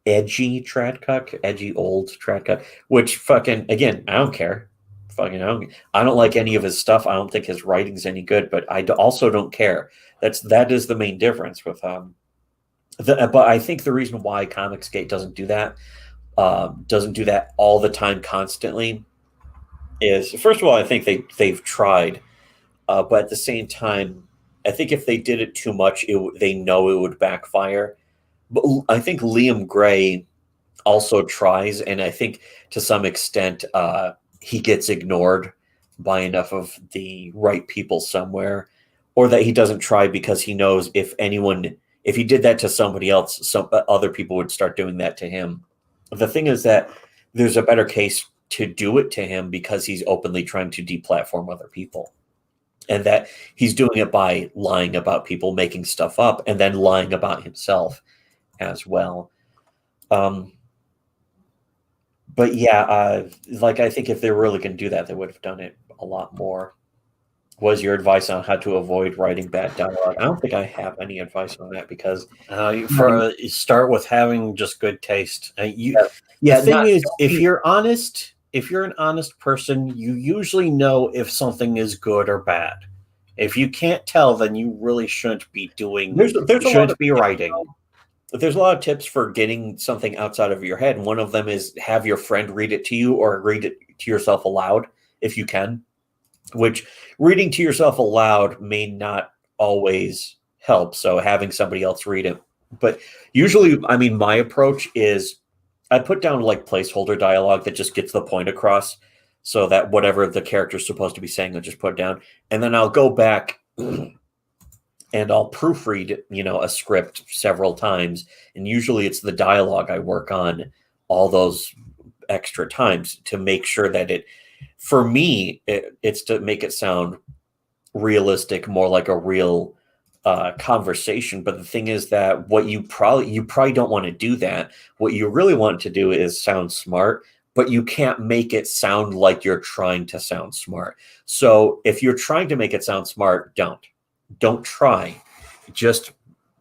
edgy tradcuck, edgy old tradcuck, which fucking, again, I don't care. Fucking, I don't like any of his stuff. I don't think his writing's any good, but I also don't care. That is the main difference with but I think the reason why Comicsgate doesn't do that all the time constantly is, first of all, I think they've tried, but at the same time, I think if they did it too much, they know it would backfire. But I think Liam Gray also tries, and I think to some extent he gets ignored by enough of the right people somewhere, or that he doesn't try because he knows if he did that to somebody else, some other people would start doing that to him. The thing is that there's a better case to do it to him because he's openly trying to deplatform other people. And that he's doing it by lying about people, making stuff up, and then lying about himself as well. But yeah, like, I think if they were really going to do that, they would have done it a lot more. Was your advice on how to avoid writing bad dialogue? I don't think I have any advice on that because start with having just good taste. The thing is, if you're an honest person, you usually know if something is good or bad. If you can't tell, then you really shouldn't be doing. Shouldn't be writing. There's a lot of tips for getting something outside of your head. One of them is have your friend read it to you or read it to yourself aloud if you can. Which reading to yourself aloud may not always help. So having somebody else read it. But usually, I mean, my approach is I put down like placeholder dialogue that just gets the point across so that whatever the character's supposed to be saying, I'll just put it down. And then I'll go back and I'll proofread, a script several times. And usually it's the dialogue I work on all those extra times to make sure that for me, it's to make it sound realistic, more like a real conversation. But the thing is that you probably don't want to do that. What you really want to do is sound smart, but you can't make it sound like you're trying to sound smart. So if you're trying to make it sound smart, don't try.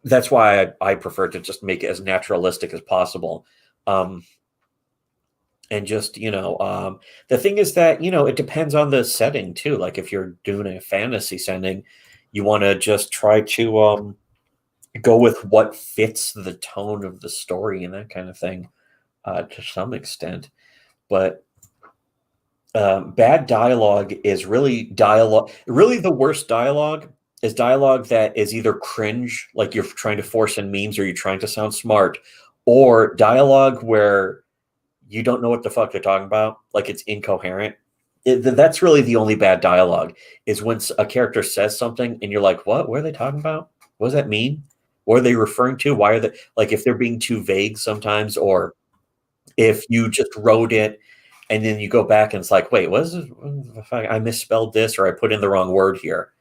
That's why I prefer to just make it as naturalistic as possible. And just, the thing is that, it depends on the setting too. Like if you're doing a fantasy setting, you want to just try to go with what fits the tone of the story and that kind of thing to some extent. But bad dialogue is really dialogue. Really, the worst dialogue is dialogue that is either cringe, like you're trying to force in memes or you're trying to sound smart, or dialogue where you don't know what the fuck they're talking about, like it's incoherent. That's really the only bad dialogue, is when a character says something and you're like, what are they talking about? What does that mean? What are they referring to? Why are they, like, if they're being too vague sometimes, or if you just wrote it and then you go back and it's like, wait, what is this? I misspelled this, or I put in the wrong word here.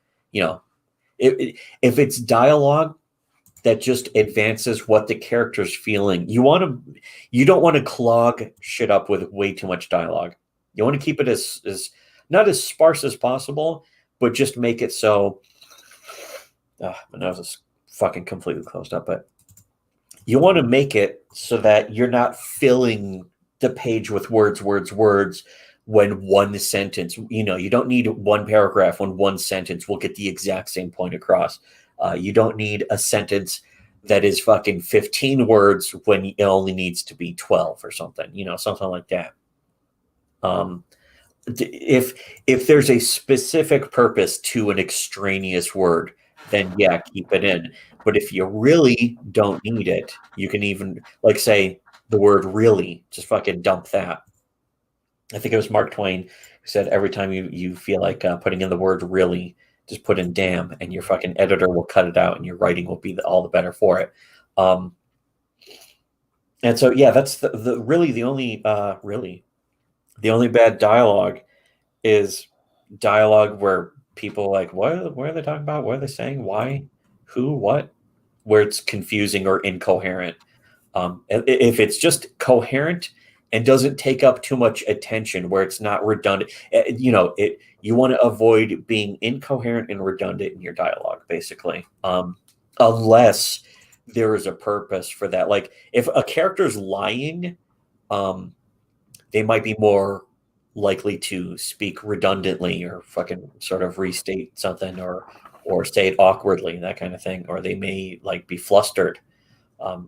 If it's dialogue that just advances what the character's feeling, you don't want to clog shit up with way too much dialogue. You want to keep it as not as sparse as possible, but just make it so. My nose is fucking completely closed up, but you want to make it so that you're not filling the page with words when one sentence. You don't need one paragraph when one sentence will get the exact same point across. You don't need a sentence that is fucking 15 words when it only needs to be 12 or something, something like that. If there's a specific purpose to an extraneous word, then yeah, keep it in. But if you really don't need it, you can even, like, say the word really, just fucking dump that. I think it was Mark Twain who said every time you feel like putting in the word really, just put in damn, and your fucking editor will cut it out and your writing will be all the better for it. And so, yeah, that's the really the only the only bad dialogue is dialogue where people are like, what are they talking about? What are they saying? Why? Who? What? Where it's confusing or incoherent. If it's just coherent and doesn't take up too much attention, where it's not redundant, you want to avoid being incoherent and redundant in your dialogue, basically, unless there is a purpose for that. Like if a character's lying, they might be more likely to speak redundantly or fucking sort of restate something or say it awkwardly, that kind of thing, or they may like be flustered.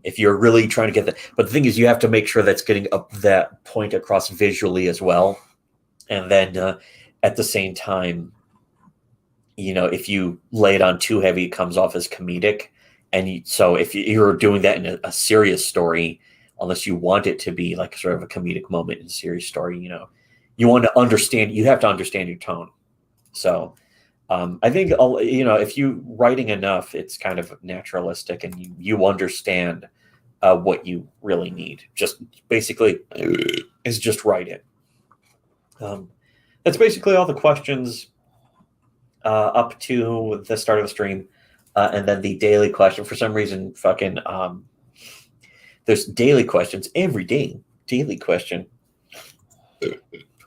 If you're really trying to get that, but the thing is, you have to make sure that's getting up that point across visually as well, and then at the same time, if you lay it on too heavy, it comes off as comedic, and so if you're doing that in a serious story, unless you want it to be like sort of a comedic moment in a serious story, you want to understand. You have to understand your tone. So. I think, if you writing enough, it's kind of naturalistic and you understand what you really need. Just basically is just write it. That's basically all the questions up to the start of the stream. And then the daily question, for some reason, fucking, there's daily questions every day. Daily question.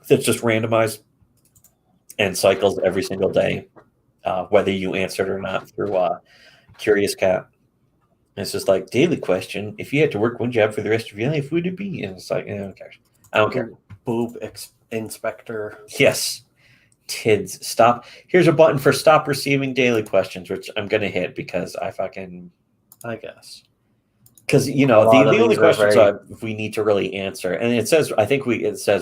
That's just randomized and cycles every single day. Whether you answered or not through Curious Cat. And it's just like, daily question, if you had to work one job for the rest of your life, would it be? And it's like, who cares? I don't care. Boob inspector. Yes. Tids, stop. Here's a button for stop receiving daily questions, which I'm going to hit because I guess. Because, the only questions we need to really answer, and it says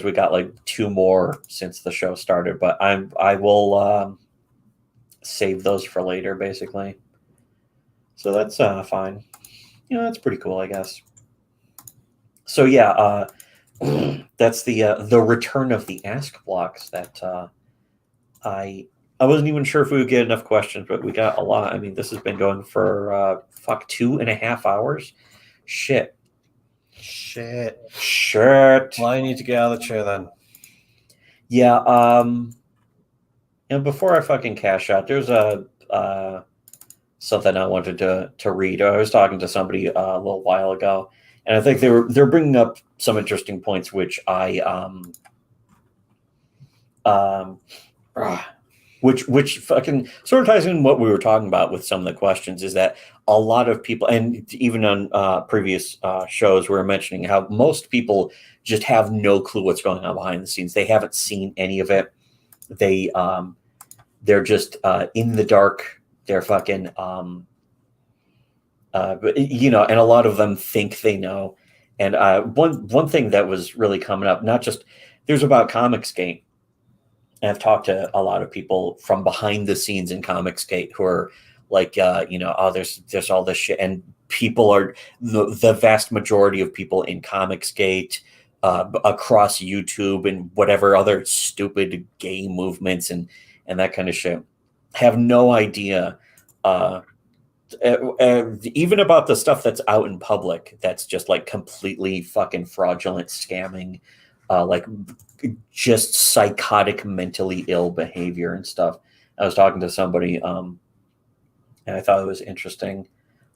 we got like 2 more since the show started, but I will save those for later, basically. So that's fine. That's pretty cool, I guess. So yeah, that's the return of the ask blocks that I wasn't even sure if we would get enough questions, but we got a lot. I mean, this has been going for 2.5 hours. Shit. Well, I need to get out of the chair then. Yeah. And before I fucking cash out, there's something I wanted to read. I was talking to somebody a little while ago, and I think they're bringing up some interesting points, which which fucking sort of ties in what we were talking about with some of the questions. Is that a lot of people, and even on previous shows, we were mentioning how most people just have no clue what's going on behind the scenes. They haven't seen any of it. They're just in the dark. They're fucking, and a lot of them think they know. And one thing that was really coming up, not just there's about Comicsgate. And I've talked to a lot of people from behind the scenes in Comicsgate who are like, there's all this shit, and people are the vast majority of people in Comicsgate. Across YouTube and whatever other stupid gay movements and that kind of shit, have no idea even about the stuff that's out in public that's just like completely fucking fraudulent scamming, like just psychotic, mentally ill behavior and stuff. I was talking to somebody and I thought it was interesting.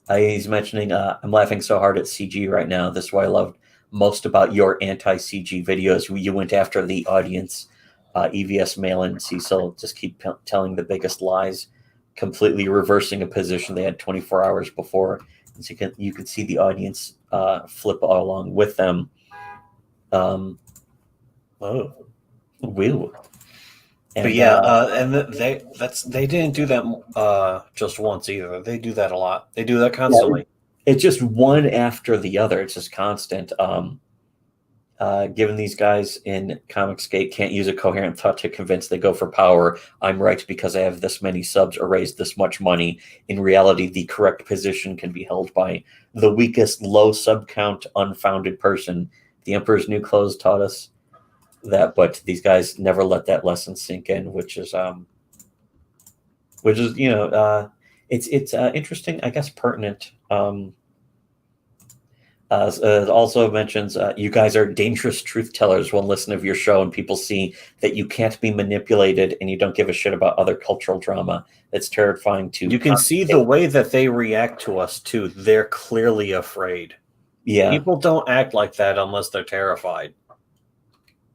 He's mentioning, I'm laughing so hard at CG right now. This is why I loved most about your anti-CG videos. You went after the audience. EVS Malin and Cecil just keep telling the biggest lies, completely reversing a position they had 24 hours before. And so you can see the audience flip along with them. Woo. And, but yeah, and they didn't do that just once either. They do that a lot. They do that constantly. it's just one after the other. It's just constant. Given these guys in Comicsgate can't use a coherent thought to convince they go for power, I'm right because I have this many subs or raised this much money. In reality, the correct position can be held by the weakest, low sub count, unfounded person. The Emperor's New Clothes taught us that, but these guys never let that lesson sink in, which is it's interesting, I guess, pertinent. Also mentions you guys are dangerous truth tellers. One listen of your show and people see that you can't be manipulated and you don't give a shit about other cultural drama. That's terrifying to. You can see the way that they react to us too. They're clearly afraid. Yeah, people don't act like that unless they're terrified.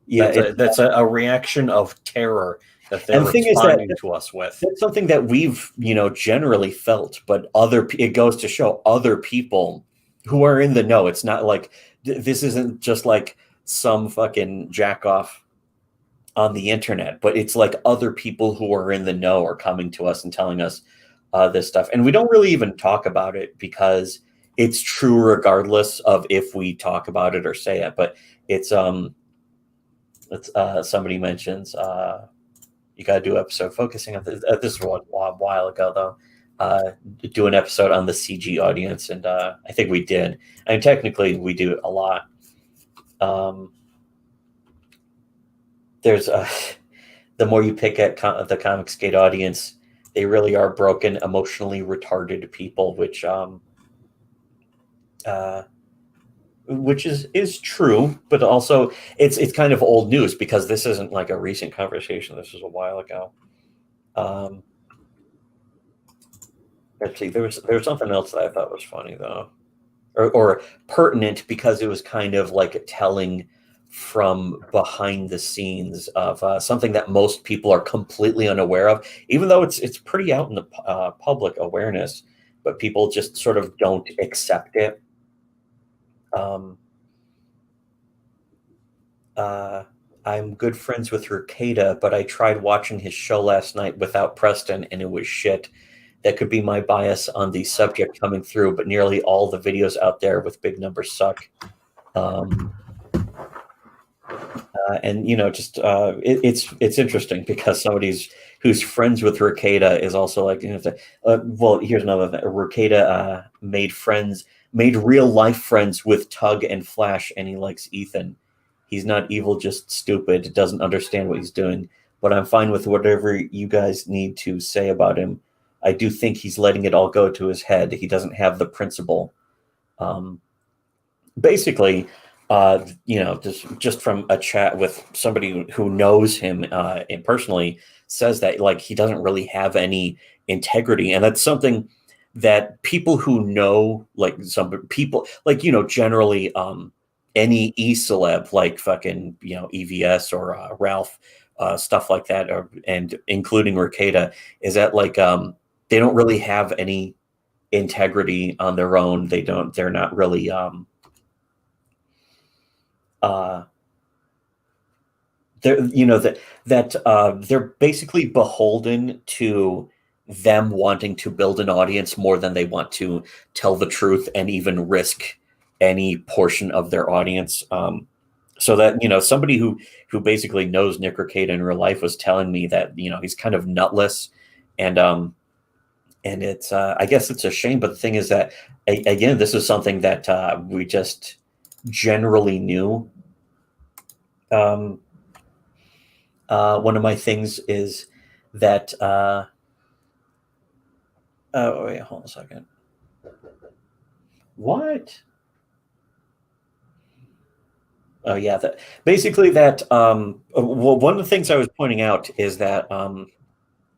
Yeah, that's a reaction of terror that they're responding to us with. That's something that we've generally felt, but it goes to show other people who are in the know. It's not like this isn't just like some fucking jack off on the internet, but it's like other people who are in the know are coming to us and telling us this stuff. And we don't really even talk about it because it's true regardless of if we talk about it or say it. But it's somebody mentions you got to do an episode focusing on this. This was a while ago though. Do an episode on the CG audience, and I think we did. I mean, technically, we do a lot. There's the more you pick at the Comicsgate audience, they really are broken, emotionally retarded people, which is true, but also it's kind of old news because this isn't like a recent conversation. This was a while ago. Let's see, there was something else that I thought was funny though, or pertinent because it was kind of like telling from behind the scenes of something that most people are completely unaware of, even though it's pretty out in the public awareness, but people just sort of don't accept it. I'm good friends with Ricada, but I tried watching his show last night without Preston, and it was shit. That could be my bias on the subject coming through, but nearly all the videos out there with big numbers suck. And it's interesting because somebody who's friends with Ricada is also like, well, here's another thing. Ricada made real life friends with Tug and Flash, and he likes Ethan. He's not evil, just stupid, doesn't understand what he's doing. But I'm fine with whatever you guys need to say about him. I do think he's letting it all go to his head. He doesn't have the principle. Basically, just from a chat with somebody who knows him and personally says that like he doesn't really have any integrity, and that's something that people who know, like some people, like generally any e-celeb like fucking EVS or Ralph, stuff like that, and including Ricada, is that like they don't really have any integrity on their own. They're not really they're basically beholden to them wanting to build an audience more than they want to tell the truth and even risk any portion of their audience. So that somebody who basically knows Nick Ricada in real life was telling me that he's kind of nutless, and it's I guess it's a shame, but the thing is that again, this is something that we just generally knew. One of my things is that oh wait, hold on a second. What? Oh yeah, that basically that well, one of the things I was pointing out is that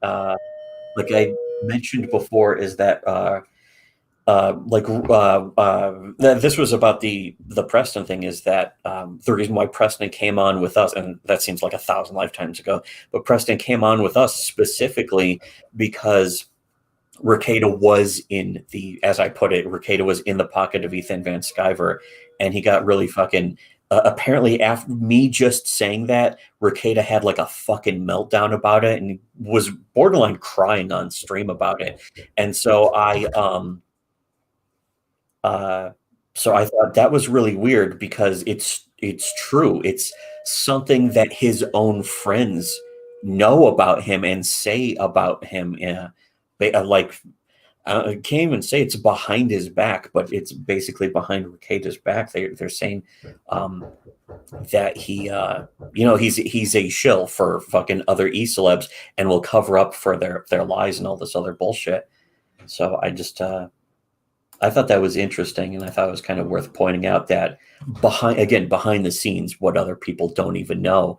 like I mentioned before, is that this was about the Preston thing, is that the reason why Preston came on with us, and that seems like 1,000 lifetimes ago, but Preston came on with us specifically because Ricada was in the, as I put it, Ricada was in the pocket of Ethan Van Sciver, and he got really fucking apparently after me just saying that, Ricada had like a fucking meltdown about it and was borderline crying on stream about it. And so So I thought that was really weird because it's true. It's something that his own friends know about him and say about him. Like can't even say it's behind his back, but it's basically behind Rekieta's back. They're saying that he's a shill for fucking other e-celebs and will cover up for their lies and all this other bullshit. So I thought that was interesting, and I thought it was kind of worth pointing out that behind the scenes, what other people don't even know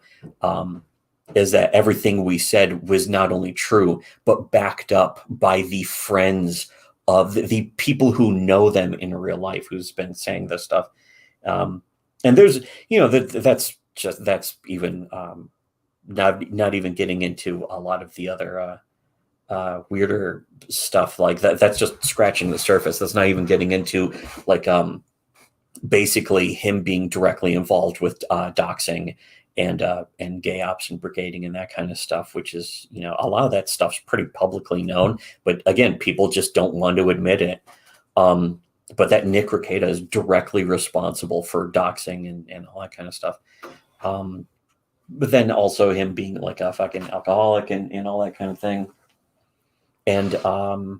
is that everything we said was not only true, but backed up by the friends of the people who know them in real life, who's been saying this stuff. And there's, that's even not even getting into a lot of the other weirder stuff like that. That's just scratching the surface. That's not even getting into like basically him being directly involved with doxing and gay ops and brigading and that kind of stuff, which is, a lot of that stuff's pretty publicly known, but again, people just don't want to admit it. But that Nick Rekieta is directly responsible for doxing and all that kind of stuff. But then also him being like a fucking alcoholic and all that kind of thing. And other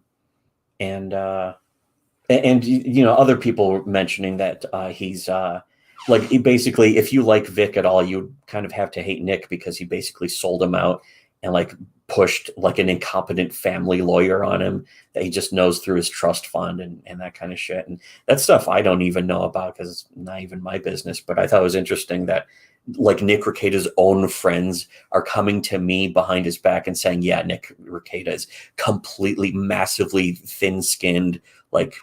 people mentioning that he's like, basically, if you like Vic at all, you kind of have to hate Nick because he basically sold him out and like pushed like an incompetent family lawyer on him that he just knows through his trust fund and that kind of shit. And that stuff I don't even know about because it's not even my business. But I thought it was interesting that like Nick Rekieta's own friends are coming to me behind his back and saying, yeah, Nick Rekieta is completely, massively thin-skinned, like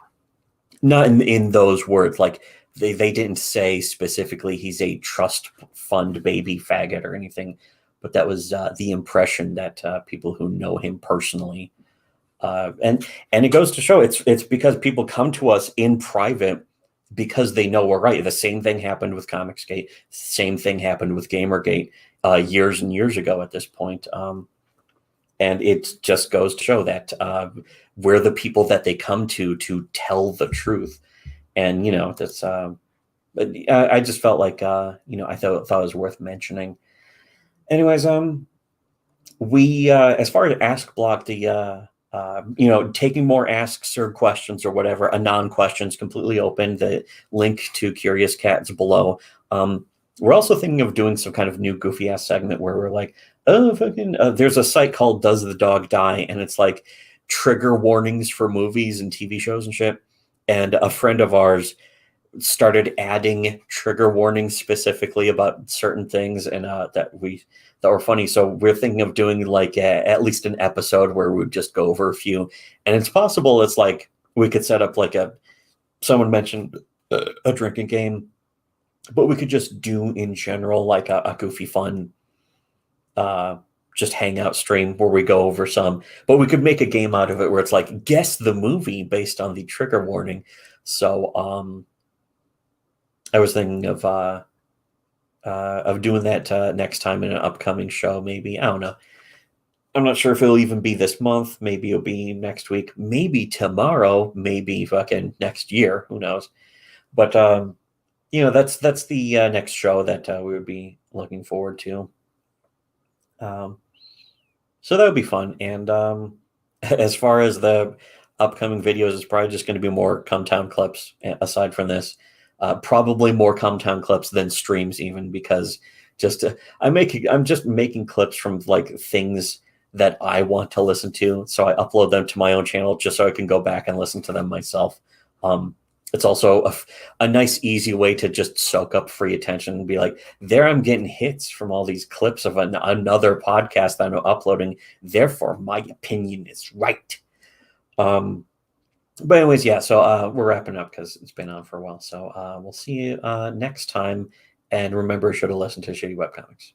not in those words, like they didn't say specifically he's a trust fund baby faggot or anything, but that was the impression that people who know him personally, and it goes to show it's because people come to us in private because they know we're right. The same thing happened with Comicsgate. Same thing happened with Gamergate years and years ago at this point. And it just goes to show that we're the people that they come to tell the truth. And, that's, but I just felt like, I thought it was worth mentioning. Anyways, we, as far as Ask Block, the, taking more asks or questions or whatever, anon questions, completely open. The link to Curious Cats below. We're also thinking of doing some kind of new goofy ass segment where we're like, oh, fucking, there's a site called Does the Dog Die? And it's like trigger warnings for movies and TV shows and shit. And a friend of ours started adding trigger warnings specifically about certain things and that were funny. So we're thinking of doing like at least an episode where we would just go over a few. And it's possible it's like we could set up like someone mentioned a drinking game, but we could just do in general like a goofy fun just hangout stream where we go over some, but we could make a game out of it where it's like guess the movie based on the trigger warning. So I was thinking of doing that next time in an upcoming show. Maybe, I don't know. I'm not sure if it'll even be this month. Maybe it'll be next week. Maybe tomorrow. Maybe fucking next year. Who knows? But that's the next show that we would be looking forward to. So that would be fun. And as far as the upcoming videos, it's probably just going to be more Cumtown clips. Aside from this, probably more Cumtown clips than streams, even because I'm just making clips from like things that I want to listen to. So I upload them to my own channel just so I can go back and listen to them myself. It's also a nice, easy way to just soak up free attention and be like, there I'm getting hits from all these clips of another podcast that I'm uploading. Therefore, my opinion is right. But anyways, yeah, so we're wrapping up because it's been on for a while. So we'll see you next time. And remember, you should have listened to Shitty Webcomics.